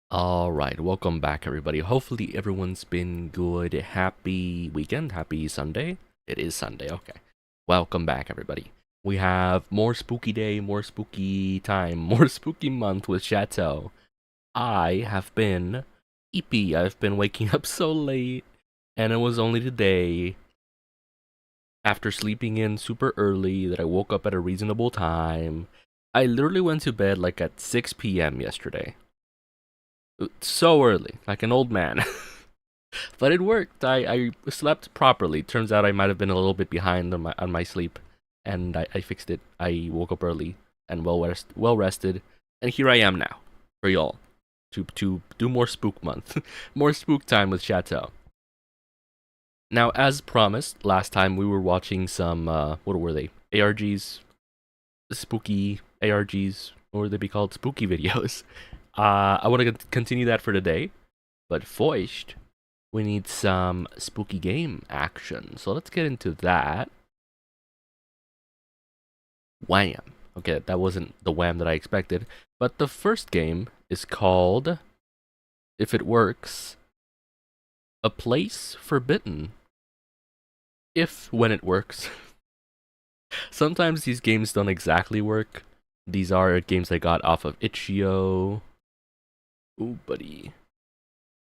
Alright, welcome back everybody. Hopefully everyone's been good. Happy weekend, happy Sunday. It is Sunday, okay. Welcome back everybody. We have more spooky day, more spooky time, more spooky month with Chateau. I have been EP. I've been waking up so late, and it was only today, after sleeping in super early, that I woke up at a reasonable time. I literally went to bed like at 6 p.m. yesterday. So early, like an old man. But it worked. I slept properly. Turns out I might have been a little bit behind on my sleep, and I fixed it. I woke up early and well rested, and here I am now for y'all to do more spook month, more spook time with Chateau. Now, as promised, last time we were watching some what were they? ARGs, spooky ARGs, or would they be called spooky videos? I want to continue that for today, but first, we need some spooky game action. So let's get into that. Wham! Okay, that wasn't the wham that I expected. But the first game is called, if it works, A Place Forbidden. When it works. Sometimes these games don't exactly work. These are games I got off of itch.io. Ooh, buddy.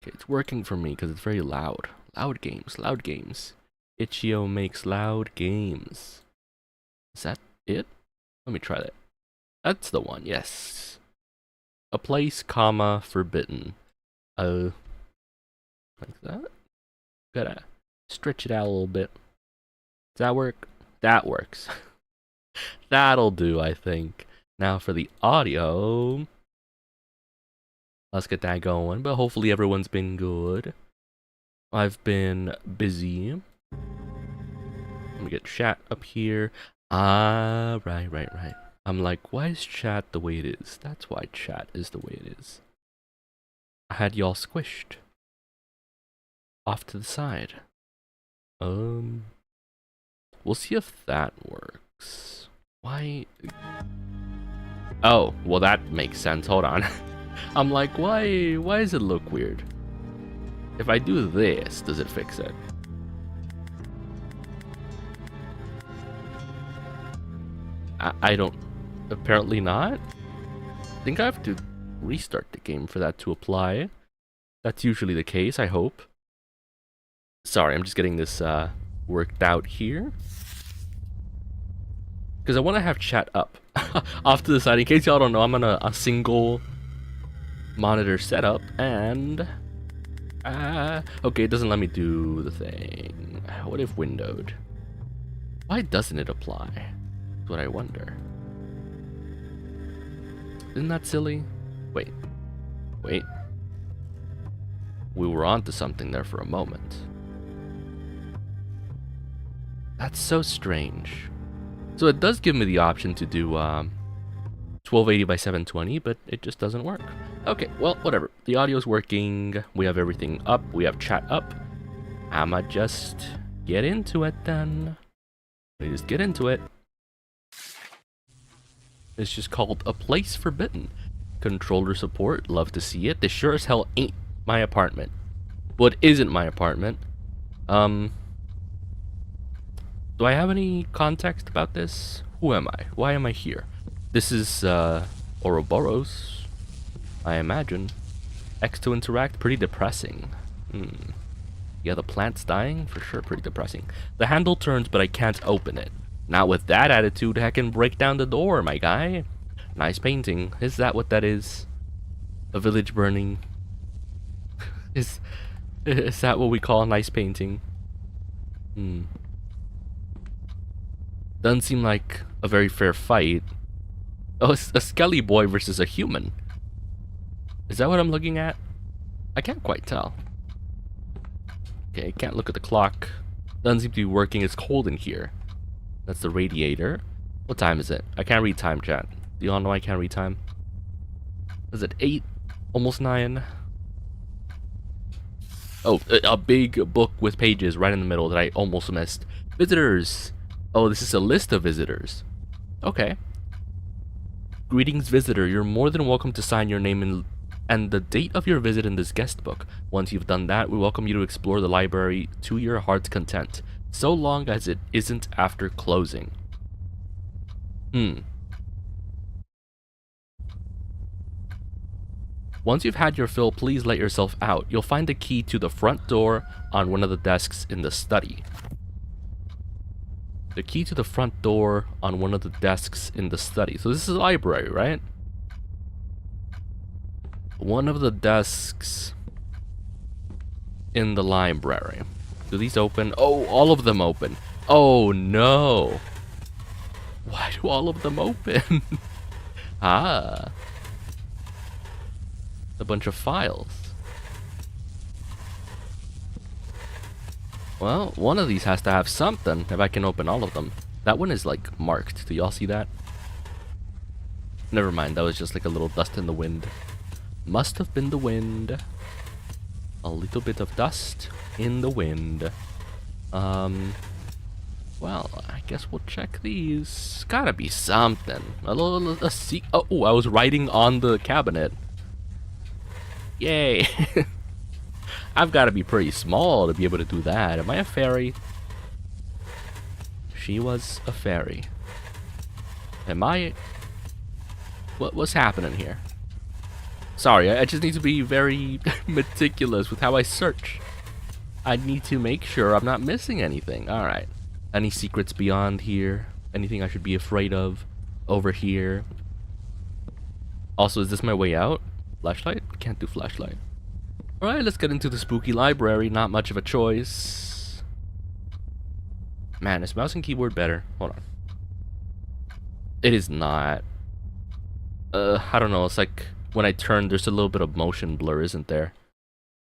Okay, it's working for me because it's very loud. Loud games, loud games. Itch.io makes loud games. Is that it? Let me try that. That's the one, yes. A place, comma, forbidden. Like that? Gotta stretch it out a little bit. Does that work? That works. That'll do, I think. Now for the audio. Let's get that going, but hopefully everyone's been good. I've been busy. Let me get chat up here. Right. I'm like, why is chat the way it is? That's why chat is the way it is. I had y'all squished. Off to the side. We'll see if that works. Why? Oh, well that makes sense. Hold on. I'm like, why does it look weird? If I do this, does it fix it? I don't, apparently not. I think I have to restart the game for that to apply. That's usually the case, I hope. Sorry, I'm just getting this worked out here. Because I want to have chat up. Off to the side, in case y'all don't know, I'm on a single monitor setup, and okay, it doesn't let me do the thing. What if windowed? Why doesn't it apply? That's what I wonder. Isn't that silly? Wait. We were onto something there for a moment. That's so strange. So it does give me the option to do 1280 by 720, but it just doesn't work. Okay, well, whatever. The audio's working. We have everything up. We have chat up. I'ma just get into it then. We just get into it. It's just called A Place Forbidden. Controller support. Love to see it. This sure as hell ain't my apartment. Well, it isn't my apartment. Do I have any context about this? Who am I? Why am I here? This is Ouroboros, I imagine. X to interact, pretty depressing. Yeah, the plant's dying, for sure, pretty depressing. The handle turns, but I can't open it. Not with that attitude, I can break down the door, my guy. Nice painting. Is that what that is? A village burning? Is that what we call a nice painting? Doesn't seem like a very fair fight. Oh, it's a skelly boy versus a human. Is that what I'm looking at? I can't quite tell. Okay, can't look at the clock. Doesn't seem to be working. It's cold in here. That's the radiator. What time is it? I can't read time, chat. Do y'all know I can't read time? Is it 8? Almost 9? Oh, a big book with pages right in the middle that I almost missed. Visitors! Oh, this is a list of visitors. Okay. Greetings, visitor. You're more than welcome to sign your name and the date of your visit in this guest book. Once you've done that, we welcome you to explore the library to your heart's content, so long as it isn't after closing. Once you've had your fill, please let yourself out. You'll find a key to the front door on one of the desks in the study. The key to the front door on one of the desks in the study. So this is a library, right? One of the desks in the library. Do these open? Oh, all of them open. Oh no. Why do all of them open? Ah. A bunch of files. Well, one of these has to have something if I can open all of them. That one is like marked. Do y'all see that? Never mind, that was just like a little dust in the wind. Must have been the wind. A little bit of dust in the wind. Well, I guess we'll check these. Gotta be something. Oh, I was writing on the cabinet. Yay. I've got to be pretty small to be able to do that. Am I a fairy? She was a fairy. Am I? What's happening here? Sorry, I just need to be very meticulous with how I search. I need to make sure I'm not missing anything. Alright. Any secrets beyond here? Anything I should be afraid of over here? Also, is this my way out? Flashlight? Can't do flashlight. Alright, let's get into the spooky library. Not much of a choice. Man, is mouse and keyboard better? Hold on. It is not. I don't know. It's like when I turn, there's a little bit of motion blur, isn't there?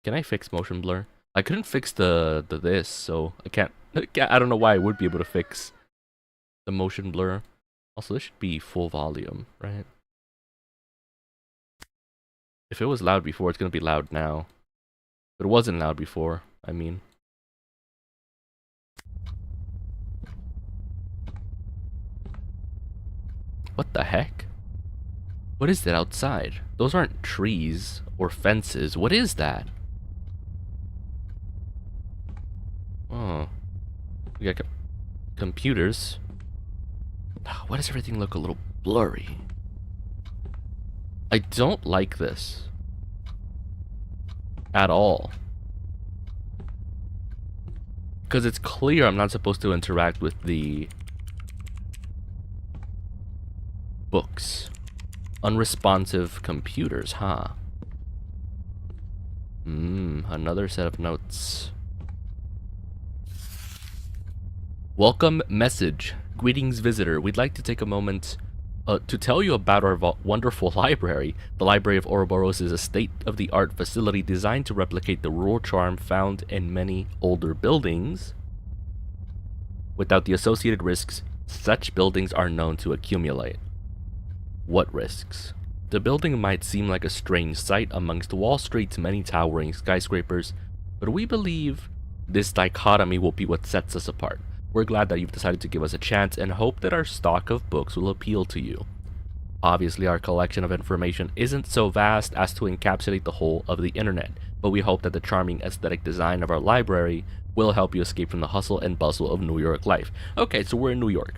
Can I fix motion blur? I couldn't fix the this, so I can't. I don't know why I would be able to fix the motion blur. Also, this should be full volume, right? If it was loud before, it's gonna be loud now. But it wasn't loud before, I mean. What the heck? What is that outside? Those aren't trees or fences. What is that? Oh. We got computers. Why does everything look a little blurry? I don't like this. At all. Because it's clear I'm not supposed to interact with the books. Unresponsive computers, huh? Another set of notes. Welcome message. Greetings, visitor. We'd like to take a moment to tell you about our wonderful library. The Library of Ouroboros is a state-of-the-art facility designed to replicate the rural charm found in many older buildings. Without the associated risks, such buildings are known to accumulate. What risks? The building might seem like a strange sight amongst Wall Street's many towering skyscrapers, but we believe this dichotomy will be what sets us apart. We're glad that you've decided to give us a chance and hope that our stock of books will appeal to you. Obviously, our collection of information isn't so vast as to encapsulate the whole of the internet, but we hope that the charming aesthetic design of our library will help you escape from the hustle and bustle of New York life. Okay, so we're in New York.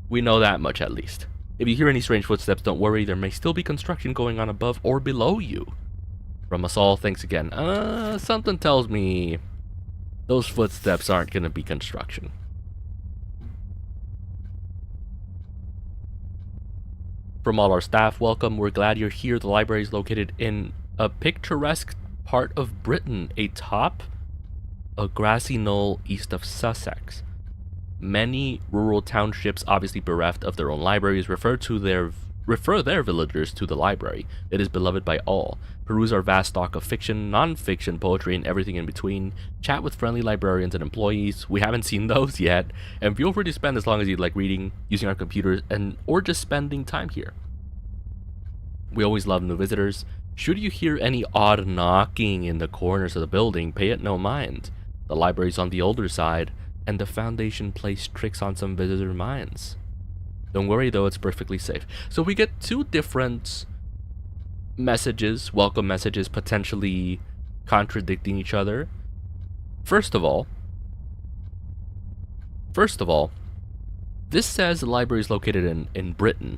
We know that much at least. If you hear any strange footsteps, don't worry, there may still be construction going on above or below you. From us all, thanks again. Something tells me those footsteps aren't going to be construction. From all our staff, welcome. We're glad you're here. The library is located in a picturesque part of Britain, atop a grassy knoll east of Sussex. Many rural townships, obviously bereft of their own libraries, refer their villagers to the library. It is beloved by all. Peruse our vast stock of fiction, non-fiction, poetry, and everything in between. Chat with friendly librarians and employees. We haven't seen those yet. And feel free to spend as long as you'd like reading, using our computers, or just spending time here. We always love new visitors. Should you hear any odd knocking in the corners of the building, pay it no mind. The library's on the older side, and the Foundation plays tricks on some visitor minds. Don't worry though, it's perfectly safe. So we get two different messages, welcome messages, potentially contradicting each other. First of all, this says the library is located in Britain.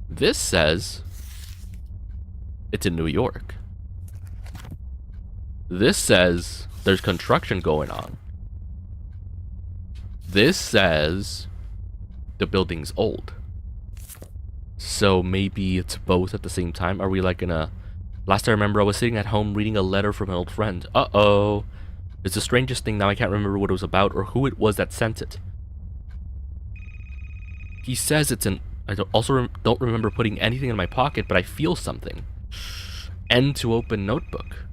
This says it's in New York. This says there's construction going on. This says the building's old. So maybe it's both at the same time. Are we like in a... Last I remember, I was sitting at home reading a letter from an old friend. Uh-oh. It's the strangest thing now. I can't remember what it was about or who it was that sent it. He says it's an... I don't remember putting anything in my pocket, but I feel something. End to open notebook.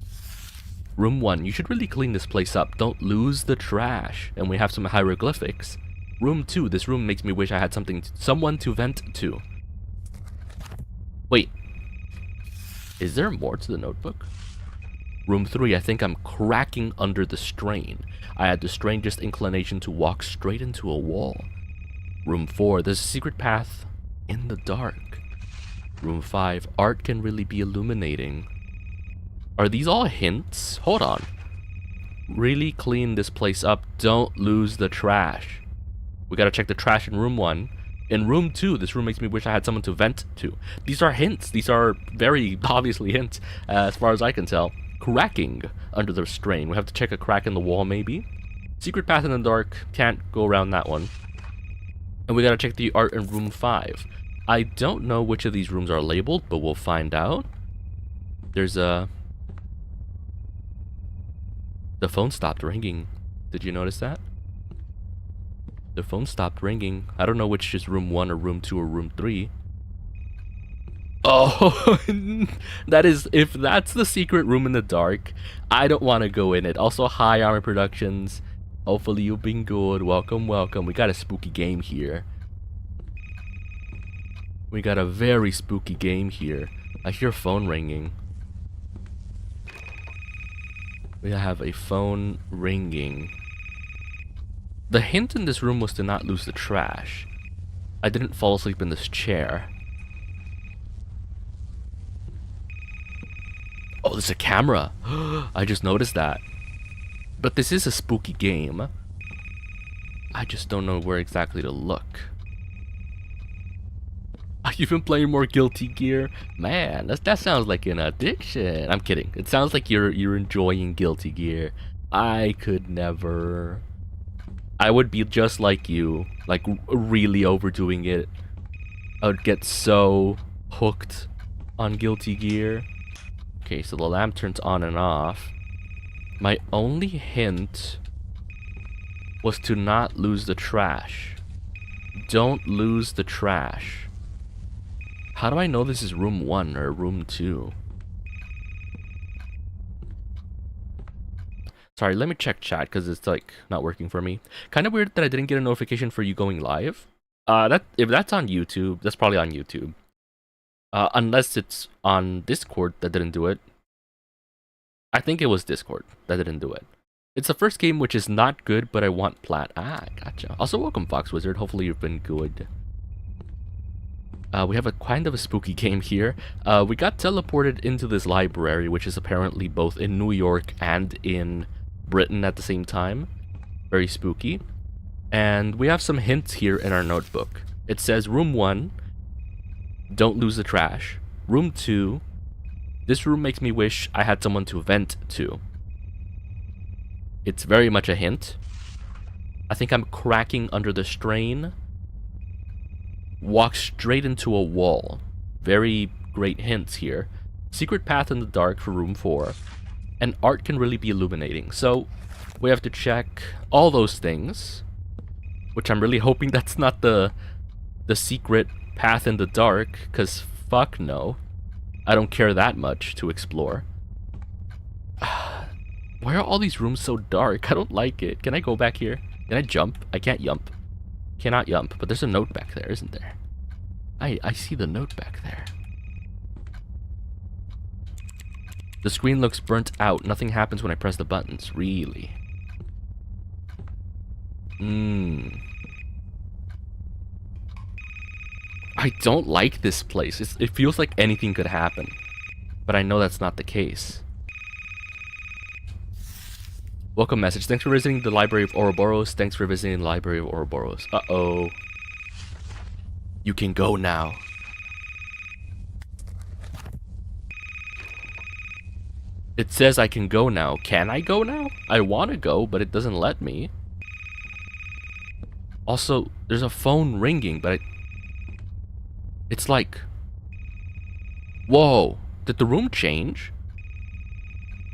Room 1. You should really clean this place up. Don't lose the trash. And we have some hieroglyphics. Room 2. This room makes me wish I had someone to vent to. Wait. Is there more to the notebook? Room 3. I think I'm cracking under the strain. I had the strangest inclination to walk straight into a wall. Room 4. There's a secret path in the dark. Room 5. Art can really be illuminating. Are these all hints? Hold on. Really clean this place up. Don't lose the trash. We gotta check the trash in room 1. In room 2, this room makes me wish I had someone to vent to. These are hints. These are very obviously hints, as far as I can tell. Cracking under the strain. We have to check a crack in the wall, maybe. Secret path in the dark. Can't go around that one. And we gotta check the art in room 5. I don't know which of these rooms are labeled, but we'll find out. There's a... The phone stopped ringing. Did you notice that? The phone stopped ringing. I don't know which is room 1 or room 2 or room 3. Oh, that is... If that's the secret room in the dark, I don't want to go in it. Also, hi, Army Productions. Hopefully you've been good. Welcome, welcome. We got a spooky game here. We got a very spooky game here. I hear phone ringing. We have a phone ringing. The hint in this room was to not lose the trash. I didn't fall asleep in this chair. Oh, there's a camera. I just noticed that. But this is a spooky game. I just don't know where exactly to look. Are you even playing more Guilty Gear? Man, that sounds like an addiction. I'm kidding. It sounds like you're enjoying Guilty Gear. I could never. I would be just like you, like really overdoing it. I would get so hooked on Guilty Gear. Okay, so the lamp turns on and off. My only hint was to not lose the trash. Don't lose the trash. How do I know this is room 1 or room 2? Sorry, let me check chat because it's like not working for me. Kind of weird that I didn't get a notification for you going live. If that's on YouTube, that's probably on YouTube. Unless it's on Discord that didn't do it. I think it was Discord that didn't do it. It's the first game which is not good, but I want plat. Ah, gotcha. Also, welcome Fox Wizard. Hopefully you've been good. We have a kind of a spooky game here. We got teleported into this library, which is apparently both in New York and in Britain at the same time. Very spooky. And we have some hints here in our notebook. It says room 1, don't lose the trash. Room 2, this room makes me wish I had someone to vent to. It's very much a hint. I think I'm cracking under the strain. Walk straight into a wall. Very great hints here. Secret path in the dark for room 4. And art can really be illuminating. So we have to check all those things. Which I'm really hoping that's not the secret path in the dark. Because fuck no. I don't care that much to explore. Why are all these rooms so dark? I don't like it. Can I go back here? Can I jump? I can't jump. Cannot jump, but there's a note back there, isn't there? I see the note back there. The screen looks burnt out. Nothing happens when I press the buttons. Really? I don't like this place. It feels like anything could happen. But I know that's not the case. Welcome message. Thanks for visiting the Library of Ouroboros. Thanks for visiting the Library of Ouroboros. Uh-oh. You can go now. It says I can go now. Can I go now? I want to go, but it doesn't let me. Also, there's a phone ringing, but it's like... Whoa. Did the room change?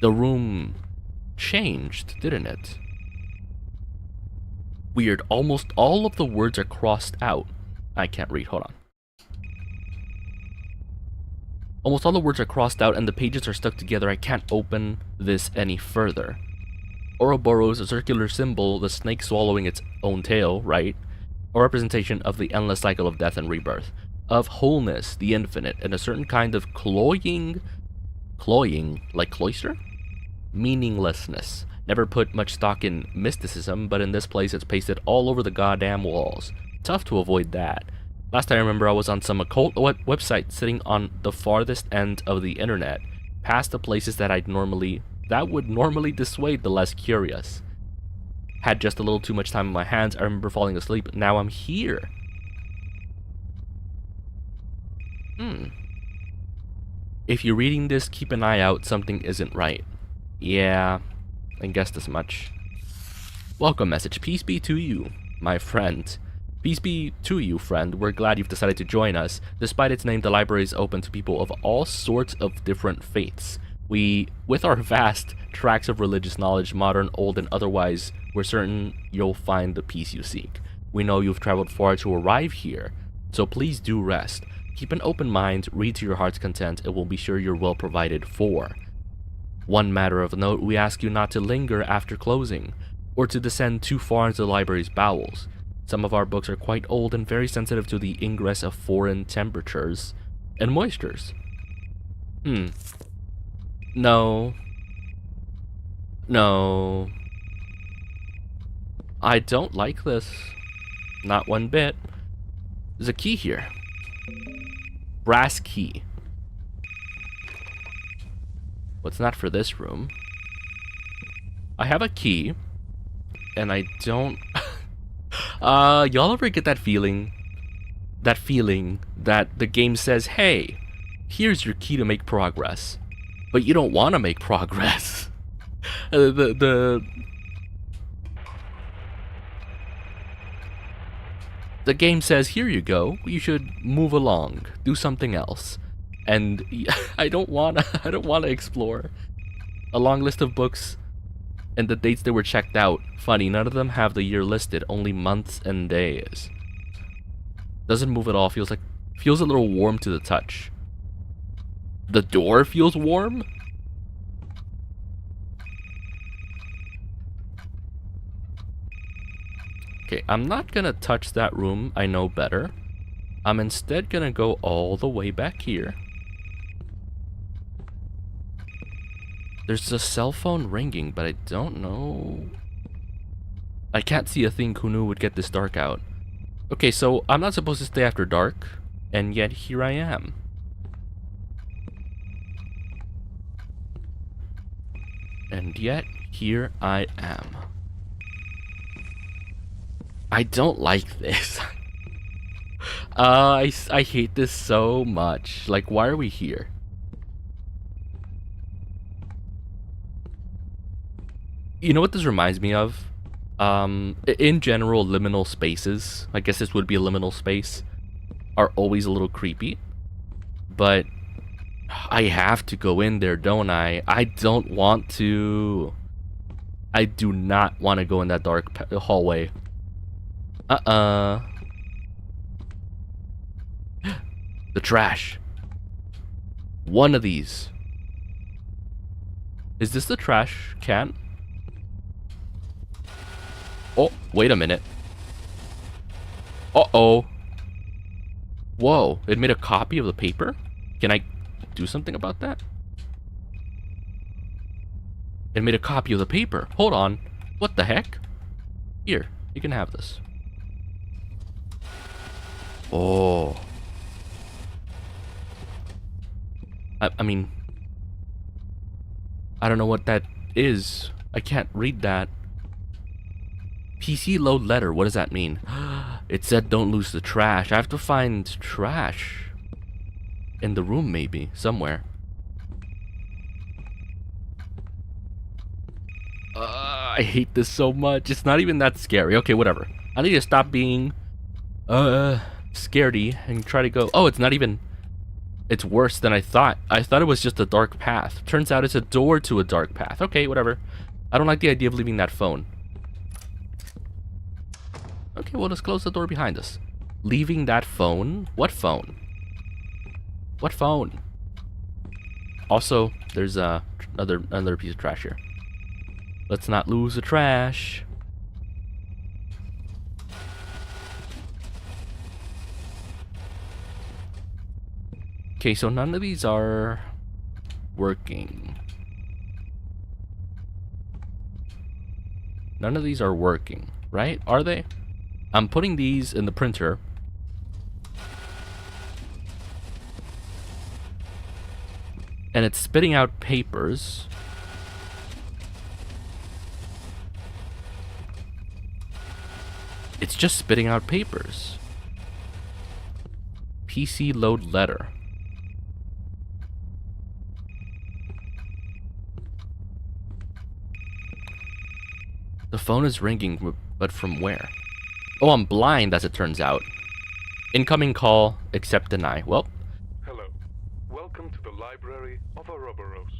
The room changed, didn't it? Weird. Almost all of the words are crossed out. I can't read. Hold on. Almost all the words are crossed out and the pages are stuck together. I can't open this any further. Ouroboros, a circular symbol, the snake swallowing its own tail, right? A representation of the endless cycle of death and rebirth. Of wholeness, the infinite, and a certain kind of cloying, like cloister? Meaninglessness. Never put much stock in mysticism, but in this place it's pasted all over the goddamn walls. Tough to avoid that. Last I remember I was on some occult website sitting on the farthest end of the internet, past the places that would normally dissuade the less curious. Had just a little too much time on my hands. I remember falling asleep. Now I'm here. If you're reading this, keep an eye out. Something isn't right. Yeah, I guessed as much. Welcome message. Peace be to you, my friend. Peace be to you, friend. We're glad you've decided to join us. Despite its name, the library is open to people of all sorts of different faiths. With our vast tracts of religious knowledge, modern, old, and otherwise, we're certain you'll find the peace you seek. We know you've traveled far to arrive here, so please do rest. Keep an open mind, read to your heart's content, and we'll be sure you're well provided for. One matter of note, we ask you not to linger after closing, or to descend too far into the library's bowels. Some of our books are quite old and very sensitive to the ingress of foreign temperatures and moistures. No. No. I don't like this. Not one bit. There's a key here. Brass key. What's not for this room? I have a key, and I don't... y'all ever get that feeling? That feeling that the game says, hey, here's your key to make progress. But you don't want to make progress. The game says, here you go, you should move along, do something else. And I don't want to explore. A long list of books and the dates they were checked out. Funny, none of them have the year listed, only months and days. Doesn't move at all, feels a little warm to the touch. The door feels warm? Okay, I'm not gonna touch that room, I know better. I'm instead gonna go all the way back here. There's a cell phone ringing, but I don't know... I can't see a thing. Who knew would get this dark out. Okay, so I'm not supposed to stay after dark, and yet here I am. And yet, here I am. I don't like this. I hate this so much. Like, why are we here? You know what this reminds me of? In general, liminal spaces, I guess this would be a liminal space, are always a little creepy. But I have to go in there, don't I? I don't want to. I do not want to go in that dark hallway. The trash. One of these. Is this the trash can? Oh, wait a minute. Uh-oh. Whoa, it made a copy of the paper? Can I do something about that? It made a copy of the paper. Hold on. What the heck? Here, you can have this. Oh, I mean, I don't know what that is. I can't read that. PC load letter, what does that mean? It said don't lose the trash. I have to find trash in the room, maybe, somewhere. I hate this so much. It's not even that scary. Okay, whatever. I need to stop being scaredy and try to go. Oh, it's not even. It's worse than I thought. I thought it was just a dark path. Turns out it's a door to a dark path. Okay, whatever. I don't like the idea of leaving that phone. Okay, well, let's close the door behind us. Leaving that phone? What phone? What phone? Also, there's another piece of trash here. Let's not lose the trash. Okay, so none of these are working. None of these are working, right? Are they? I'm putting these in the printer. And it's spitting out papers. It's just spitting out papers. PC load letter. The phone is ringing, but from where? Oh, I'm blind, as it turns out. Incoming call, accept, deny. Well. Hello. Welcome to the library of Ouroboros.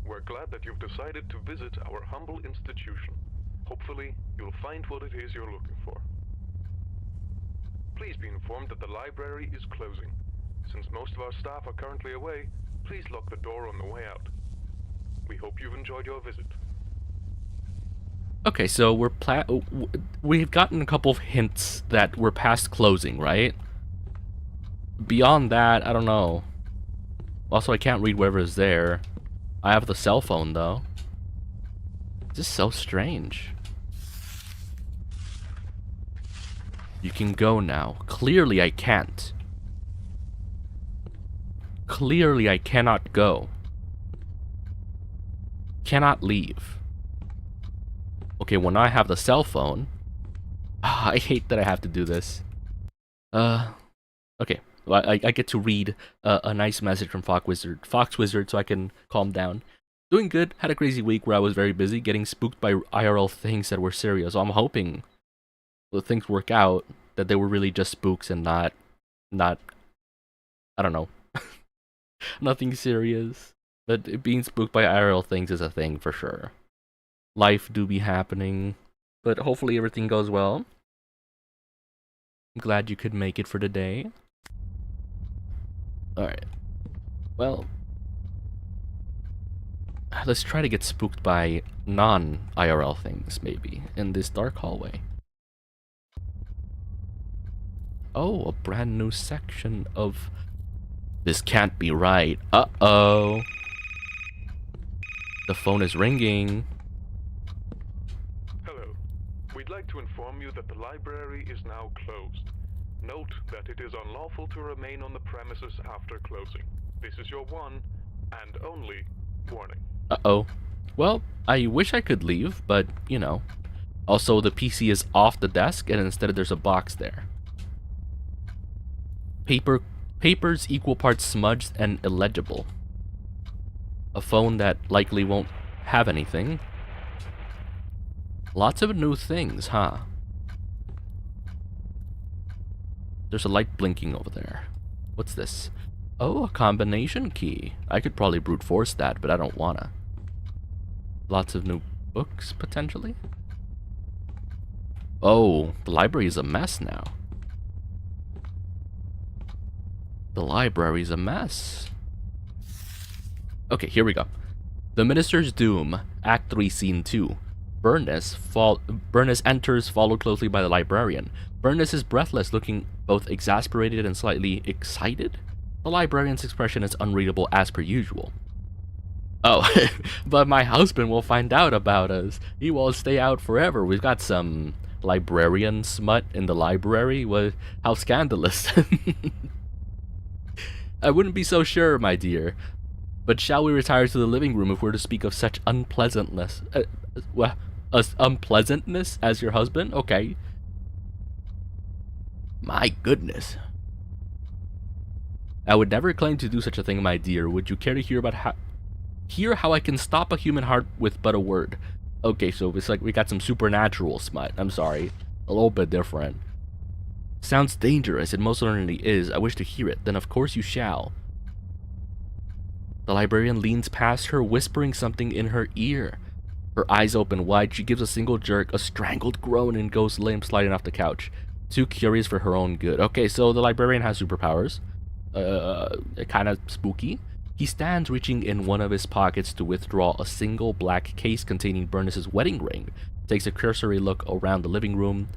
We're glad that you've decided to visit our humble institution. Hopefully, you'll find what it is you're looking for. Please be informed that the library is closing. Since most of our staff are currently away, please lock the door on the way out. We hope you've enjoyed your visit. Okay, so we've gotten a couple of hints that we're past closing, right? Beyond that, I don't know. Also, I can't read whatever's there. I have the cell phone, though. This is so strange. You can go now. Clearly, I can't. Clearly, I cannot go. Cannot leave. Okay, well, now I have the cell phone. I hate that I have to do this. Okay. Well, I get to read a nice message from Fox Wizard, so I can calm down. Doing good. Had a crazy week where I was very busy getting spooked by IRL things that were serious. So I'm hoping that things work out, that they were really just spooks and not I don't know, nothing serious. But being spooked by IRL things is a thing for sure. Life do be happening, but hopefully everything goes well. I'm glad you could make it for today. Alright. Well, let's try to get spooked by non-IRL things, maybe, in this dark hallway. Oh, a brand new section of... This can't be right. Uh-oh. The phone is ringing. Hello. We'd like to inform you that the library is now closed. Note that it is unlawful to remain on the premises after closing. This is your one and only warning. Uh-oh. Well, I wish I could leave, but, you know. Also, the PC is off the desk, and instead there's a box there. Papers equal parts smudged and illegible. A phone that likely won't have anything. Lots of new things, huh? There's a light blinking over there. What's this? Oh, a combination key. I could probably brute force that, but I don't wanna. Lots of new books, potentially? Oh, the library is a mess now. The library's a mess. Okay, here we go. The Minister's Doom, Act 3, Scene 2. Burness enters, followed closely by the librarian. Burness is breathless, looking both exasperated and slightly excited. The librarian's expression is unreadable as per usual. Oh, but my husband will find out about us. He will stay out forever. We've got some librarian smut in the library. How scandalous. I wouldn't be so sure, my dear. But shall we retire to the living room if we're to speak of such unpleasantness? Unpleasantness as your husband? Okay. My goodness. I would never claim to do such a thing, my dear. Would you care to hear how I can stop a human heart with but a word? Okay, so it's like we got some supernatural smut. I'm sorry. A little bit different. Sounds dangerous. It most certainly is. I wish to hear it. Then of course you shall. The librarian leans past her, whispering something in her ear. Her eyes open wide. She gives a single jerk, a strangled groan, and goes limp, sliding off the couch. Too curious for her own good. Okay, so the librarian has superpowers. Kind of spooky. He stands reaching in one of his pockets to withdraw a single black case containing Bernice's wedding ring. Takes a cursory look around the living room.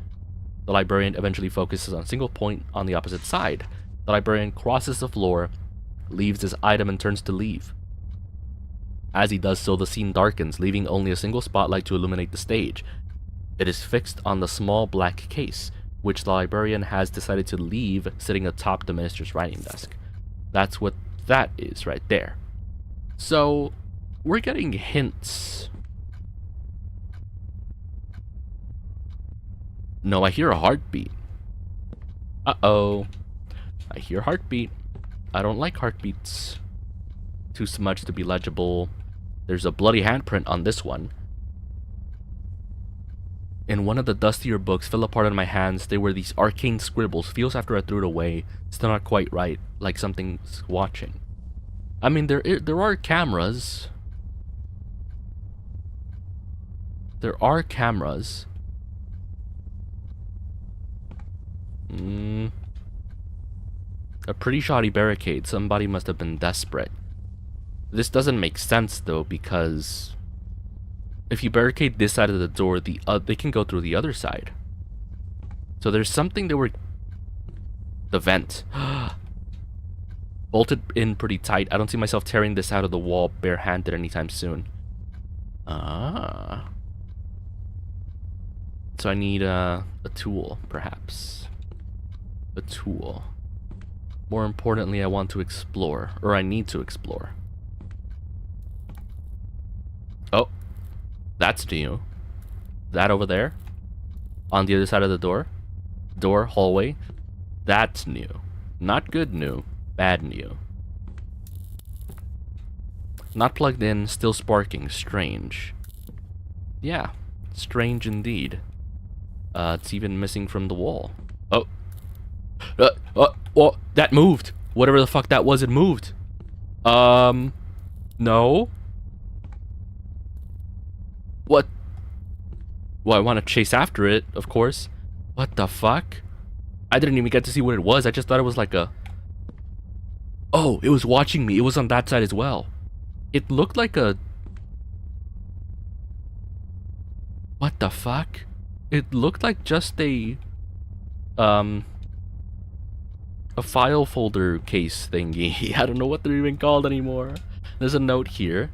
The librarian eventually focuses on a single point on the opposite side. The librarian crosses the floor, leaves his item, and turns to leave. As he does so, the scene darkens, leaving only a single spotlight to illuminate the stage. It is fixed on the small black case, which the librarian has decided to leave sitting atop the minister's writing desk. That's what that is right there. So, we're getting hints. No, I hear a heartbeat. Uh-oh. I hear heartbeat. I don't like heartbeats. Too much to be legible. There's a bloody handprint on this one. In one of the dustier books, fell apart in my hands, there were these arcane scribbles. Feels after I threw it away. Still not quite right. Like something's watching. I mean, there are cameras. There are cameras. A pretty shoddy barricade. Somebody must have been desperate. This doesn't make sense though, because if you barricade this side of the door, they can go through the other side. So there's something that the vent. Bolted in pretty tight. I don't see myself tearing this out of the wall barehanded anytime soon. Ah. So I need a tool, perhaps. A tool. More importantly, I want to explore. Or I need to explore. Oh. That's new. That over there. On the other side of the door. Door, hallway. That's new. Not good new. Bad new. Not plugged in, still sparking. Strange. Yeah. Strange indeed. It's even missing from the wall. Oh. Oh, that moved. Whatever the fuck that was, it moved. No. What? Well, I want to chase after it, of course. What the fuck? I didn't even get to see what it was. I just thought it was like a... Oh, it was watching me. It was on that side as well. It looked like a... What the fuck? It looked like just a file folder case thingy. I don't know what they're even called anymore. There's a note here.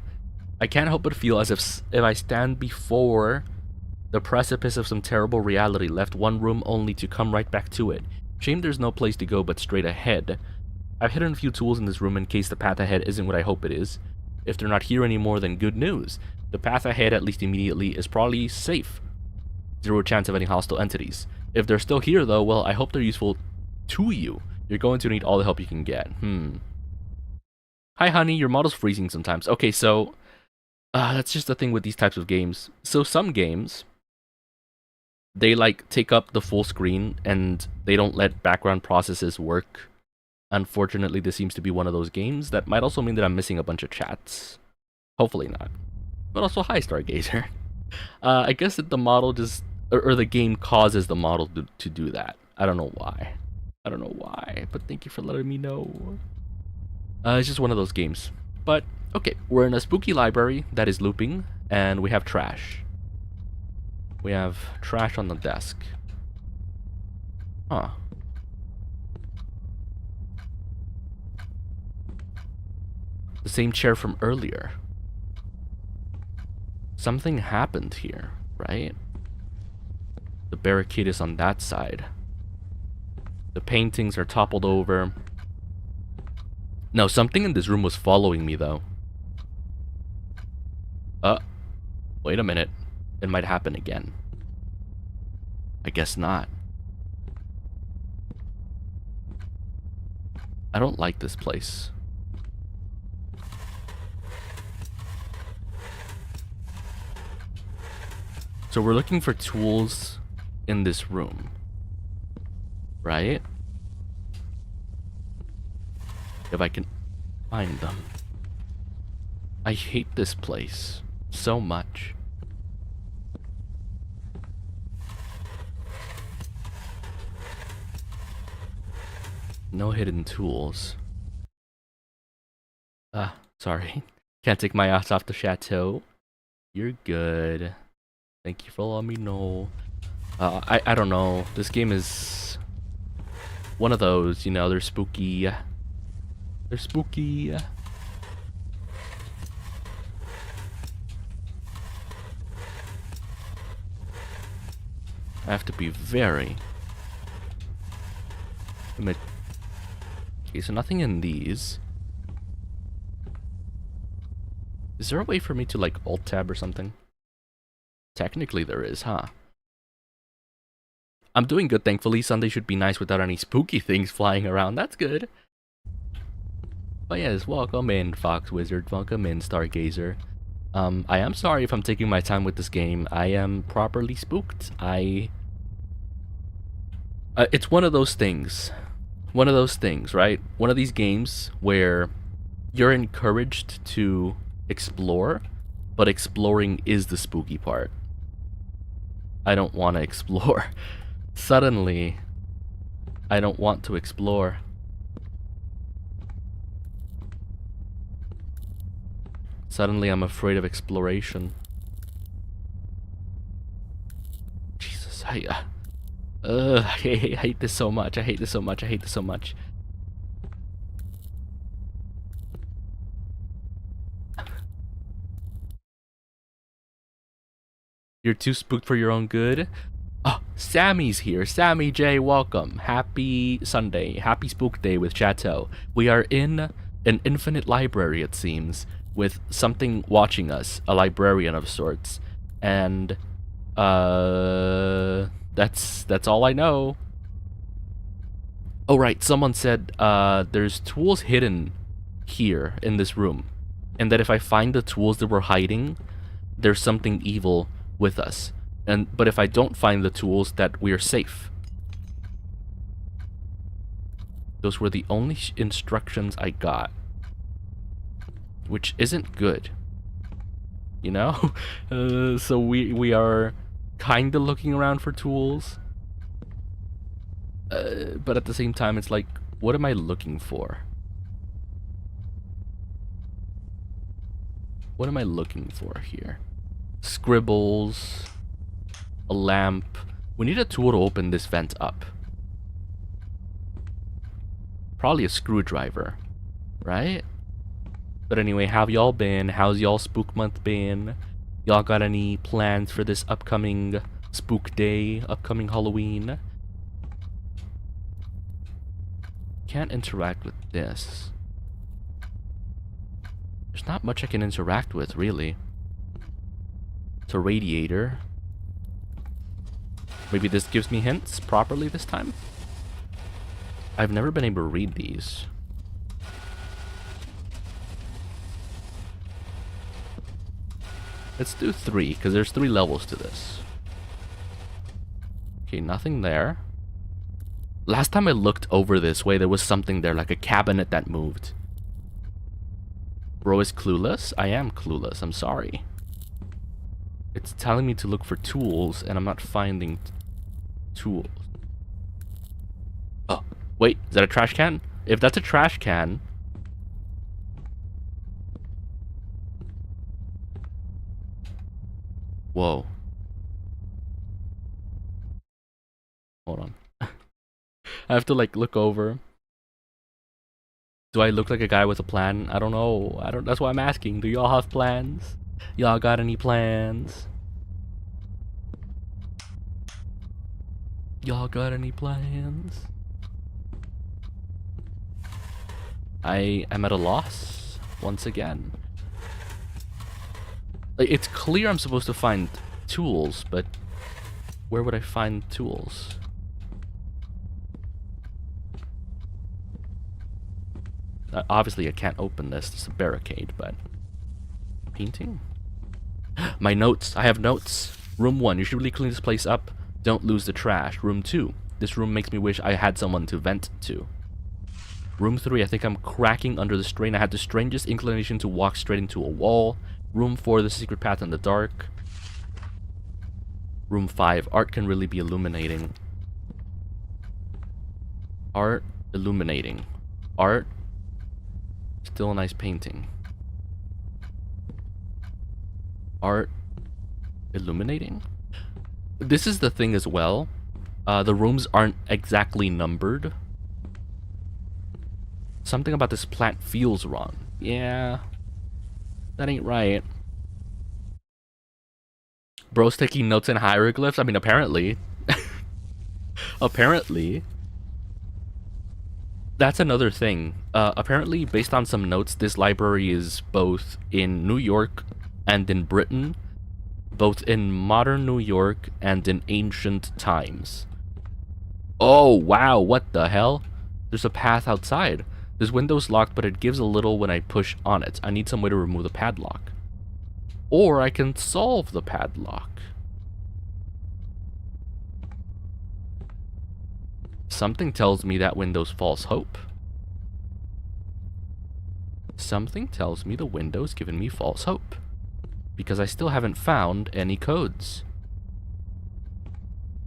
I can't help but feel as if I stand before the precipice of some terrible reality, left one room only to come right back to it. Shame there's no place to go but straight ahead. I've hidden a few tools in this room in case the path ahead isn't what I hope it is. If they're not here anymore, then good news. The path ahead, at least immediately, is probably safe. Zero chance of any hostile entities. If they're still here though, well, I hope they're useful to you. You're going to need all the help you can get. Hi honey, your model's freezing sometimes. Okay, so that's just the thing with these types of games. So some games, they like take up the full screen and they don't let background processes work. Unfortunately, this seems to be one of those games. That might also mean that I'm missing a bunch of chats. Hopefully not. But also, hi Stargazer. I guess that the model just, or the game causes the model to do that. I don't know why. I don't know why, but thank you for letting me know. It's just one of those games. But, okay, we're in a spooky library that is looping, and we have trash. We have trash on the desk. Huh. The same chair from earlier. Something happened here, right? The barricade is on that side. The paintings are toppled over. No, something in this room was following me, though. Wait a minute. It might happen again. I guess not. I don't like this place. So we're looking for tools in this room, right? If I can find them. I hate this place so much. No hidden tools. Sorry. Can't take my ass off the chateau. You're good. Thank you for letting me know. I don't know. This game is one of those, you know, they're spooky. They're spooky. I have to be very... Okay, so nothing in these. Is there a way for me to, like, alt-tab or something? Technically there is, huh? I'm doing good, thankfully. Sunday should be nice without any spooky things flying around. That's good. But yes, welcome in, Fox Wizard. Welcome in, Stargazer. I am sorry if I'm taking my time with this game. I am properly spooked. It's one of those things. One of those things, right? One of these games where you're encouraged to explore, but exploring is the spooky part. I don't want to explore. Suddenly, I don't want to explore. Suddenly, I'm afraid of exploration. Jesus, I hate this so much. I hate this so much. I hate this so much. You're too spooked for your own good? Oh, Sammy's here. Sammy J, welcome. Happy Sunday. Happy Spook Day with Chateau. We are in an infinite library, it seems, with something watching us, a librarian of sorts. And, that's all I know. Oh, right, someone said, there's tools hidden here in this room. And that if I find the tools that we're hiding, there's something evil with us. But if I don't find the tools, that we're safe. Those were the only instructions I got. Which isn't good. You know? So we are kinda looking around for tools. But at the same time, it's like, what am I looking for? What am I looking for here? Scribbles, a lamp. We need a tool to open this vent up. Probably a screwdriver, right? But anyway, how have y'all been? How's y'all spook month been? Y'all got any plans for this upcoming spook day, upcoming Halloween? Can't interact with this. There's not much I can interact with, really. It's a radiator. Maybe this gives me hints properly this time? I've never been able to read these. Let's do 3, because there's 3 levels to this. Okay, nothing there. Last time I looked over this way, there was something there, like a cabinet that moved. Bro is clueless? I am clueless, I'm sorry. It's telling me to look for tools, and I'm not finding tools. Oh, wait, is that a trash can? If that's a trash can... Whoa. Hold on. I have to, like, look over. Do I look like a guy with a plan? I don't know. That's why I'm asking. Do y'all have plans? Y'all got any plans? Y'all got any plans? I am at a loss once again. Like, it's clear I'm supposed to find tools, but where would I find tools? Obviously, I can't open this. It's a barricade, but... Painting? My notes. I have notes. Room 1. You should really clean this place up. Don't lose the trash. Room 2. This room makes me wish I had someone to vent to. Room 3. I think I'm cracking under the strain. I had the strangest inclination to walk straight into a wall. Room 4. The secret path in the dark. Room 5. Art can really be illuminating. Art illuminating. Art. Still a nice painting. Art illuminating? This is the thing as well. The rooms aren't exactly numbered. Something about this plant feels wrong. Yeah. That ain't right. Bro's taking notes in hieroglyphs? I mean, apparently. Apparently. That's another thing. Apparently, based on some notes, this library is both in New York and in Britain. Both in modern New York and in ancient times. Oh, wow, what the hell? There's a path outside. This window's locked, but it gives a little when I push on it. I need some way to remove the padlock. Or I can solve the padlock. Something tells me that window's false hope. Something tells me the window's given me false hope. Because I still haven't found any codes.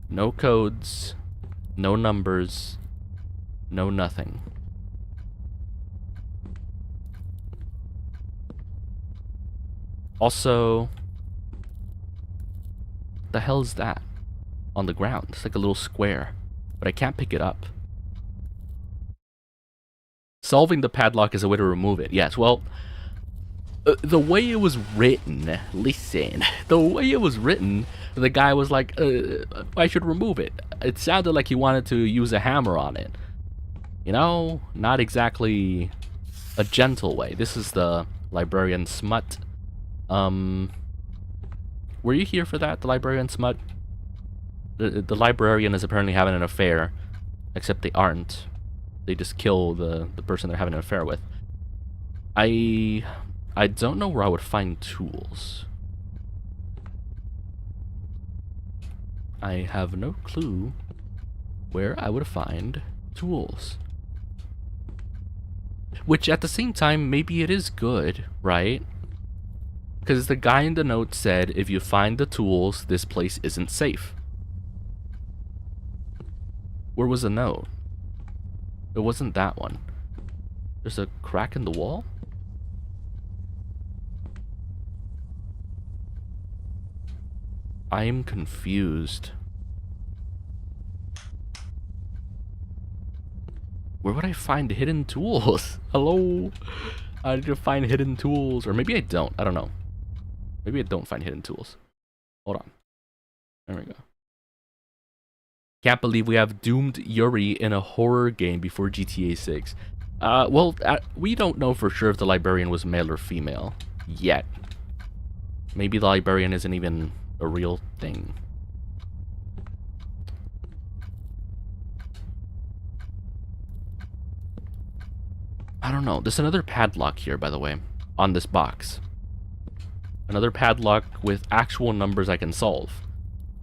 No codes. No numbers. No nothing. Also, the hell is that on the ground? It's like a little square, but I can't pick it up. Solving the padlock is a way to remove it. Yes, well, the way it was written, listen, the way it was written, the guy was like, I should remove it. It sounded like he wanted to use a hammer on it. You know, not exactly a gentle way. This is the librarian smut. Were you here for that, the librarian smut? The librarian is apparently having an affair, except they aren't. They just kill the person they're having an affair with. I don't know where I would find tools. I have no clue where I would find tools. Which, at the same time, maybe it is good, right? Because the guy in the note said, if you find the tools, this place isn't safe. Where was the note? It wasn't that one. There's a crack in the wall? I am confused. Where would I find hidden tools? Hello? I need to find hidden tools. Or maybe I don't. I don't know. Maybe I don't find hidden tools. Hold on. There we go. Can't believe we have doomed Yuri in a horror game before GTA 6. Well, we don't know for sure if the librarian was male or female. Yet. Maybe the librarian isn't even a real thing. I don't know. There's another padlock here, by the way, on this box. Another padlock with actual numbers I can solve.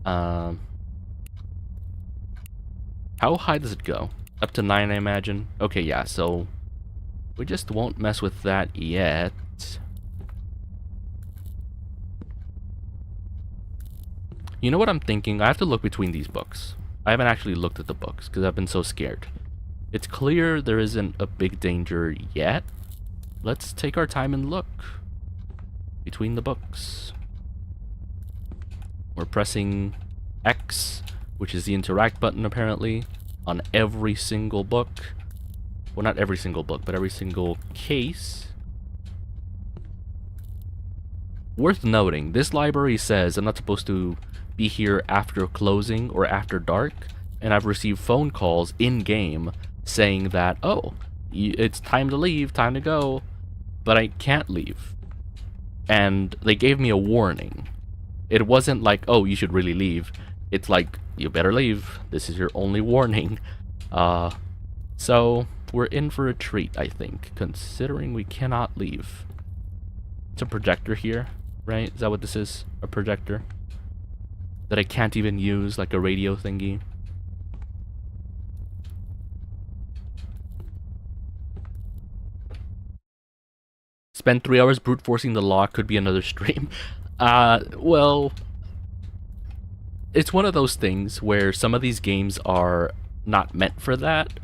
How high does it go? Up to 9, I imagine. Okay, yeah, so we just won't mess with that yet. You know what I'm thinking? I have to look between these books. I haven't actually looked at the books because I've been so scared. It's clear there isn't a big danger yet. Let's take our time and look between the books. We're pressing X, which is the interact button apparently, on every single book. Well, not every single book, but every single case. Worth noting, this library says I'm not supposed to be here after closing or after dark, and I've received phone calls in-game saying that, oh, it's time to leave, time to go, but I can't leave. and they gave me a warning. It wasn't like, oh, you should really leave. It's like, you better leave. This is your only warning. So we're in for a treat, I think, considering we cannot leave. It's a projector here, right? Is that what this is? A projector? That I can't even use, like a radio thingy. Spend 3 hours brute forcing the lock, could be another stream. Well, it's one of those things where some of these games are not meant for that.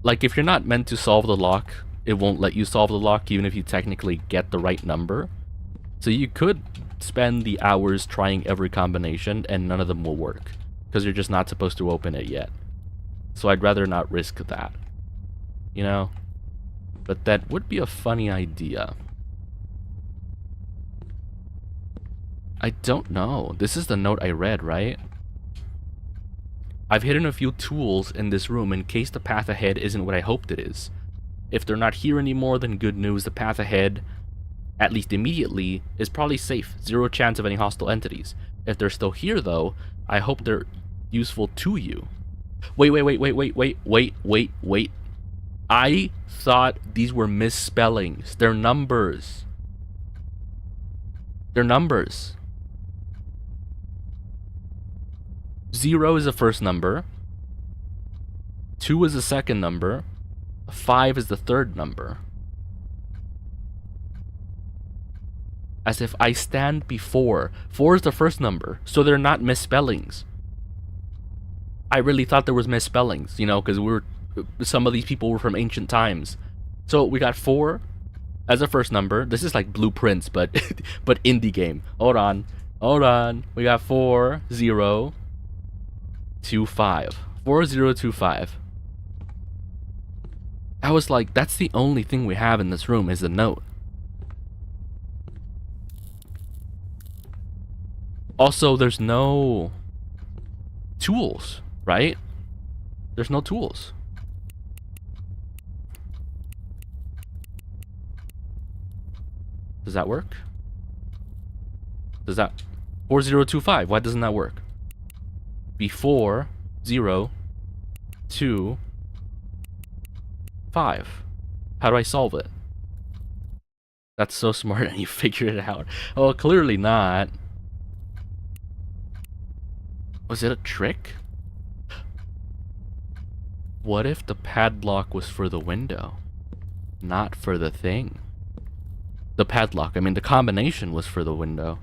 Like, if you're not meant to solve the lock, it won't let you solve the lock even if you technically get the right number. So you could spend the hours trying every combination and none of them will work, because you're just not supposed to open it yet. So I'd rather not risk that, you know? But that would be a funny idea. I don't know. This is the note I read, right? I've hidden a few tools in this room in case the path ahead isn't what I hoped it is. If they're not here anymore, then good news. The path ahead, at least immediately, is probably safe. 0 chance of any hostile entities. If they're still here, though, I hope they're useful to you. Wait. I thought these were misspellings. They're numbers. They're numbers. 0 is the first number. 2 is the second number. 5 is the third number. As if I stand before. 4 is the first number, so they're not misspellings. I really thought there was misspellings, you know, because some of these people were from ancient times. So we got 4 as a first number. This is like Blueprints, but but indie game. Hold on. We got 4025. 4025. I was like, that's the only thing we have in this room is the note. Also, there's no tools, right? There's no tools. Does that work? Does that... 4025, why doesn't that work? Before 0, 2, 5. How do I solve it? That's so smart and you figured it out. Oh, clearly not. Was it a trick? What if the padlock was for the window, not for the thing? The padlock, I mean the combination was for the window.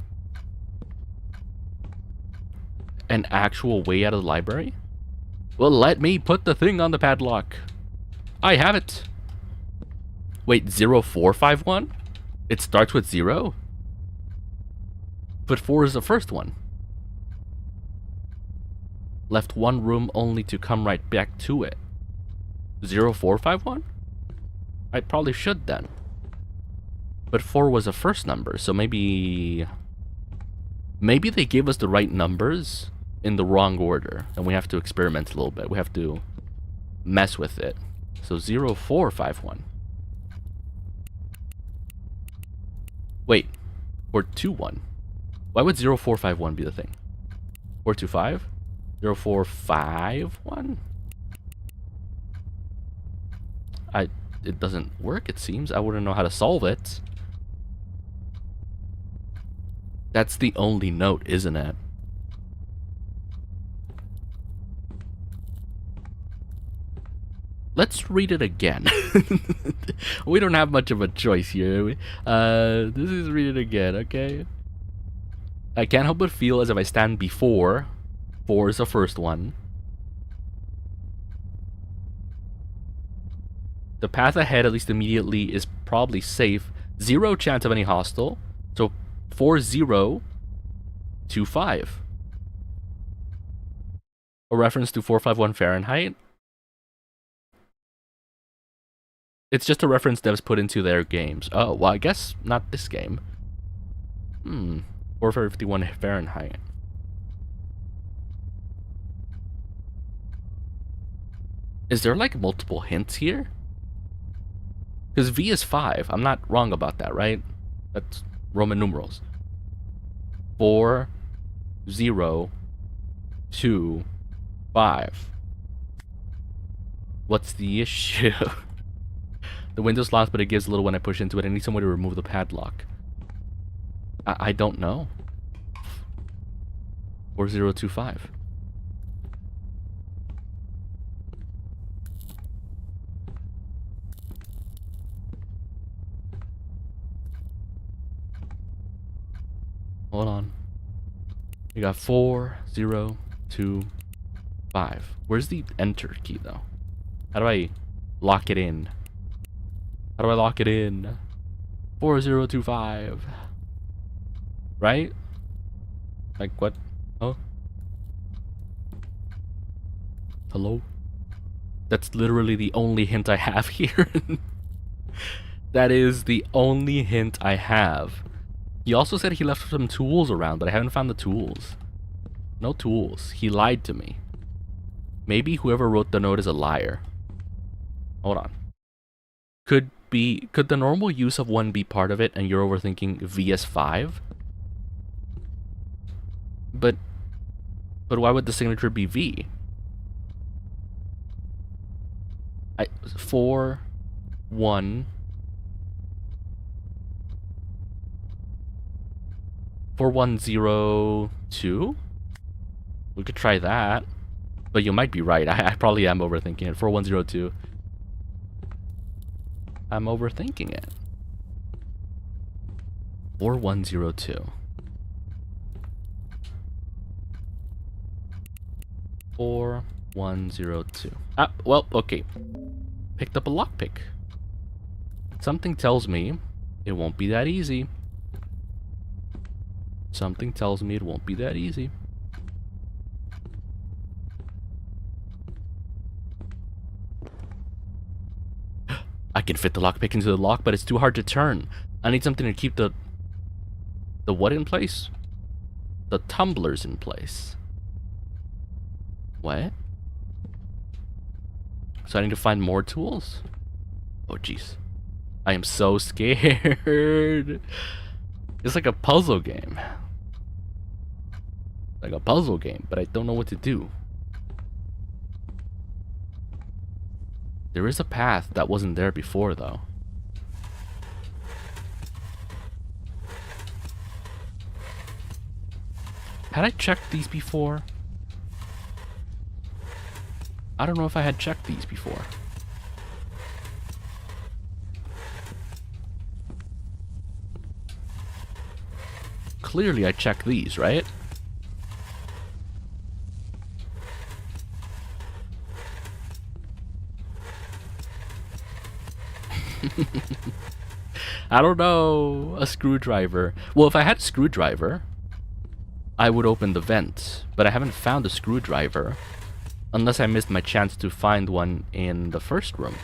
An actual way out of the library? Well, let me put the thing on the padlock. I have it. Wait, 0451? It starts with 0? But 4 is the first one. Left one room only to come right back to it. 0451? I probably should then. But 4 was a first number, so maybe they gave us the right numbers in the wrong order, and we have to experiment a little bit. We have to mess with it. So 0451. Wait, 421. Why would 0451 be the thing? 425? 0451? It doesn't work, it seems. I wouldn't know how to solve it. That's the only note, isn't it? Let's read it again. We don't have much of a choice here. This is read it again, okay? I can't help but feel as if I stand before. 4 is the first one. The path ahead, at least immediately, is probably safe. 0 chance of any hostile. So 4025. A reference to 451 Fahrenheit. It's just a reference devs put into their games. Oh, well, I guess not this game. 451 Fahrenheit. Is there like multiple hints here? Because V is 5. I'm not wrong about that, right? Roman numerals. 4, 0, 2, 5. What's the issue? The window's locked, but it gives a little when I push into it. I need some way to remove the padlock. I don't know. 4025. Hold on. We got 4, 0, 2, 5. Where's the enter key though? How do I lock it in? How do I lock it in? 4025. Right? Like what? Oh. Hello? That's literally the only hint I have here. That is the only hint I have. He also said he left some tools around, but I haven't found the tools. No tools. He lied to me. Maybe whoever wrote the note is a liar. Hold on. Could the normal use of 1 be part of it and you're overthinking VS5? But why would the signature be V? 4, 1, 4102? We could try that. But you might be right. I probably am overthinking it. 4102. I'm overthinking it. 4102. 4102. Ah, well, okay. Picked up a lockpick. Something tells me it won't be that easy. Something tells me it won't be that easy. I can fit the lockpick into the lock, but it's too hard to turn. I need something to keep the what in place? The tumblers in place. What? So I need to find more tools? Oh, jeez. I am so scared. It's like a puzzle game. Like a puzzle game, but I don't know what to do. There is a path that wasn't there before, though. Had I checked these before? I don't know if I had checked these before. Clearly I checked these, right? I don't know. A screwdriver. Well, if I had a screwdriver, I would open the vent. But I haven't found a screwdriver. Unless I missed my chance to find one in the first room.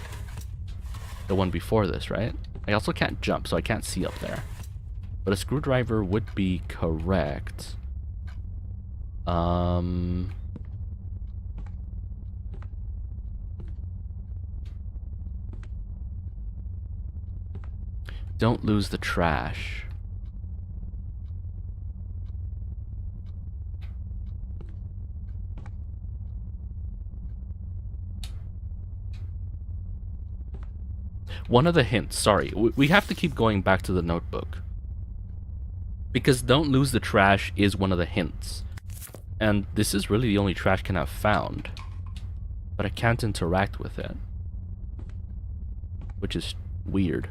The one before this, right? I also can't jump, so I can't see up there. But a screwdriver would be correct. Don't lose the trash. One of the hints, sorry, we have to keep going back to the notebook. Because don't lose the trash is one of the hints. And this is really the only trash can I've found. But I can't interact with it. Which is weird.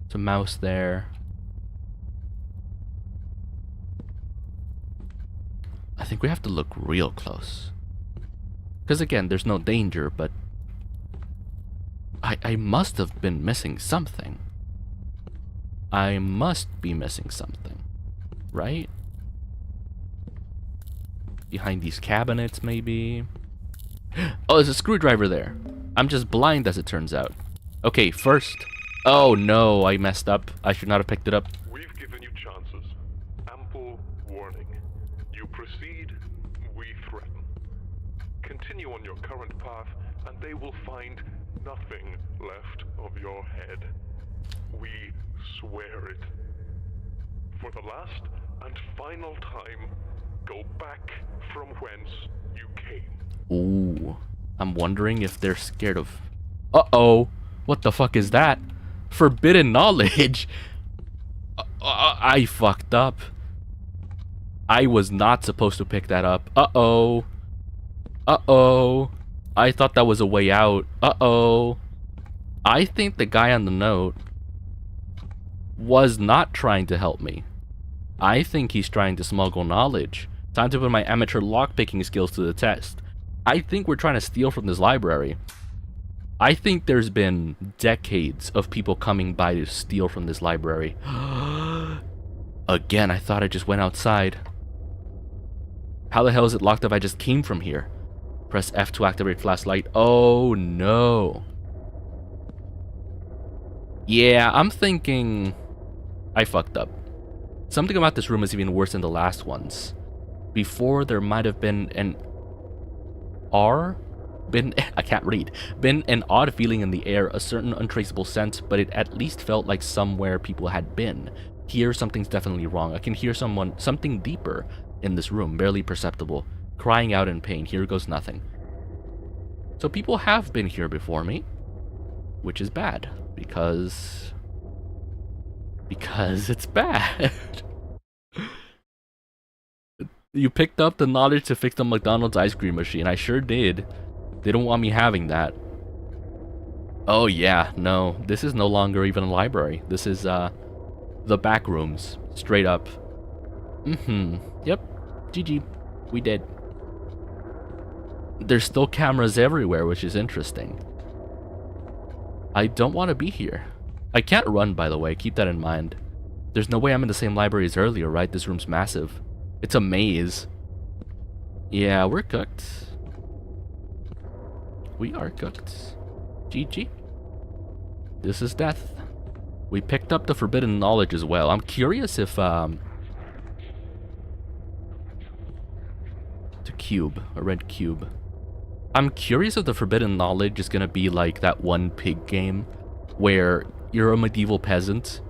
There's a mouse there. I think we have to look real close. Because again, there's no danger, but I must have been missing something. I must be missing something. Right? Behind these cabinets, maybe? Oh, there's a screwdriver there. I'm just blind as it turns out. Okay, first... Oh no, I messed up. I should not have picked it up. We've given you chances. Ample warning. You proceed, we threaten. Continue on your current path, and they will find nothing left of your head. We Swear it. For the last and final time, go back from whence you came. Ooh. I'm wondering if they're scared of... Uh-oh. What the fuck is that? Forbidden knowledge. I fucked up. I was not supposed to pick that up. Uh-oh. Uh-oh. I thought that was a way out. Uh-oh. I think the guy on the note was not trying to help me. I think he's trying to smuggle knowledge. Time to put my amateur lockpicking skills to the test. I think we're trying to steal from this library. I think there's been decades of people coming by to steal from this library. Again, I thought I just went outside. How the hell is it locked if I just came from here? Press F to activate flashlight. Oh no. Yeah, I'm thinking I fucked up. Something about this room is even worse than the last ones. Before, there might have been an I can't read. Been an odd feeling in the air, a certain untraceable sense, but it at least felt like somewhere people had been. Here, something's definitely wrong. I can hear something deeper in this room, barely perceptible, crying out in pain. Here goes nothing. So people have been here before me, which is bad, because it's bad. You picked up the knowledge to fix the McDonald's ice cream machine. I sure did. They don't want me having that. Oh yeah, no. This is no longer even a library. This is, the back rooms. Straight up. Yep. GG. We did. There's still cameras everywhere, which is interesting. I don't want to be here. I can't run, by the way. Keep that in mind. There's no way I'm in the same library as earlier, right? This room's massive. It's a maze. Yeah, we're cooked. We are cooked. GG. This is death. We picked up the forbidden knowledge as well. I'm curious if, the cube, a red cube. I'm curious if the forbidden knowledge is gonna be like that one pig game where you're a medieval peasant.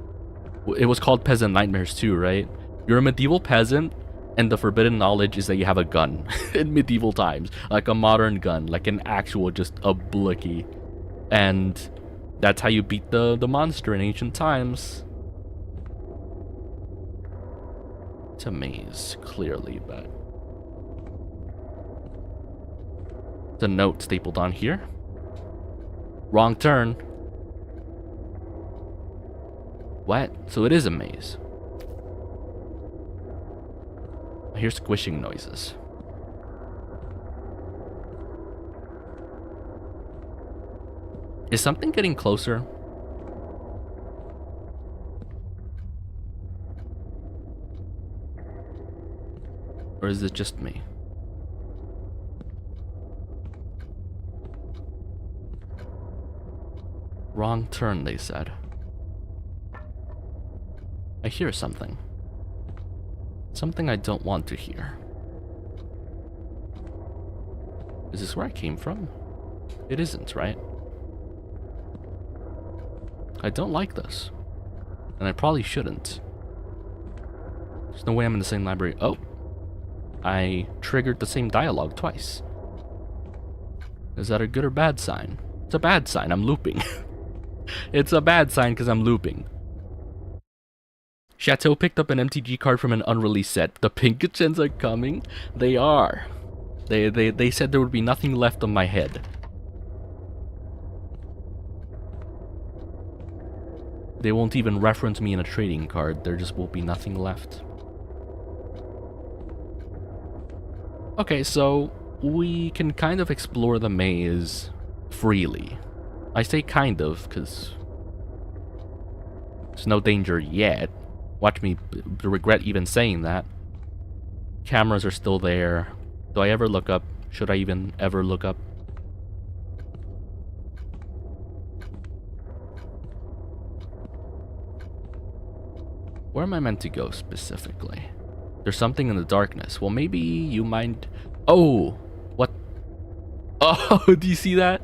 It was called Peasant Nightmares too, right? You're a medieval peasant, and the forbidden knowledge is that you have a gun in medieval times, like a modern gun, like an actual, just a blicky, and that's how you beat the monster in ancient times. It's a maze, clearly, but the note stapled on here. Wrong turn. What? So it is a maze. I hear squishing noises. Is something getting closer? Or is it just me? Wrong turn, they said. I hear something. Something I don't want to hear. Is this where I came from? It isn't, right? I don't like this. And I probably shouldn't. There's no way I'm in the same library. Oh! I triggered the same dialogue twice. Is that a good or bad sign? It's a bad sign. I'm looping. It's a bad sign because I'm looping. Chateau picked up an MTG card from an unreleased set. The Pinkertons are coming? They are. They said there would be nothing left on my head. They won't even reference me in a trading card. There just will be nothing left. Okay, so we can kind of explore the maze freely. I say kind of, because there's no danger yet. Watch me regret even saying that. Cameras are still there. Do I ever look up? Should I even ever look up? Where am I meant to go specifically? There's something in the darkness. Well, maybe you mind... Oh! What? Oh, do you see that?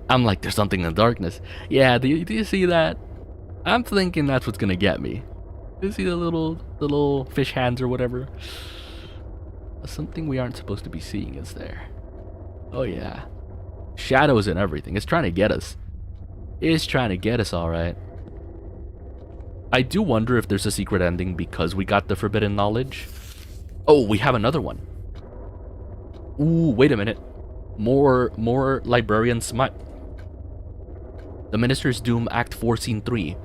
I'm like, there's something in the darkness. Yeah, do you see that? I'm thinking that's what's gonna get me. You see the little fish hands or whatever? Something we aren't supposed to be seeing is there. Oh yeah. Shadows and everything. It's trying to get us. It's trying to get us, alright. I do wonder if there's a secret ending because we got the forbidden knowledge. Oh, we have another one. Ooh, wait a minute. More librarian smut. The Minister's Doom, Act 4, Scene 3.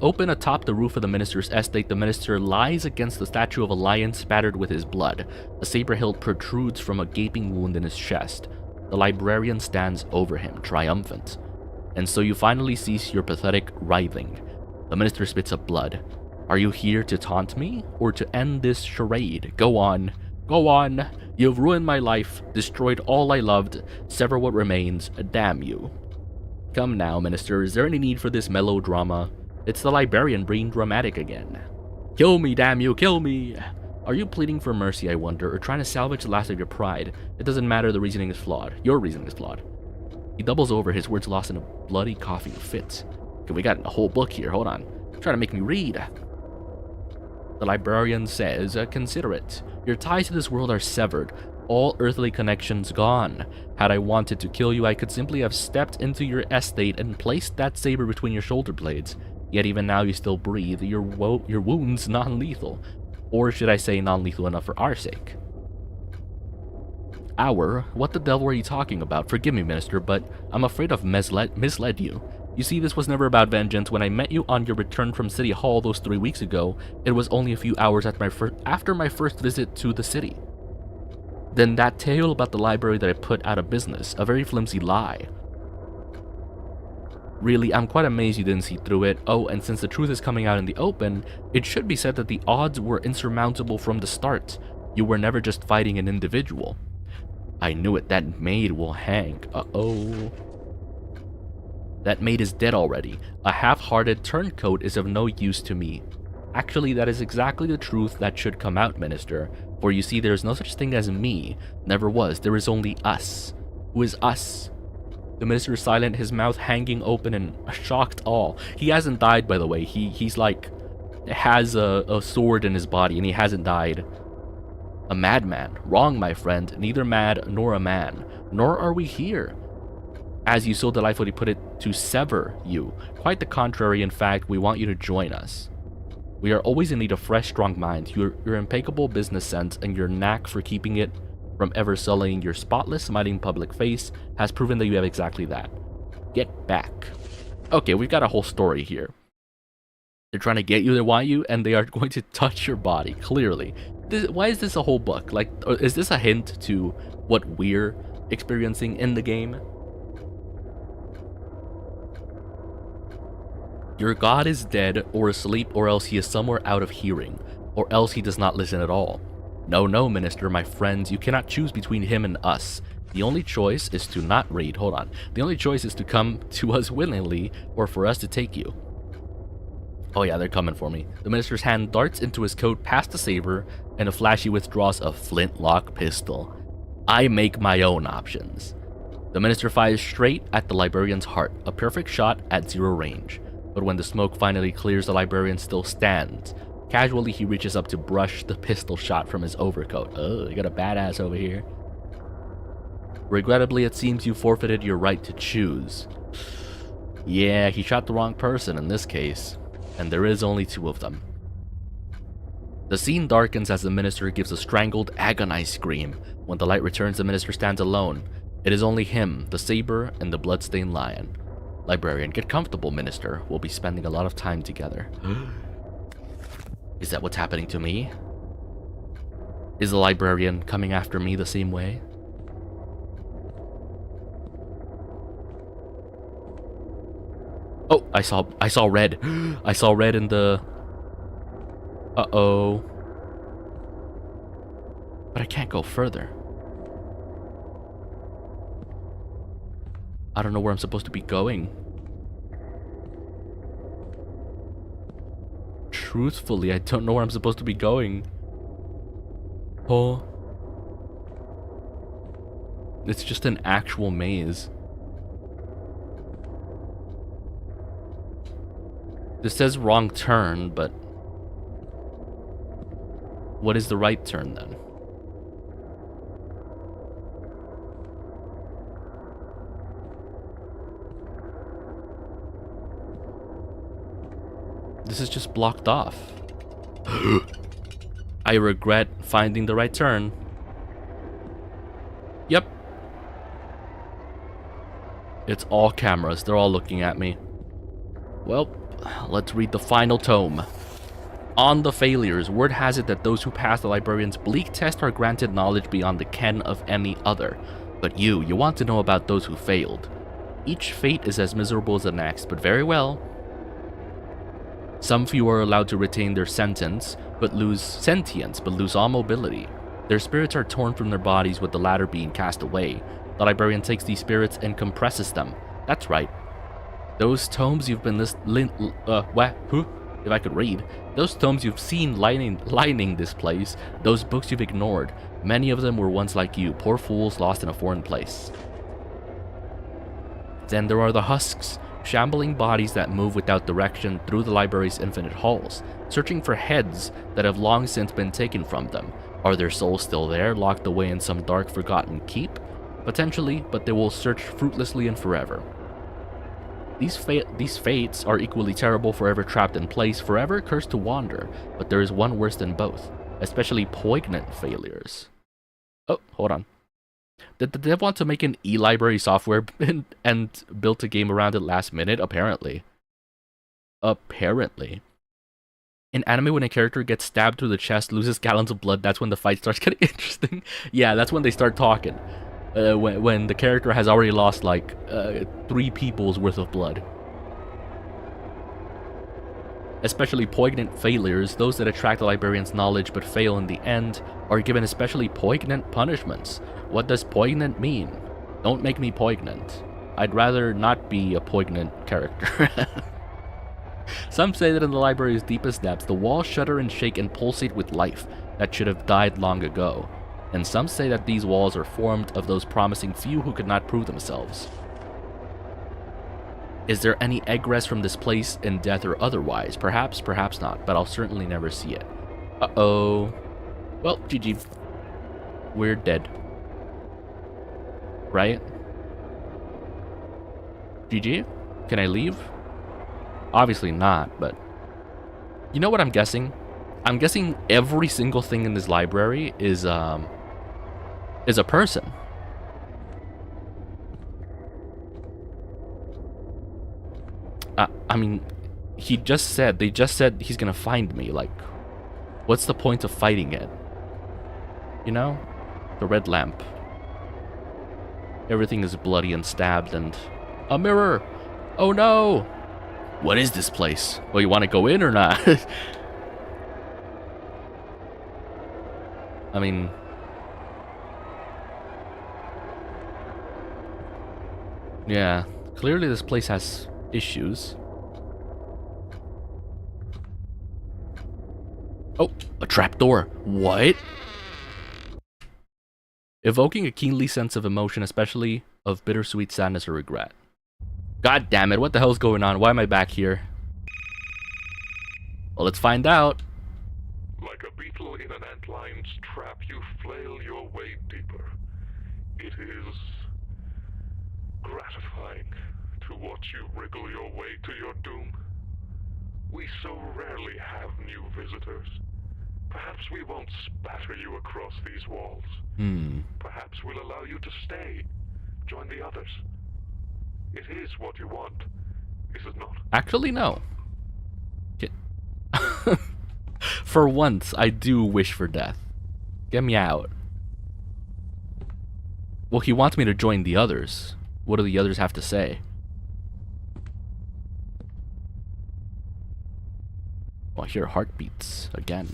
Open atop the roof of the Minister's estate, the Minister lies against the statue of a lion spattered with his blood. A saber hilt protrudes from a gaping wound in his chest. The librarian stands over him, triumphant. And so you finally cease your pathetic writhing. The Minister spits up blood. Are you here to taunt me, or to end this charade? Go on. Go on. You've ruined my life, destroyed all I loved, sever what remains, damn you. Come now, Minister, is there any need for this melodrama? It's the librarian being dramatic again. Kill me, damn you, kill me! Are you pleading for mercy, I wonder, or trying to salvage the last of your pride? It doesn't matter, the reasoning is flawed. Your reasoning is flawed. He doubles over, his words lost in a bloody coughing fit. Okay, we got a whole book here, hold on. Trying to make me read. The librarian says, consider it. Your ties to this world are severed. All earthly connections gone. Had I wanted to kill you, I could simply have stepped into your estate and placed that saber between your shoulder blades. Yet even now you still breathe, your wounds non-lethal. Or should I say non-lethal enough for our sake? Our? What the devil are you talking about? Forgive me, Minister, but I'm afraid I've misled you. You see, this was never about vengeance. When I met you on your return from City Hall those 3 weeks ago, it was only a few hours after my first visit to the city. Then that tale about the library that I put out of business, a very flimsy lie. Really, I'm quite amazed you didn't see through it. Oh, and since the truth is coming out in the open, it should be said that the odds were insurmountable from the start. You were never just fighting an individual. I knew it, that maid will hang. Uh-oh. That maid is dead already. A half-hearted turncoat is of no use to me. Actually, that is exactly the truth that should come out, Minister. For you see, there is no such thing as me. Never was. There is only us. Who is us? The Minister is silent, his mouth hanging open in shocked awe. He hasn't died, by the way. He's like, has a sword in his body, and he hasn't died. A madman. Wrong, my friend. Neither mad nor a man. Nor are we here, as you so delightfully put it, to sever you. Quite the contrary, in fact, we want you to join us. We are always in need of fresh, strong minds. Your impeccable business sense and your knack for keeping it from ever sullying your spotless, smiling public face has proven that you have exactly that. Get back. Okay, we've got a whole story here. They're trying to get you, they want you, and they are going to touch your body, clearly. Why is this a whole book? Like, is this a hint to what we're experiencing in the game? Your god is dead or asleep, or else he is somewhere out of hearing, or else he does not listen at all. No, no, Minister, my friends, you cannot choose between him and us. The only choice is to not read, hold on. The only choice is to come to us willingly, or for us to take you. Oh yeah, they're coming for me. The Minister's hand darts into his coat past the saber, and a flash he withdraws a flintlock pistol. I make my own options. The Minister fires straight at the librarian's heart, a perfect shot at 0 range. But when the smoke finally clears, the librarian still stands. Casually, he reaches up to brush the pistol shot from his overcoat. Oh, you got a badass over here. Regrettably, it seems you forfeited your right to choose. Yeah, he shot the wrong person in this case. And there is only 2 of them. The scene darkens as the Minister gives a strangled, agonized scream. When the light returns, the Minister stands alone. It is only him, the saber, and the bloodstained lion. Librarian, get comfortable, Minister. We'll be spending a lot of time together. Is that what's happening to me? Is the librarian coming after me the same way? Oh, I saw red. I saw red in the... Uh-oh. But I can't go further. I don't know where I'm supposed to be going. Truthfully, I don't know where I'm supposed to be going. Oh. It's just an actual maze. This says wrong turn, but what is the right turn then? This is just blocked off. I regret finding the right turn. Yep. It's all cameras. They're all looking at me. Well, let's read the final tome. On the failures, word has it that those who pass the librarian's bleak test are granted knowledge beyond the ken of any other. But you want to know about those who failed. Each fate is as miserable as the next, but very well. Some few are allowed to retain their sentience, but lose all mobility. Their spirits are torn from their bodies, with the latter being cast away. The librarian takes these spirits and compresses them. That's right. Those tomes you've been if I could read. Those tomes you've seen lining this place, those books you've ignored, many of them were once like you, poor fools lost in a foreign place. Then there are the husks, shambling bodies that move without direction through the library's infinite halls, searching for heads that have long since been taken from them. Are their souls still there, locked away in some dark, forgotten keep? Potentially, but they will search fruitlessly and forever. These fates are equally terrible, forever trapped in place, forever cursed to wander, but there is one worse than both, especially poignant failures. Oh, hold on. Did the dev want to make an e-library software and built a game around it last minute? Apparently. Apparently. In anime, when a character gets stabbed through the chest, loses gallons of blood, that's when the fight starts getting interesting. Yeah, that's when they start talking. When the character has already lost, like, 3 people's worth of blood. Especially poignant failures, those that attract the librarian's knowledge but fail in the end, are given especially poignant punishments. What does poignant mean? Don't make me poignant. I'd rather not be a poignant character. Some say that in the library's deepest depths, the walls shudder and shake and pulsate with life that should have died long ago. And some say that these walls are formed of those promising few who could not prove themselves. Is there any egress from this place in death or otherwise? Perhaps, perhaps not, but I'll certainly never see it. Uh-oh. Well, GG. We're dead. Right? GG? Can I leave? Obviously not, but... You know what I'm guessing? I'm guessing every single thing in this library is a person. I mean, they just said he's gonna find me, like, what's the point of fighting it? You know? The red lamp. Everything is bloody and stabbed and... A mirror! Oh no! What is this place? Well, you want to go in or not? I mean... Yeah, clearly this place has issues. Oh, a trapdoor. What? Evoking a keenly sense of emotion, especially of bittersweet sadness or regret. God damn it, what the hell's going on? Why am I back here? Well, let's find out. Like a beetle in an antlion's trap, you flail your way deeper. It is gratifying to watch you wriggle your way to your doom. We so rarely have new visitors. Perhaps we won't spatter you across these walls. Perhaps we'll allow you to stay. Join the others. It is what you want, is it not? Actually, no. For once, I do wish for death. Get me out. Well, he wants me to join the others. What do the others have to say? Oh, I hear heartbeats again.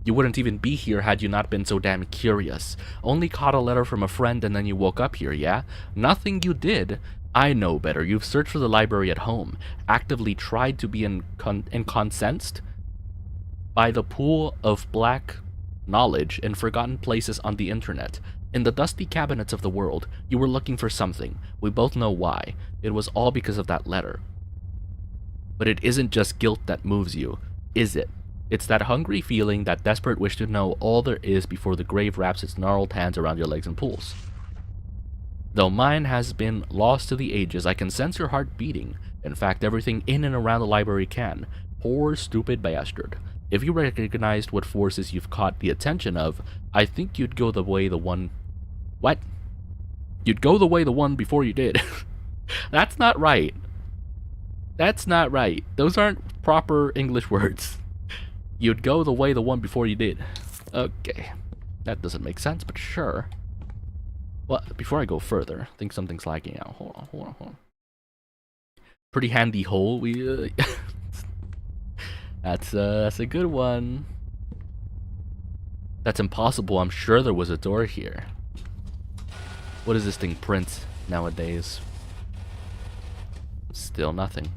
You wouldn't even be here had you not been so damn curious. Only caught a letter from a friend and then you woke up here, yeah? Nothing you did. I know better. You've searched for the library at home, actively tried to be incensed by the pool of black knowledge in forgotten places on the internet. In the dusty cabinets of the world, you were looking for something. We both know why. It was all because of that letter. But it isn't just guilt that moves you, is it? It's that hungry feeling, that desperate wish to know all there is before the grave wraps its gnarled hands around your legs and pulls. Though mine has been lost to the ages, I can sense your heart beating. In fact, everything in and around the library can. Poor, stupid bastard. If you recognized what forces you've caught the attention of, I think you'd go the way the one... What? You'd go the way the one before you did. That's not right. That's not right. Those aren't proper English words. You'd go the way the one before you did. Okay. That doesn't make sense, but sure. Well, before I go further, I think something's lagging out. Hold on. Pretty handy hole. That's a good one. That's impossible. I'm sure there was a door here. What does this thing print nowadays? Still nothing.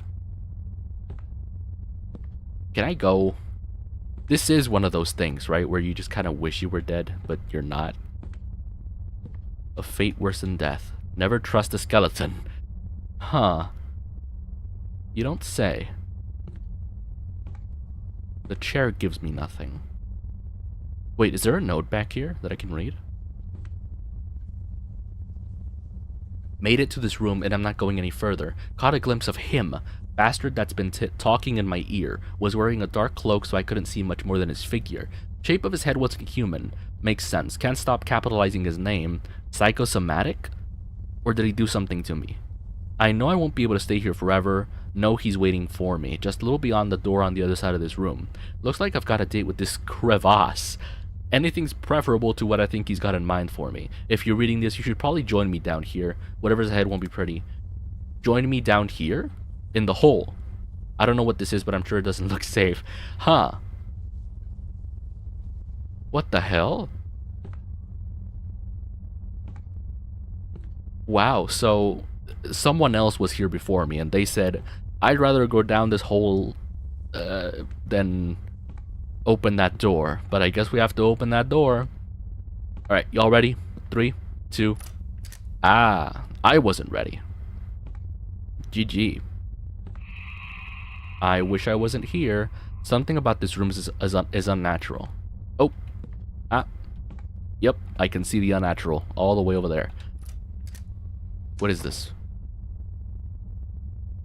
Can I go? This is one of those things, right? Where you just kind of wish you were dead, but you're not. A fate worse than death. Never trust a skeleton. Huh. You don't say. The chair gives me nothing. Wait, is there a note back here that I can read? Made it to this room and I'm not going any further. Caught a glimpse of him. Bastard that's been talking in my ear. Was wearing a dark cloak so I couldn't see much more than his figure. Shape of his head wasn't human. Makes sense. Can't stop capitalizing his name. Psychosomatic? Or did he do something to me? I know I won't be able to stay here forever. No, he's waiting for me. Just a little beyond the door on the other side of this room. Looks like I've got a date with this crevasse. Anything's preferable to what I think he's got in mind for me. If you're reading this, you should probably join me down here. Whatever's ahead won't be pretty. Join me down here? In the hole. I don't know what this is, but I'm sure it doesn't look safe. Huh. What the hell? Wow, so someone else was here before me, and they said, I'd rather go down this hole than open that door. But I guess we have to open that door. Alright, y'all ready? 3, 2... Ah, I wasn't ready. GG. I wish I wasn't here. Something about this room is unnatural. Oh. Ah. Yep, I can see the unnatural all the way over there. What is this?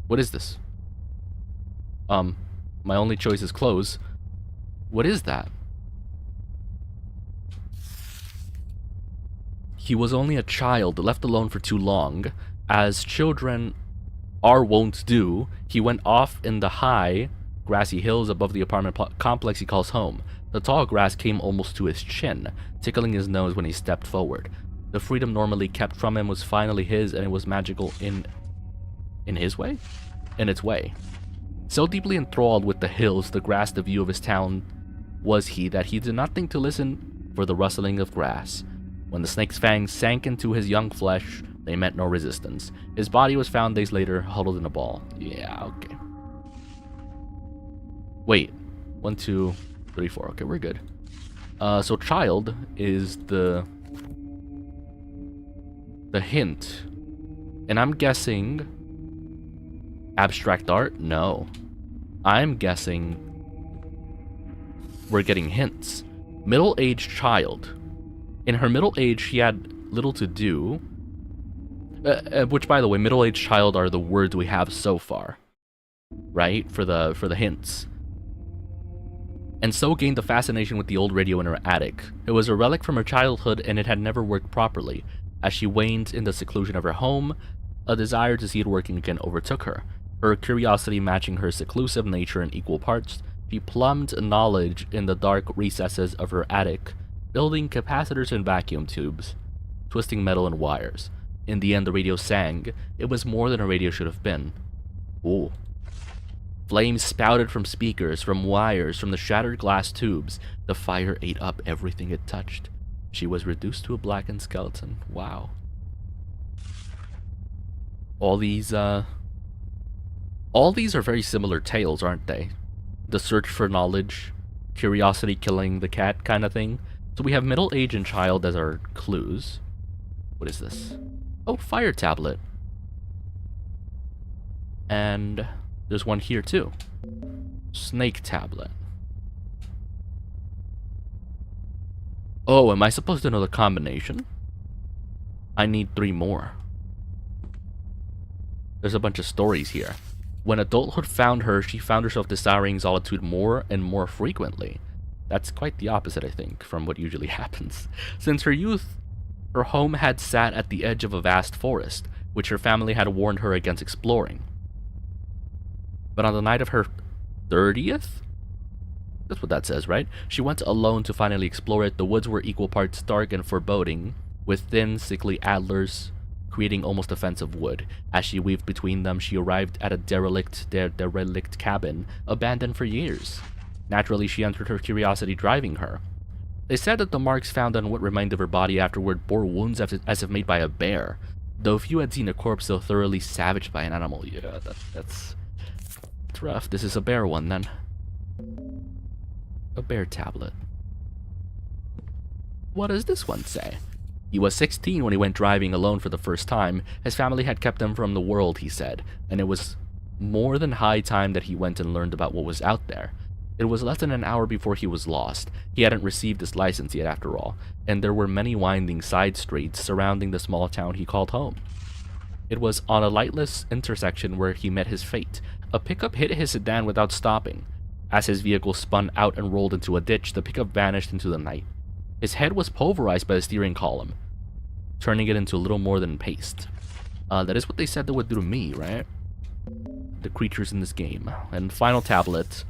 What is this? My only choice is close. What is that? He was only a child, left alone for too long. As children are wont do, he went off in the high, grassy hills above the apartment complex he calls home. The tall grass came almost to his chin, tickling his nose when he stepped forward. The freedom normally kept from him was finally his, and it was magical in his way? In its way. So deeply enthralled with the hills, the grass, the view of his town was he that he did not think to listen for the rustling of grass. When the snake's fangs sank into his young flesh, they met no resistance. His body was found days later, huddled in a ball. Yeah, okay. Wait. 1, 2, 3, 4. Okay, we're good. So child is the hint. And I'm guessing abstract art? No. I'm guessing we're getting hints. Middle-aged child. In her middle age, she had little to do. Which, by the way, middle-aged child are the words we have so far. Right? For the hints. And so gained the fascination with the old radio in her attic. It was a relic from her childhood, and it had never worked properly. As she waned in the seclusion of her home, a desire to see it working again overtook her. Her curiosity matching her seclusive nature in equal parts, she plumbed knowledge in the dark recesses of her attic, building capacitors and vacuum tubes, twisting metal and wires. In the end, the radio sang. It was more than a radio should have been. Ooh. Flames spouted from speakers, from wires, from the shattered glass tubes. The fire ate up everything it touched. She was reduced to a blackened skeleton. Wow. All these are very similar tales, aren't they? The search for knowledge, curiosity killing the cat kind of thing. So we have middle age and child as our clues. What is this? Oh, fire tablet. And There's one here too. Snake tablet. Oh, am I supposed to know the combination? I need 3 more. There's a bunch of stories here. When adulthood found her, she found herself desiring solitude more and more frequently. That's quite the opposite, I think, from what usually happens. Since her youth, her home had sat at the edge of a vast forest, which her family had warned her against exploring. But on the night of her 30th? That's what that says, right? She went alone to finally explore it. The woods were equal parts dark and foreboding, with thin, sickly antlers creating almost a fence of wood. As she weaved between them, she arrived at a derelict cabin, abandoned for years. Naturally, she entered, her curiosity driving her. They said that the marks found on what remained of her body afterward bore wounds as if made by a bear. Though few had seen a corpse so thoroughly savaged by an animal. Yeah, that's rough. This is a bear one, then. A bear tablet. What does this one say? He was 16 when he went driving alone for the first time. His family had kept him from the world, he said, and it was more than high time that he went and learned about what was out there. It was less than an hour before he was lost. He hadn't received his license yet, after all, and there were many winding side streets surrounding the small town he called home. It was on a lightless intersection where he met his fate. A pickup hit his sedan without stopping. As his vehicle spun out and rolled into a ditch, the pickup vanished into the night. His head was pulverized by the steering column, turning it into little more than paste. That is what they said they would do to me, right? The creatures in this game. And final tablet.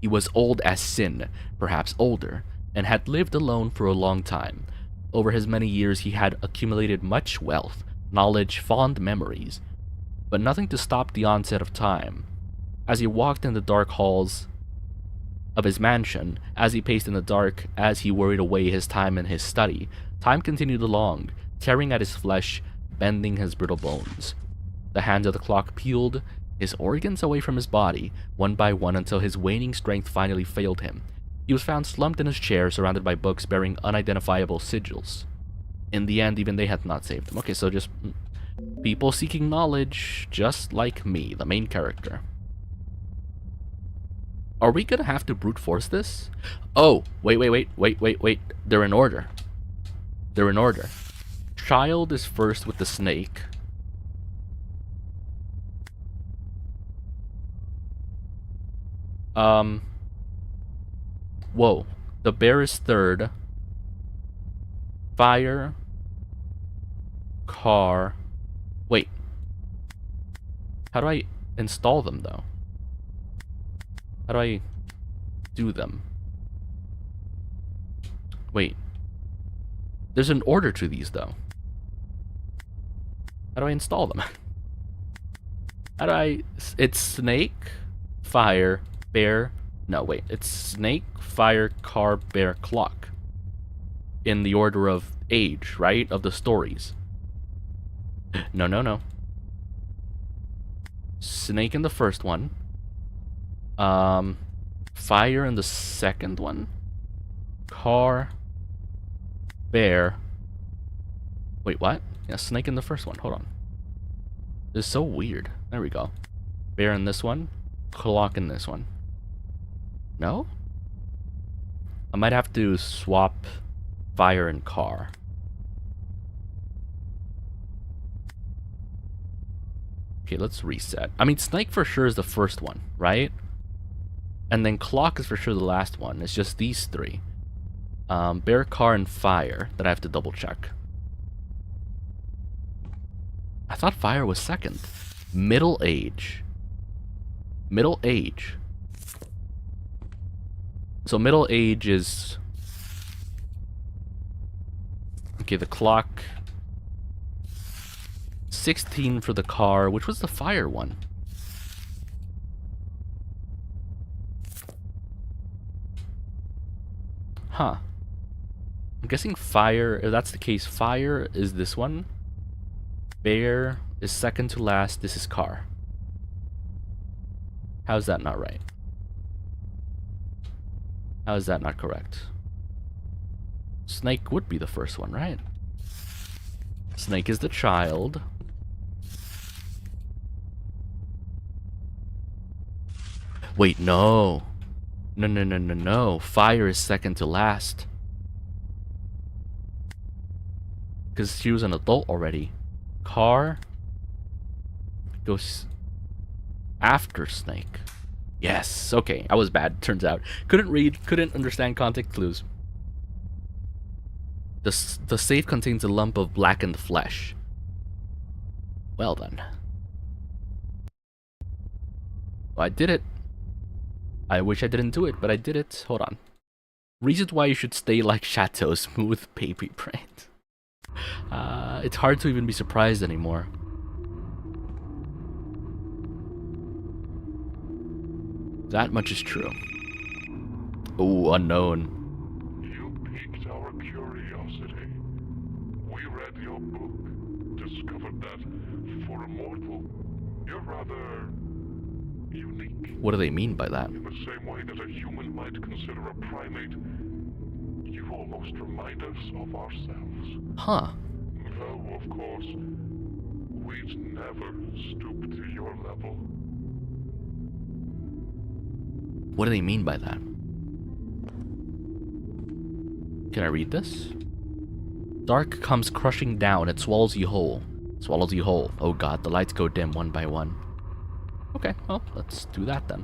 He was old as sin, perhaps older, and had lived alone for a long time. Over his many years he had accumulated much wealth, knowledge, fond memories, but nothing to stop the onset of time. As he walked in the dark halls of his mansion, as he paced in the dark, as he worried away his time in his study, time continued along, tearing at his flesh, bending his brittle bones. The hands of the clock peeled his organs away from his body, one by one, until his waning strength finally failed him. He was found slumped in his chair, surrounded by books bearing unidentifiable sigils. In the end, even they had not saved him. Okay, so just people seeking knowledge, just like me, the main character. Are we gonna have to brute force this? Oh, wait. They're in order. They're in order. Child is first with the snake. Whoa. The bear is third. Fire. Car. Wait. How do I install them, though? How do I do them? Wait. There's an order to these, though. How do I install them? How do I... It's snake, fire, bear... No, wait. It's snake, fire, car, bear, clock. In the order of age, right? Of the stories. No. Snake in the first one. Fire in the second one. Car. Bear. Wait, what? Yeah, snake in the first one. Hold on. This is so weird. There we go. Bear in this one. Clock in this one. No? I might have to swap fire and car. Okay, let's reset. I mean, snake for sure is the first one, right? And then clock is for sure the last one. It's just these three. Bear, car, and fire that I have to double check. I thought fire was second. Middle age. Middle age. So middle age is... Okay, the clock. 16 for the car. Which was the fire one? Huh. I'm guessing fire, if that's the case, fire is this one. Bear is second to last. This is car. How's that not right? How is that not correct? Snake would be the first one, right? Snake is the child. Wait, no. No, no, no, no, no. Fire is second to last. Because she was an adult already. Car goes after snake. Yes, okay. I was bad, turns out. Couldn't read, couldn't understand context clues. The safe contains a lump of blackened flesh. Well then. Well, I did it. I wish I didn't do it, but I did it. Hold on. Reasons why you should stay like Chateau, smooth baby brain. It's hard to even be surprised anymore. That much is true. Oh, unknown. You piqued our curiosity. We read your book, discovered that for a mortal, you're rather unique. What do they mean by that? In the same way that a human might consider a primate, you almost remind us of ourselves. Huh. Though, of course, we'd never stoop to your level. What do they mean by that? Can I read this? Dark comes crushing down, it swallows you whole. Swallows you whole. Oh god, the lights go dim one by one. Okay, well, let's do that then.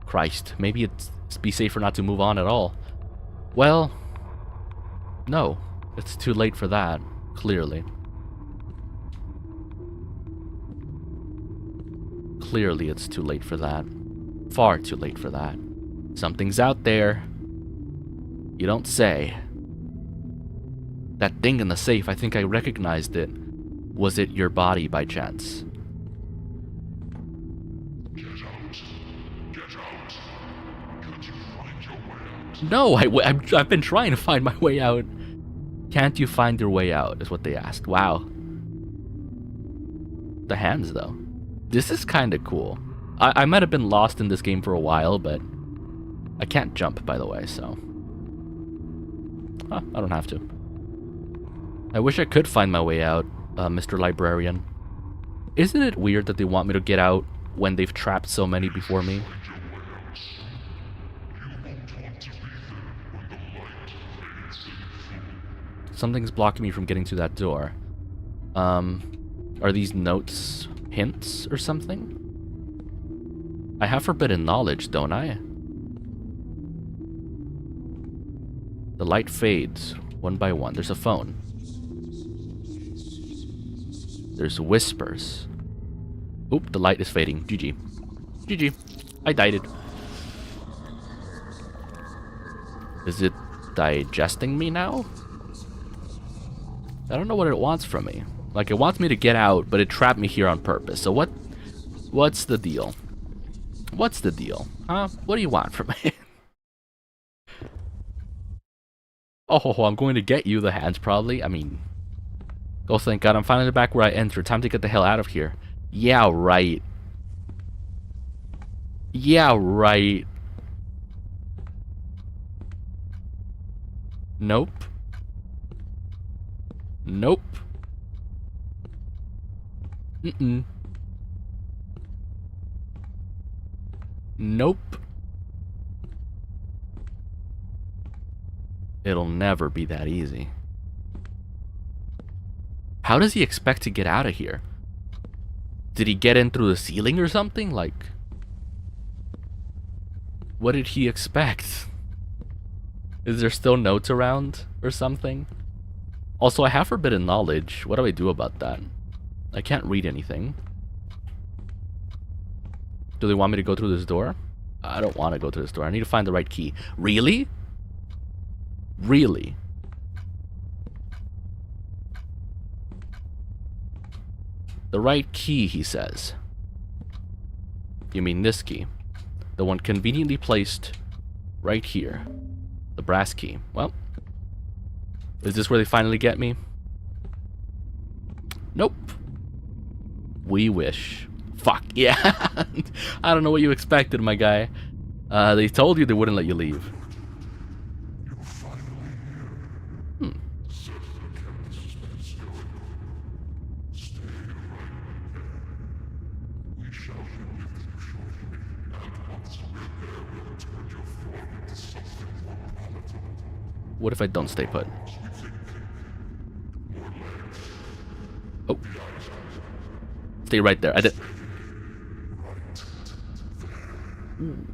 Christ, maybe it'd be safer not to move on at all. Well, no. It's too late for that, clearly. Clearly it's too late for that. Far too late for that. Something's out there. You don't say. That thing in the safe, I think I recognized it. Was it your body by chance? Get out. Get out. Can't you find your way out? No, I've been trying to find my way out. Can't you find your way out, is what they asked. Wow. The hands, though. This is kind of cool. I might have been lost in this game for a while, but I can't jump, by the way, so... Huh, I don't have to. I wish I could find my way out, Mr. Librarian. Isn't it weird that they want me to get out when they've trapped so many before me? Something's blocking me from getting to that door. Are these notes hints or something? I have forbidden knowledge, don't I? The light fades one by one. There's a phone. There's whispers. Oop, the light is fading. GG. GG. I died it. Is it digesting me now? I don't know what it wants from me. Like, it wants me to get out, but it trapped me here on purpose. So what's the deal? What's the deal? Huh? What do you want from me? Oh, I'm going to get you, the hands, probably. I mean... Oh, thank God, I'm finally back where I entered. Time to get the hell out of here. Yeah, right. Yeah, right. Nope. Nope. Mm-mm. Nope. It'll never be that easy. How does he expect to get out of here? Did he get in through the ceiling or something? Like, what did he expect? Is there still notes around or something? Also, I have forbidden knowledge. What do I do about that? I can't read anything. Do they want me to go through this door? I don't want to go through this door. I need to find the right key. Really? Really? The right key, he says. You mean this key? The one conveniently placed right here. The brass key. Well, is this where they finally get me? Nope. We wish. Fuck, yeah. I don't know what you expected, my guy. They told you they wouldn't let you leave. What if I don't stay put? Oh. Stay right there. I did.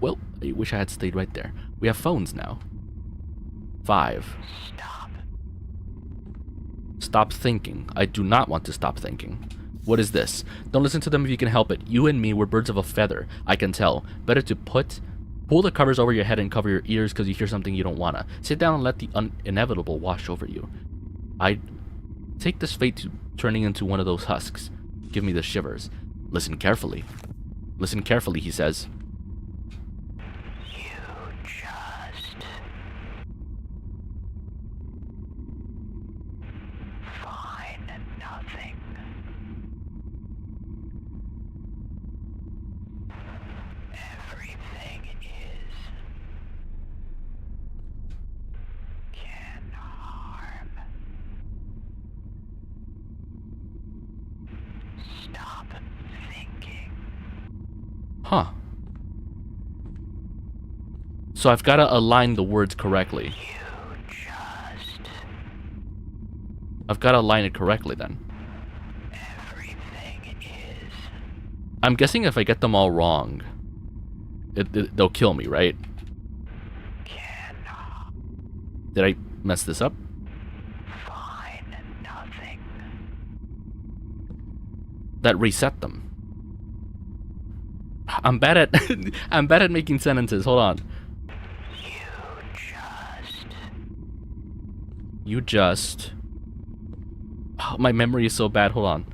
Well, I wish I had stayed right there. We have phones now. 5. Stop thinking. I do not want to stop thinking. What is this? Don't listen to them if you can help it. You and me were birds of a feather. I can tell. Better to pull the covers over your head and cover your ears because you hear something you don't wanna. Sit down and let the inevitable wash over you. I take this fate to turning into one of those husks. Give me the shivers. Listen carefully. Listen carefully, he says. Huh. So I've got to align the words correctly. I've got to align it correctly then. I'm guessing if I get them all wrong, they'll kill me, right? Did I mess this up? That reset them. I'm bad at I'm bad at making sentences. Hold on. You just. Oh, my memory is so bad. Hold on.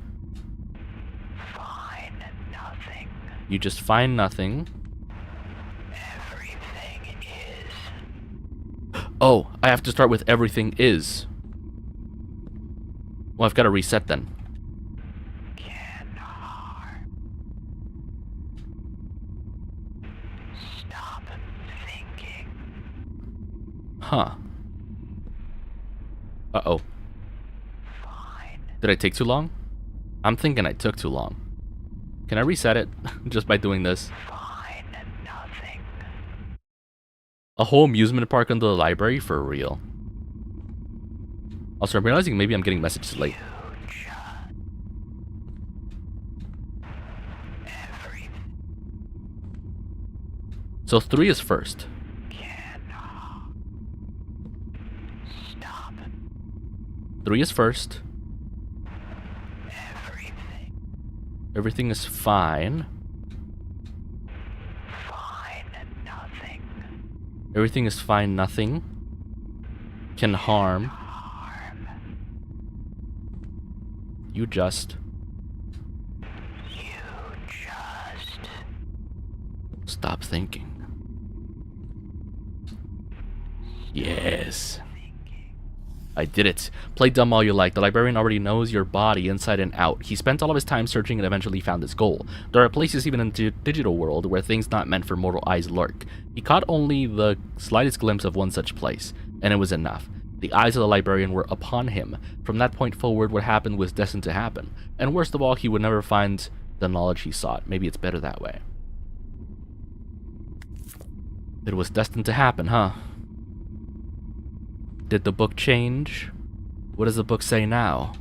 Find nothing. You just find nothing. Everything is. Oh, I have to start with everything is. Well, I've got to reset then. Stop thinking. Huh. Uh-oh. Did I take too long? I'm thinking I took too long. Can I reset it just by doing this? Find nothing. A whole amusement park under the library? For real. Also, I'm realizing maybe I'm getting messages late. So 3 is first. Stop. 3 is first. Everything. Everything is fine. Find nothing. Everything is fine. Nothing can harm. You just. Stop thinking. Yes. I did it. Play dumb all you like. The librarian already knows your body inside and out. He spent all of his time searching and eventually found his goal. There are places even in the digital world where things not meant for mortal eyes lurk. He caught only the slightest glimpse of one such place, and it was enough. The eyes of the librarian were upon him. From that point forward, what happened was destined to happen. And worst of all, he would never find the knowledge he sought. Maybe it's better that way. It was destined to happen, huh? Did the book change? What does the book say now?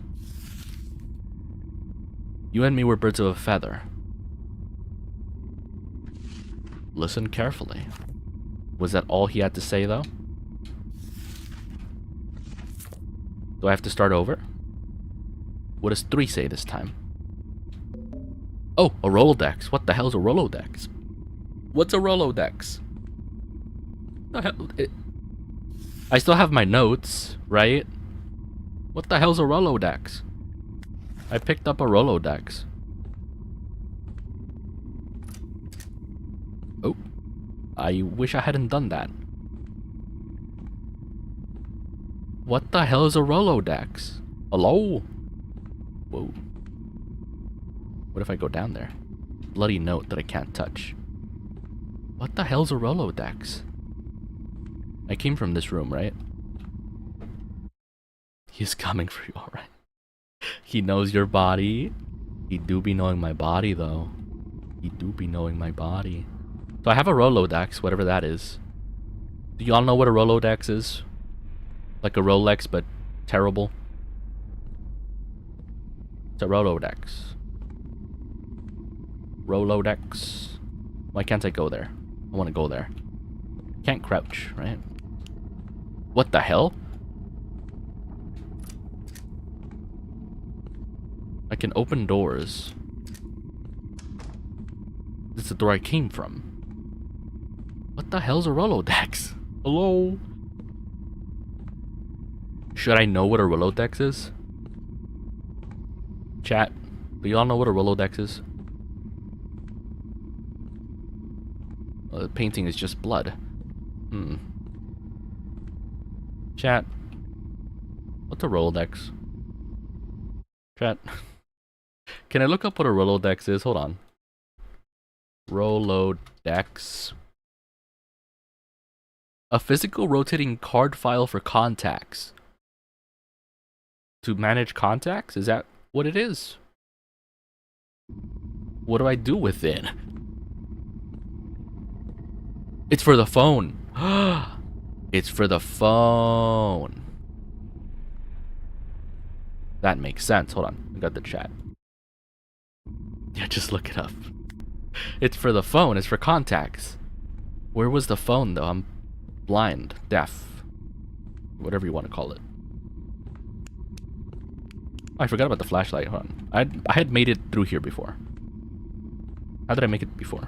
You and me were birds of a feather. Listen carefully. Was that all he had to say, though? Do I have to start over? What does 3 say this time? Oh, a Rolodex. What the hell's a Rolodex? What's a Rolodex? The hell? I still have my notes, right? What the hell's a Rolodex? I picked up a Rolodex. Oh. I wish I hadn't done that. What the hell is a Rolodex? Hello? Whoa. What if I go down there? Bloody note that I can't touch. What the hell's a Rolodex? I came from this room, right? He's coming for you, alright. He knows your body. He do be knowing my body, though. He do be knowing my body. So I have a Rolodex, whatever that is. Do y'all know what a Rolodex is? Like a Rolex, but terrible. It's a Rolodex. Rolodex. Why can't I go there? I want to go there. Can't crouch, right? What the hell? I can open doors. This is the door I came from. What the hell's a Rolodex? Hello? Should I know what a Rolodex is? Chat, do y'all know what a Rolodex is? The painting is just blood. Chat, what's a Rolodex? Chat, can I look up what a Rolodex is? Hold on. Rolodex. A physical rotating card file for contacts. To manage contacts? Is that what it is? What do I do with it? It's for the phone. It's for the phone. That makes sense. Hold on. I got the chat. Yeah, just look it up. It's for the phone. It's for contacts. Where was the phone, though? I'm blind, deaf, whatever you want to call it. Oh, I forgot about the flashlight. Hold on. I had made it through here before. How did I make it before?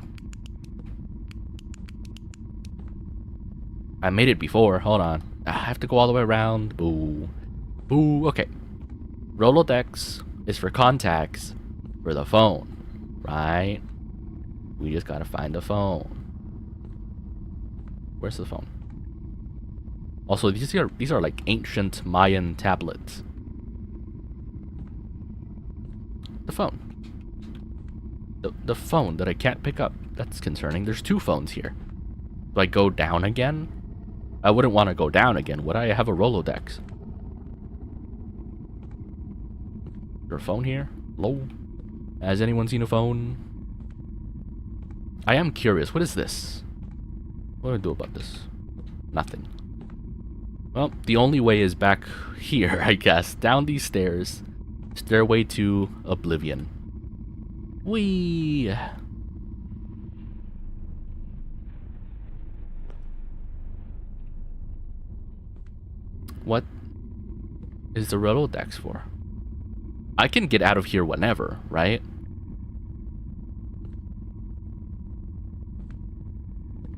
I made it before. Hold on. I have to go all the way around. Boo. Boo. Okay. Rolodex is for contacts for the phone, right? We just gotta find the phone. Where's the phone? Also, these are like ancient Mayan tablets. The phone. The phone that I can't pick up. That's concerning. There's two phones here. Do I go down again? I wouldn't want to go down again. Would I have a Rolodex? Is there a phone here? Hello? Has anyone seen a phone? I am curious. What is this? What do I do about this? Nothing. Well, the only way is back here, I guess. Down these stairs. Stairway to oblivion. Whee! What is the Rolodex for? I can get out of here whenever, right?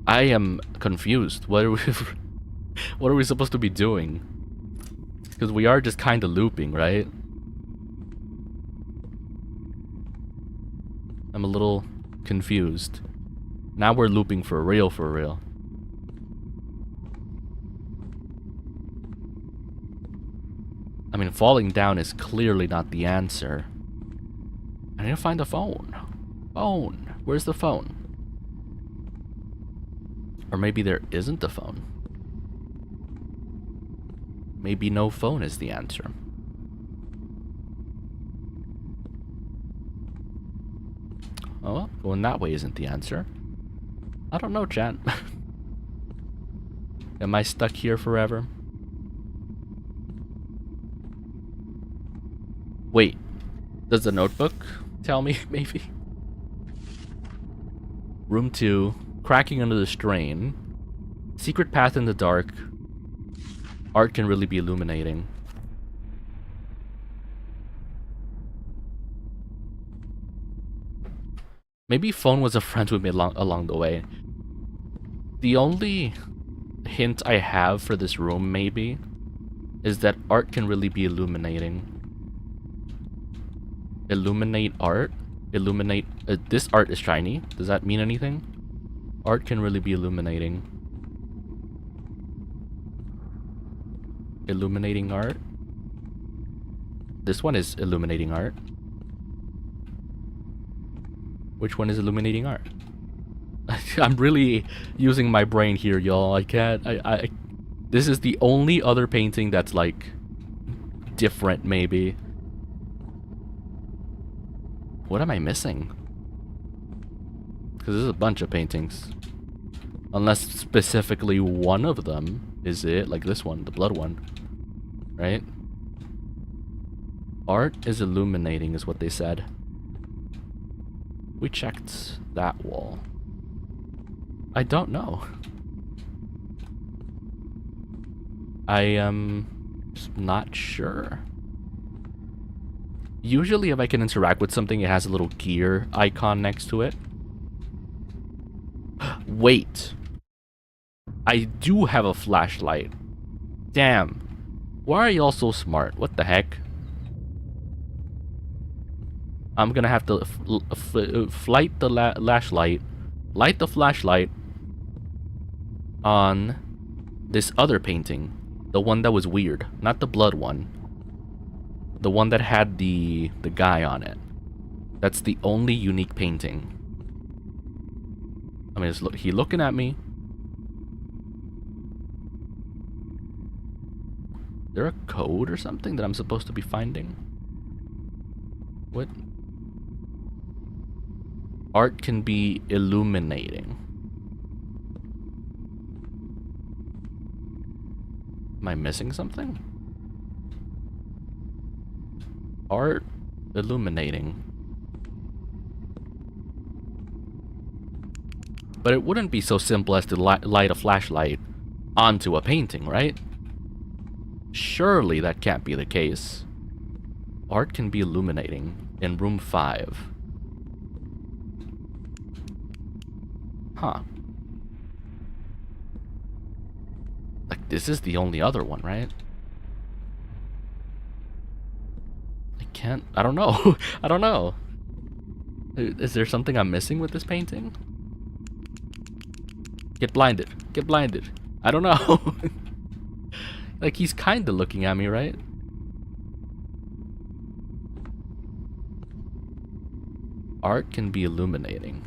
I am confused. What are we supposed to be doing? Because we are just kind of looping, right? I'm a little confused. Now we're looping for real, for real. I mean, falling down is clearly not the answer. I need to find the phone. Phone. Where's the phone? Or maybe there isn't a phone. Maybe no phone is the answer. Oh, well, going that way isn't the answer. I don't know, chat. Am I stuck here forever? Wait, does the notebook tell me, maybe? Room 2, cracking under the strain. Secret path in the dark. Art can really be illuminating. Maybe phone was a friend with me along the way. The only hint I have for this room, maybe, is that art can really be illuminating. Illuminate art? Illuminate... this art is shiny. Does that mean anything? Art can really be illuminating. Illuminating art? This one is illuminating art. Which one is illuminating art? I'm really using my brain here, y'all. I can't... This is the only other painting that's, like, different, maybe. What am I missing? Because there's a bunch of paintings. Unless specifically one of them is it, like this one, the blood one. Right? Art is illuminating is what they said. We checked that wall. I don't know. I am just not sure. Usually if I can interact with something, it has a little gear icon next to it. Wait. I do have a flashlight. Damn. Why are y'all so smart? What the heck? I'm gonna have to light the flashlight on this other painting. The one that was weird. Not the blood one. The one that had the guy on it. That's the only unique painting. I mean, is he looking at me? Is there a code or something that I'm supposed to be finding? What? Art can be illuminating. Am I missing something? Art illuminating. But it wouldn't be so simple as to light a flashlight onto a painting, right? Surely that can't be the case. Art can be illuminating in room 5. Huh. Like, this is the only other one, right? I don't know. I don't know. Is there something I'm missing with this painting? Get blinded. Get blinded. I don't know. Like, he's kinda looking at me, right? Art can be illuminating.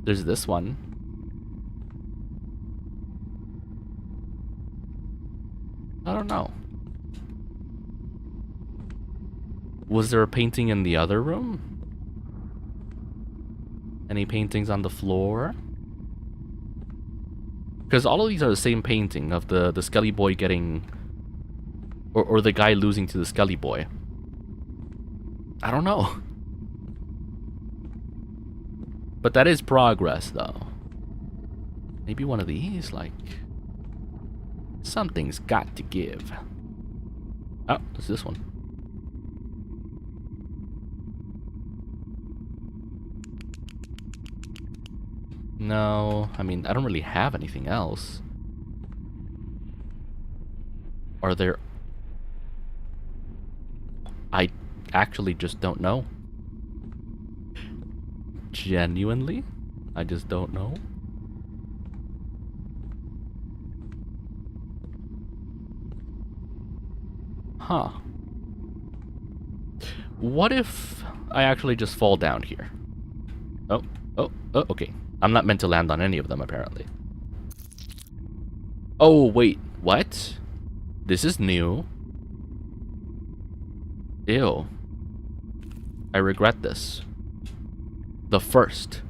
There's this one. I don't know. Was there a painting in the other room? Any paintings on the floor? Because all of these are the same painting of the Skelly Boy getting... Or the guy losing to the Skelly Boy. I don't know. But that is progress, though. Maybe one of these, like... Something's got to give. Oh, there's this one. No, I mean, I don't really have anything else. Are there... I actually just don't know. Genuinely? I just don't know. Huh. What if I actually just fall down here? Oh, okay. I'm not meant to land on any of them, apparently. Oh, wait. What? This is new. Ew. I regret this. The first.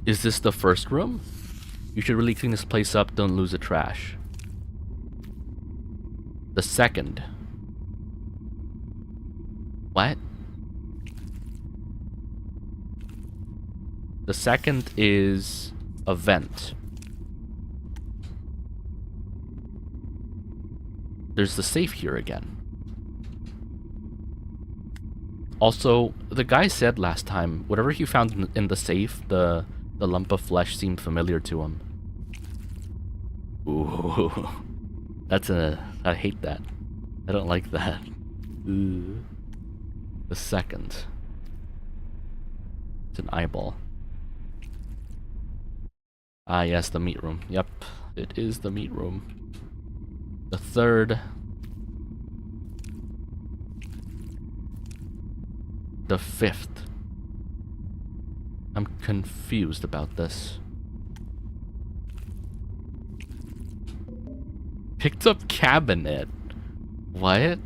Is this the first room? You should really clean this place up, don't lose the trash. The second. What? The second is a vent. There's the safe here again. Also, the guy said last time, whatever he found in the safe, the lump of flesh seemed familiar to him. Ooh. I hate that. I don't like that. Ooh. The second. It's an eyeball. Ah, yes, the meat room. Yep, it is the meat room. The third. The fifth. I'm confused about this. Picked up cabinet. What?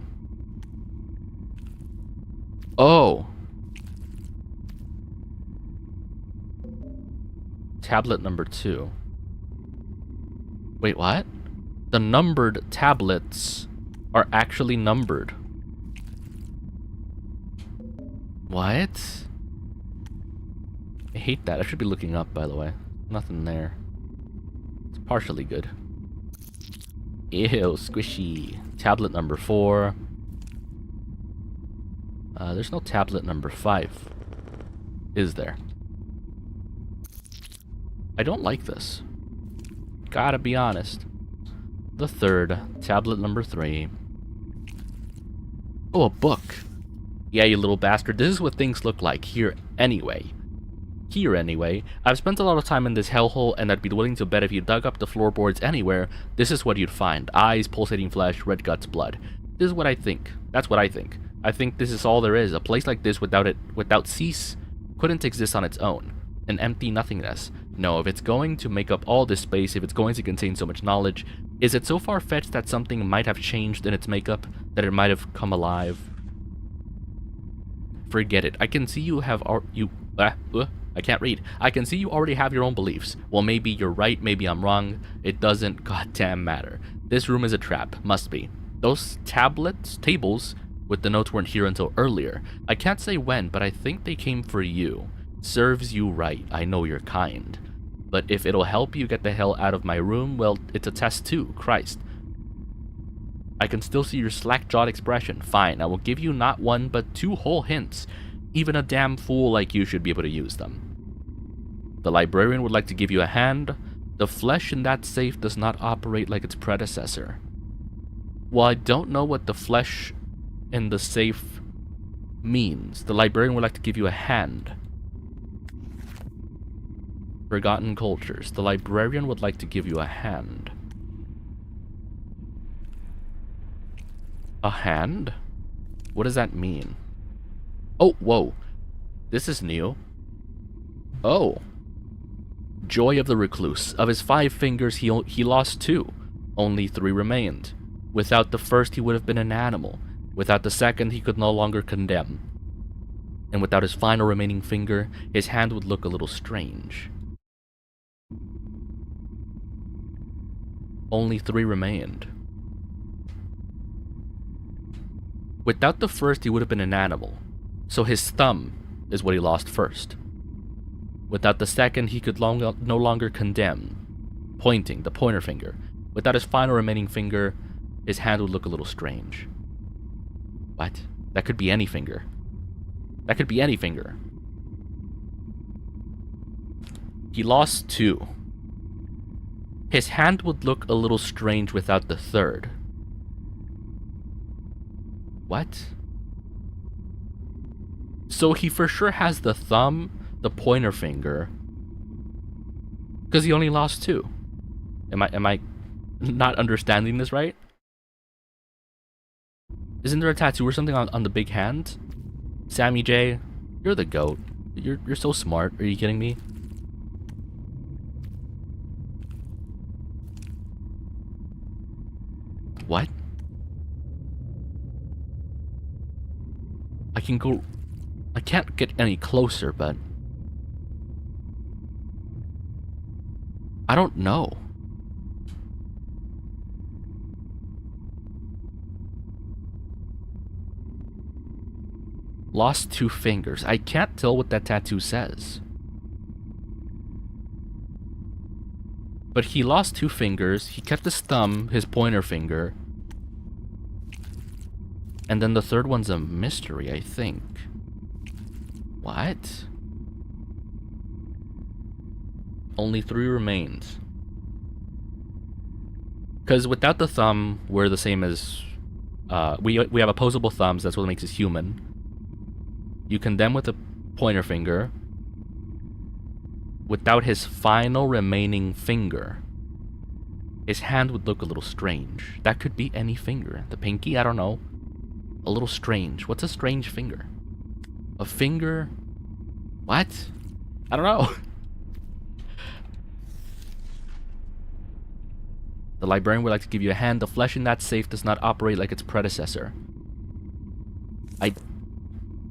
Oh. tablet number 2. Wait, what? The numbered tablets are actually numbered. What? I hate that. I should be looking up, by the way. Nothing there. It's partially good. Ew, squishy. Tablet number 4. There's no tablet number 5. Is there? I don't like this. Gotta be honest. The 3rd. Tablet number 3. Oh, a book. Yeah, you little bastard. This is what things look like here anyway. I've spent a lot of time in this hellhole, and I'd be willing to bet if you dug up the floorboards anywhere, this is what you'd find. Eyes, pulsating flesh, red guts, blood. This is what I think. That's what I think. I think this is all there is. A place like this without cease couldn't exist on its own. An empty nothingness. No, if it's going to make up all this space, if it's going to contain so much knowledge, is it so far-fetched that something might have changed in its makeup, that it might have come alive? Forget it. I can see you have I can't read. I can see you already have your own beliefs. Well, maybe you're right, maybe I'm wrong. It doesn't goddamn matter. This room is a trap. Must be. Those tables with the notes weren't here until earlier. I can't say when, but I think they came for you. Serves you right. I know you're kind. But if it'll help you get the hell out of my room, well, it's a test too. Christ. I can still see your slack-jawed expression. Fine, I will give you not 1, but 2 whole hints. Even a damn fool like you should be able to use them. The librarian would like to give you a hand. The flesh in that safe does not operate like its predecessor. Well, I don't know what the flesh in the safe means. The librarian would like to give you a hand. Forgotten cultures. The librarian would like to give you a hand. A hand? What does that mean? Oh, whoa. This is new. Oh. Joy of the recluse. Of his 5 fingers, he lost 2. Only 3 remained. Without the first, he would have been an animal. Without the second, he could no longer condemn. And without his final remaining finger, his hand would look a little strange. Only 3 remained. Without the first, he would have been an animal. So his thumb is what he lost first. Without the second, he could no longer condemn. Pointing, the pointer finger. Without his final remaining finger, his hand would look a little strange. What? That could be any finger. That could be any finger. He lost 2. His hand would look a little strange without the third. What? So he for sure has the thumb, the pointer finger, because he only lost 2. Am I not understanding this right? Isn't there a tattoo or something on the big hand? Sammy J, you're the GOAT. You're so smart. Are you kidding me? What? I can't get any closer, but I don't know. Lost 2 fingers. I can't tell what that tattoo says. But he lost 2 fingers. He kept his thumb, his pointer finger. And then the third one's a mystery, I think. What? Only 3 remains. Because without the thumb, we're the same as... we have opposable thumbs, that's what makes us human. You condemn with a pointer finger. Without his final remaining finger, his hand would look a little strange. That could be any finger. The pinky, I don't know. A little strange. What's a strange finger? A finger? What? I don't know. The librarian would like to give you a hand. The flesh in that safe does not operate like its predecessor.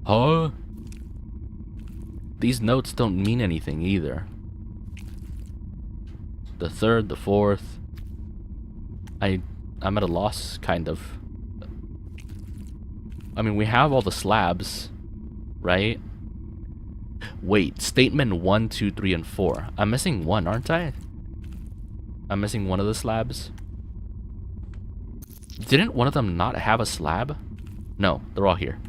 Huh? These notes don't mean anything either. the third, the fourth. I'm at a loss, kind of. I mean, we have all the slabs, right? Wait, statement 1, 2, 3, and 4. I'm missing one, aren't I? I'm missing one of the slabs. Didn't one of them not have a slab? No, they're all here.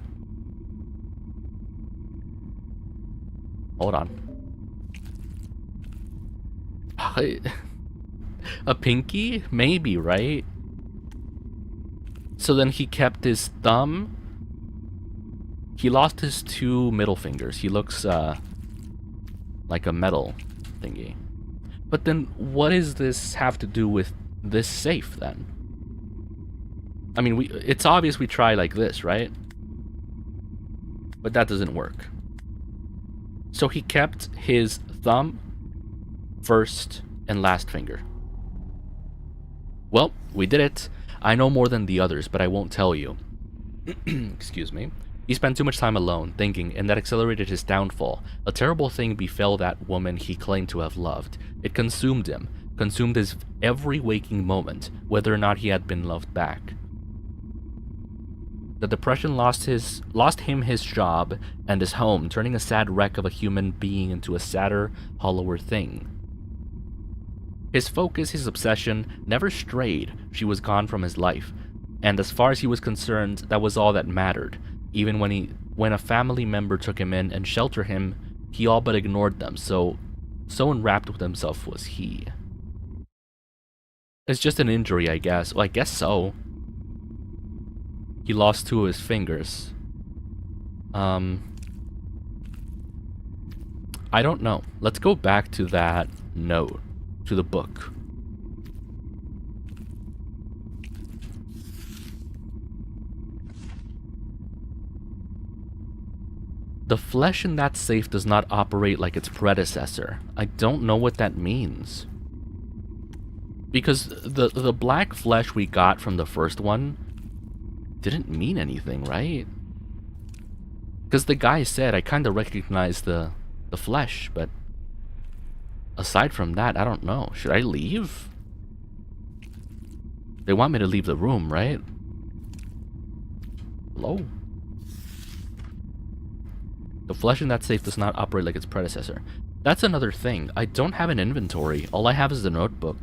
Hold on. A pinky? Maybe, right? So then he kept his thumb. He lost his 2 middle fingers. He looks like a metal thingy. But then what does this have to do with this safe then? I mean, it's obvious we try like this, right? But that doesn't work. So he kept his thumb, first, and last finger. Well, we did it. I know more than the others, but I won't tell you. Excuse me. He spent too much time alone, thinking, and that accelerated his downfall. A terrible thing befell that woman he claimed to have loved. It consumed him, consumed his every waking moment, whether or not he had been loved back. The depression lost him his job and his home, turning a sad wreck of a human being into a sadder, hollower thing. His focus, his obsession, never strayed. She was gone from his life. And as far as he was concerned, that was all that mattered. Even when a family member took him in and sheltered him, he all but ignored them, so enwrapped with himself was he. It's just an injury, I guess. Well, I guess so. He lost 2 of his fingers. I don't know. Let's go back to that note, to the book. The flesh in that safe does not operate like its predecessor. I don't know what that means. Because the black flesh we got from the first one didn't mean anything, right? Because the guy said, I kind of recognize the flesh, but aside from that, I don't know. Should I leave? They want me to leave the room, right? Hello? The flesh in that safe does not operate like its predecessor. That's another thing. I don't have an inventory. All I have is the notebook.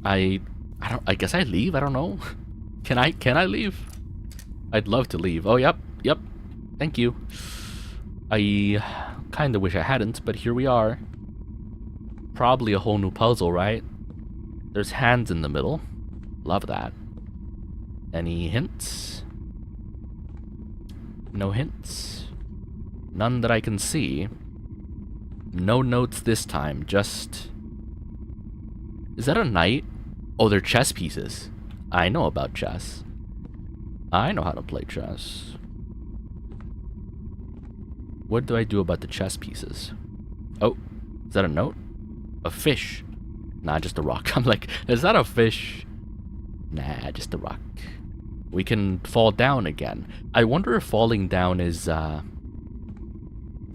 I guess I leave? I don't know. Can I leave? I'd love to leave. Oh, yep. Thank you. I kinda wish I hadn't, but here we are. Probably a whole new puzzle, right? There's hands in the middle. Love that. Any hints? No hints. None that I can see. No notes this time, just... Is that a knight? Oh, they're chess pieces. I know about chess. I know how to play chess. What do I do about the chess pieces? Oh, is that a note? A fish. Nah, just a rock. I'm like, is that a fish? Nah, just a rock. We can fall down again. I wonder if falling down is the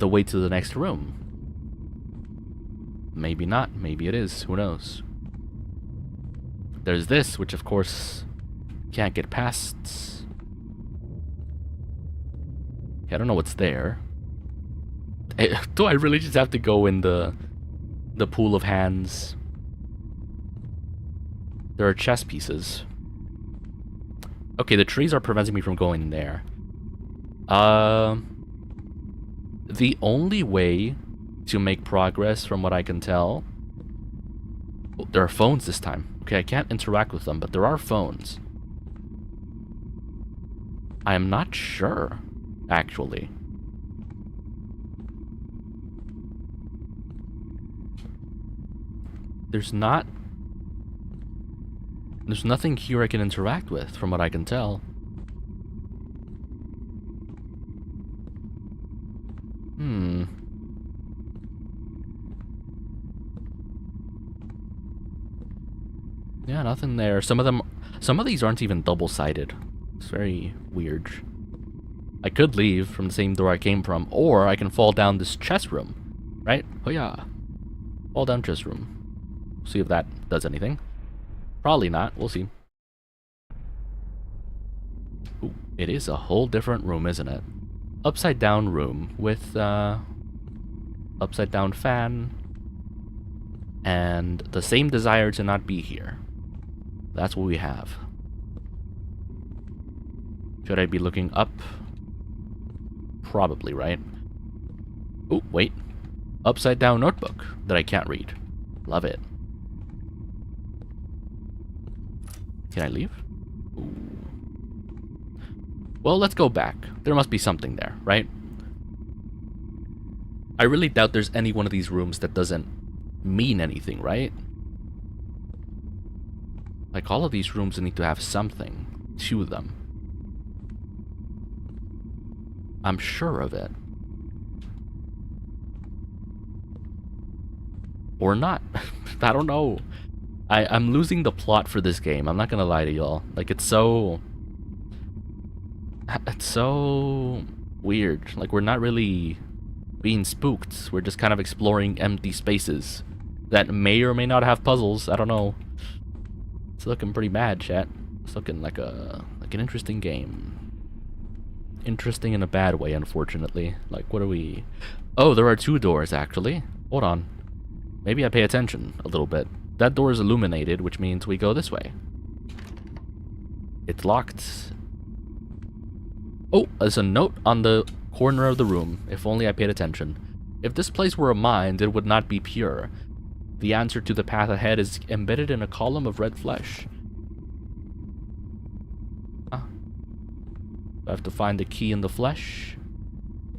way to the next room. Maybe not. Maybe it is. Who knows? There's this, which of course can't get past. Okay, I don't know what's there. Do I really just have to go in the pool of hands? There are chess pieces. Okay, the trees are preventing me from going there. The only way to make progress, from what I can tell... Oh, there are phones this time. Okay, I can't interact with them, but there are phones. I am not sure, actually. There's nothing here I can interact with, from what I can tell. Yeah, nothing there. Some of these aren't even double-sided. It's very weird. I could leave from the same door I came from, or I can fall down this chess room. Right? Oh yeah. Fall down chest room. See if that does anything. Probably not. We'll see. Ooh, it is a whole different room, isn't it? Upside down room with upside down fan and the same desire to not be here. That's what we have. Should I be looking up? Probably, right? Oh, wait. Upside down notebook that I can't read. Love it. Can I leave? Ooh. Well, let's go back. There must be something there, right? I really doubt there's any one of these rooms that doesn't mean anything, right? Like, all of these rooms need to have something to them. I'm sure of it. Or not. I don't know. I'm losing the plot for this game. I'm not gonna lie to y'all. Like, it's so weird. Like, we're not really being spooked. We're just kind of exploring empty spaces that may or may not have puzzles. I don't know. It's looking pretty bad, chat. It's looking like an interesting game. Interesting in a bad way, unfortunately. Like, what are we... Oh, there are 2 doors, actually. Hold on. Maybe I pay attention a little bit. That door is illuminated, which means we go this way. It's locked. Oh, there's a note on the corner of the room. If only I paid attention. If this place were a mind, it would not be pure. The answer to the path ahead is embedded in a column of red flesh. Huh. I have to find the key in the flesh.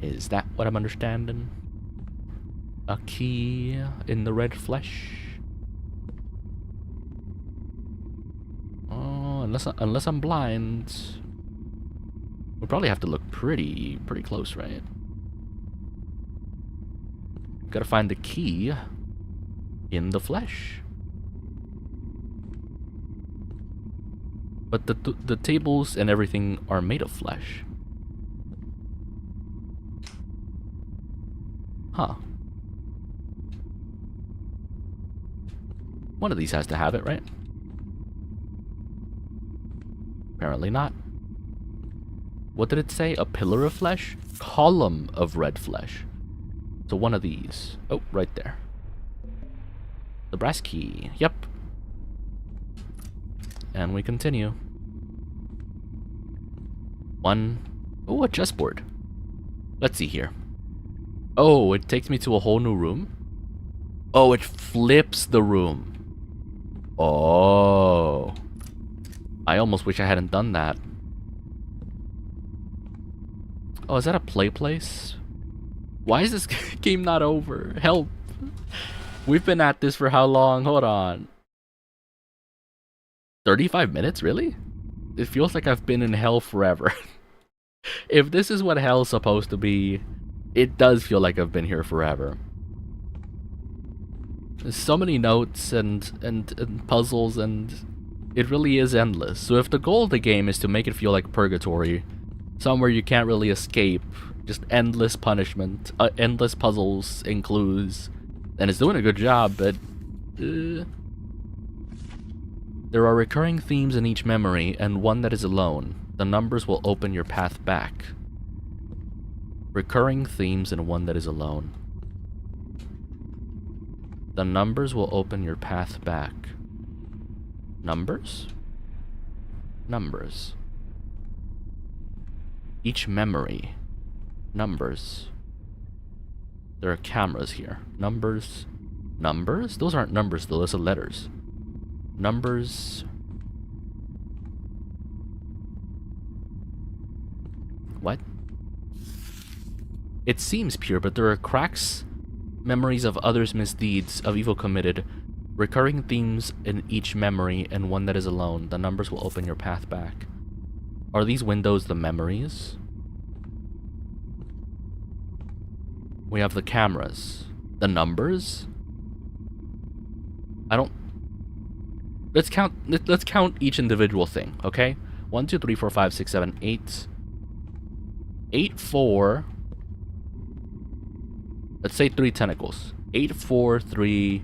Is that what I'm understanding? A key in the red flesh? Oh, unless I'm blind. We'll probably have to look pretty close, right? Gotta find the key in the flesh. But the tables and everything are made of flesh. Huh. One of these has to have it, right? Apparently not. What did it say? A pillar of flesh? Column of red flesh. So one of these. Oh, right there. The brass key. Yep. And we continue. 1. Oh, a chessboard. Let's see here. Oh, it takes me to a whole new room. Oh, it flips the room. Oh. I almost wish I hadn't done that. Oh, is that a play place? Why is this game not over? Help. We've been at this for how long? Hold on. 35 minutes? Really? It feels like I've been in hell forever. If this is what hell's supposed to be, it does feel like I've been here forever. There's so many notes and puzzles, and it really is endless. So if the goal of the game is to make it feel like purgatory, somewhere you can't really escape, just endless punishment, endless puzzles and clues, then it's doing a good job, but... There are recurring themes in each memory, and one that is alone. The numbers will open your path back. Recurring themes and one that is alone. The numbers will open your path back. Numbers? Numbers. Each memory. Numbers. There are cameras here. Numbers. Numbers? Those aren't numbers though, those are letters. Numbers. What? It seems pure, but there are cracks, memories of others' misdeeds, of evil committed, recurring themes in each memory, and one that is alone. The numbers will open your path back. Are these windows the memories? We have the cameras. The numbers? I don't... Let's count each individual thing, okay? 1, 2, 3, 4, 5, 6, 7, 8. 8, 4. Let's say 3 tentacles. 8, 4, 3,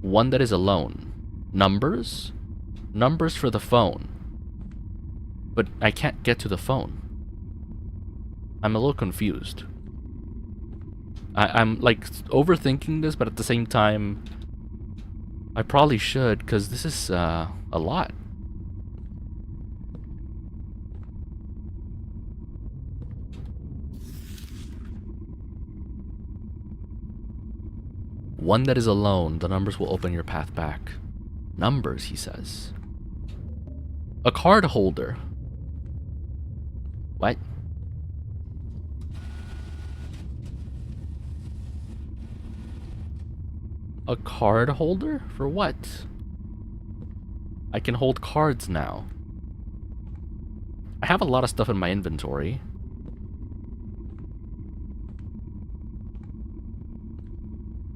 1 that is alone. Numbers? Numbers for the phone. But I can't get to the phone. I'm a little confused. I'm like overthinking this, but at the same time, I probably should, because this is a lot. One that is alone, the numbers will open your path back. Numbers, he says. A card holder. What? A card holder? For what? I can hold cards now. I have a lot of stuff in my inventory.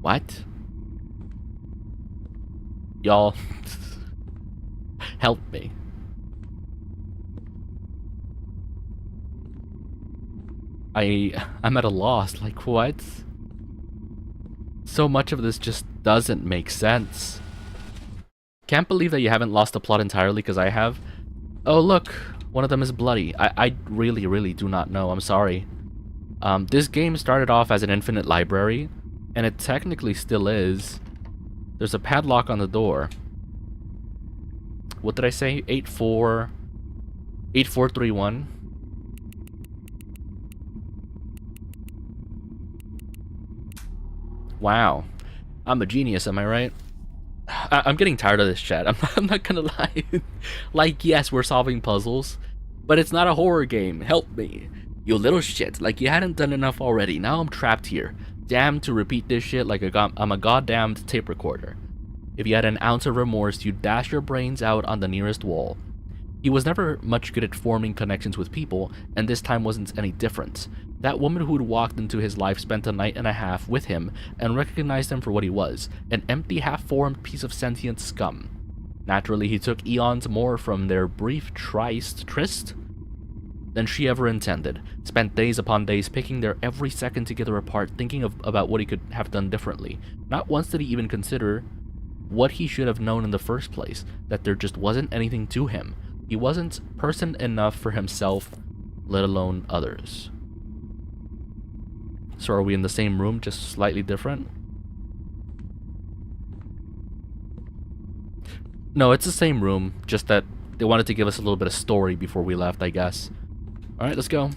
What? Y'all, help me. I'm at a loss. Like, what? So much of this just doesn't make sense. Can't believe that you haven't lost the plot entirely, because I have. Oh, look. One of them is bloody. I really, really do not know. I'm sorry. This game started off as an infinite library, and it technically still is. There's a padlock on the door. What did I say? 8431. Wow. I'm a genius, am I right? I'm getting tired of this chat. I'm not gonna lie. Like, yes, we're solving puzzles, but it's not a horror game. Help me. You little shit. Like, you hadn't done enough already. Now I'm trapped here. Damned to repeat this shit like I'm a goddamned tape recorder. If you had an ounce of remorse, you'd dash your brains out on the nearest wall. He was never much good at forming connections with people, and this time wasn't any different. That woman who'd walked into his life spent a night and a half with him and recognized him for what he was, an empty, half-formed piece of sentient scum. Naturally, he took eons more from their brief tryst than she ever intended, spent days upon days picking their every second together apart, thinking about what he could have done differently. Not once did he even consider what he should have known in the first place, that there just wasn't anything to him. He wasn't person enough for himself, let alone others. So are we in the same room, just slightly different? No, it's the same room, just that they wanted to give us a little bit of story before we left, I guess. Alright, let's go.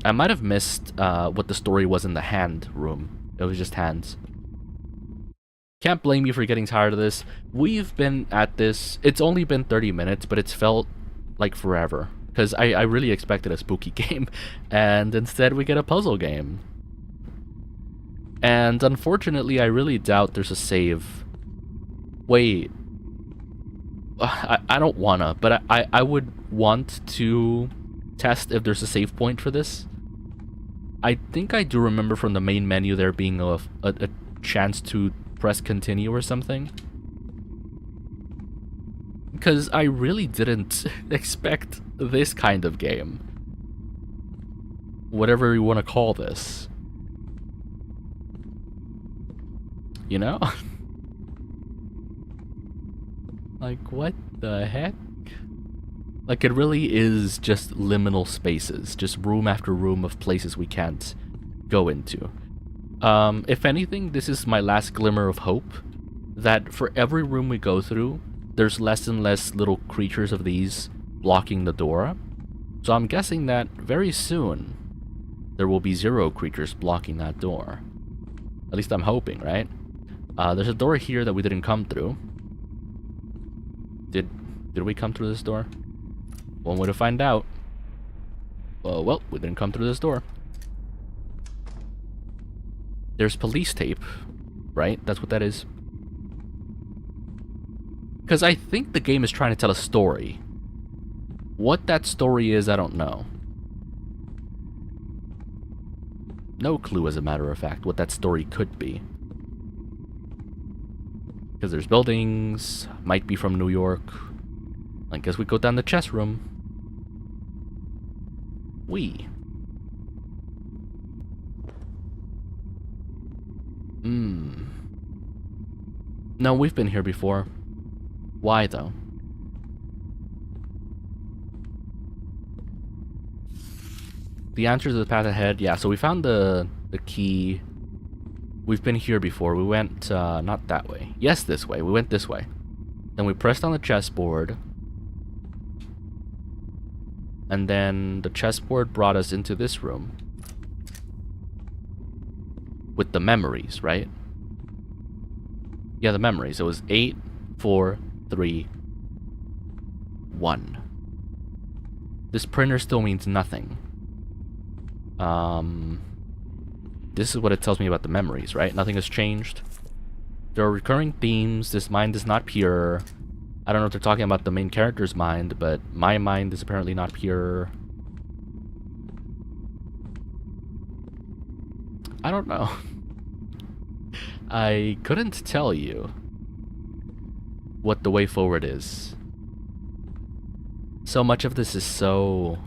I might have missed what the story was in the hand room. It was just hands. Can't blame you for getting tired of this. We've been at this, it's only been 30 minutes, but it's felt like forever. Because I really expected a spooky game, and instead we get a puzzle game. And unfortunately, I really doubt there's a save. Wait. I don't wanna, but I would want to test if there's a save point for this. I think I do remember from the main menu there being a chance to press continue or something. Because I really didn't expect this kind of game. Whatever you want to call this. You know? Like, what the heck? Like, it really is just liminal spaces. Just room after room of places we can't go into. If anything, this is my last glimmer of hope. That for every room we go through, there's less and less little creatures of these blocking the door. So I'm guessing that very soon, there will be 0 creatures blocking that door. At least I'm hoping, right? There's a door here that we didn't come through. Did we come through this door? One way to find out. Well, we didn't come through this door. There's police tape, right? That's what that is. Because I think the game is trying to tell a story. What that story is, I don't know. No clue, as a matter of fact, what that story could be. Because there's buildings, might be from New York. I guess we go down the chess room. Hmm. No, we've been here before. Why, though? The answer to the path ahead, yeah, so we found the key. We've been here before. We went, not that way. Yes, this way. We went this way. Then we pressed on the chessboard. And then the chessboard brought us into this room. With the memories, right? Yeah, the memories. It was 8, 4, 3, 1. This printer still means nothing. This is what it tells me about the memories, right? Nothing has changed. There are recurring themes. This mind is not pure. I don't know if they're talking about the main character's mind, but my mind is apparently not pure. I don't know. I couldn't tell you what the way forward is. So much of this is so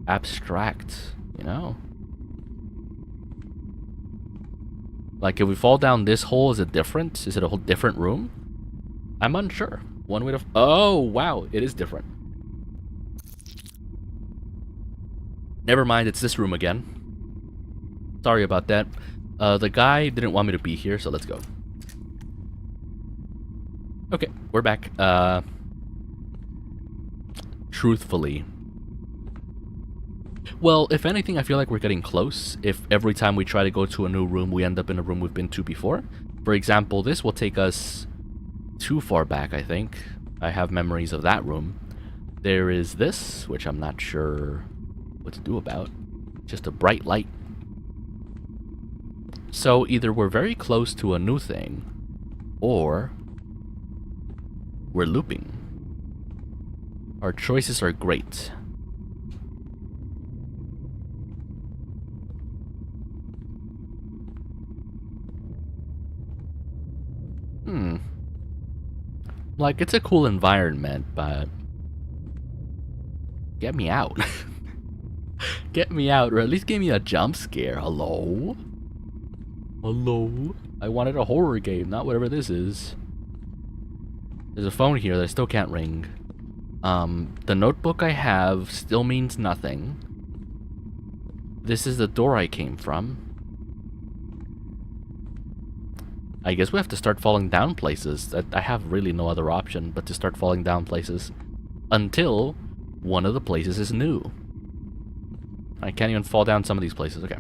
abstract, you know? Like, if we fall down this hole, is it different? Is it a whole different room? I'm unsure. One way to... Oh, wow, it is different. Never mind, it's this room again. Sorry about that. The guy didn't want me to be here, so let's go. Okay, we're back. Truthfully. Well, if anything, I feel like we're getting close. If every time we try to go to a new room, we end up in a room we've been to before. For example, this will take us too far back, I think. I have memories of that room. There is this, which I'm not sure what to do about. Just a bright light. So either we're very close to a new thing, or we're looping. Our choices are great. Like, it's a cool environment, but... Get me out. Get me out, or at least give me a jump scare. Hello? Hello? I wanted a horror game, not whatever this is. There's a phone here that I still can't ring. The notebook I have still means nothing. This is the door I came from. I guess we have to start falling down places. I have really no other option but to start falling down places. Until one of the places is new. I can't even fall down some of these places. Okay.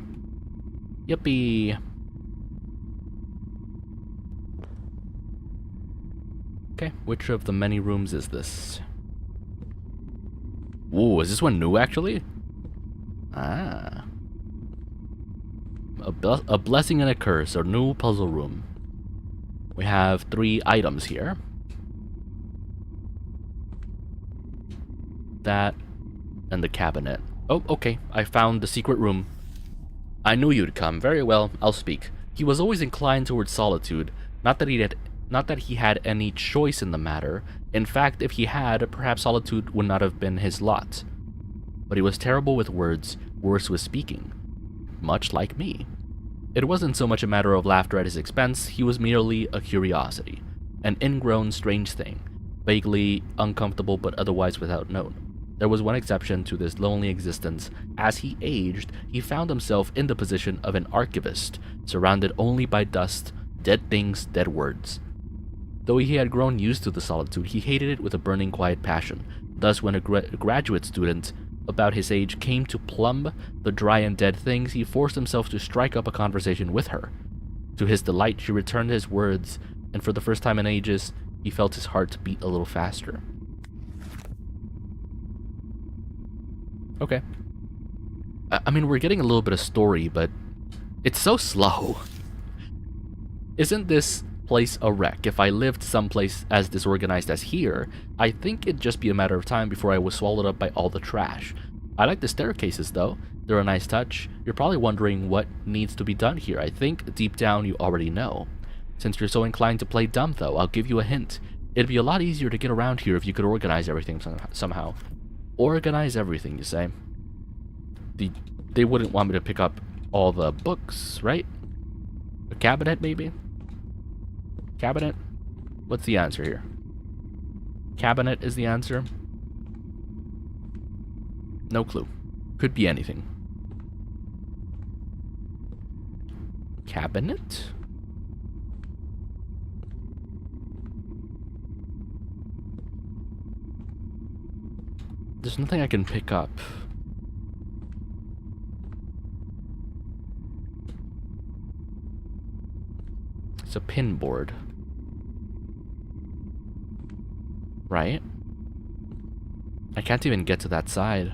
Yippee. Okay, which of the many rooms is this? Ooh, is this one new actually? Ah. A blessing and a curse, a new puzzle room. We have 3 items here. That and the cabinet. Oh, okay. I found the secret room. I knew you'd come. Very well, I'll speak. He was always inclined towards solitude. Not that he had any choice in the matter. In fact, if he had, perhaps solitude would not have been his lot. But he was terrible with words, worse with speaking. Much like me. It wasn't so much a matter of laughter at his expense, he was merely a curiosity. An ingrown strange thing. Vaguely uncomfortable but otherwise without note. There was one exception to this lonely existence. As he aged, he found himself in the position of an archivist, surrounded only by dust, dead things, dead words. Though he had grown used to the solitude, he hated it with a burning quiet passion. Thus, when a graduate student about his age came to plumb the dry and dead things, he forced himself to strike up a conversation with her. To his delight, she returned his words, and for the first time in ages, he felt his heart beat a little faster. Okay. I mean, we're getting a little bit of story, but it's so slow. Isn't this place a wreck? If I lived someplace as disorganized as here, I think it'd just be a matter of time before I was swallowed up by all the trash. I like the staircases, though. They're a nice touch. You're probably wondering what needs to be done here. I think, deep down, you already know. Since you're so inclined to play dumb, though, I'll give you a hint. It'd be a lot easier to get around here if you could organize everything somehow. Organize everything, you say? They wouldn't want me to pick up all the books, right? Cabinet, maybe? Cabinet? What's the answer here? Cabinet is the answer? No clue. Could be anything. Cabinet? There's nothing I can pick up. It's a pin board. Right? I can't even get to that side.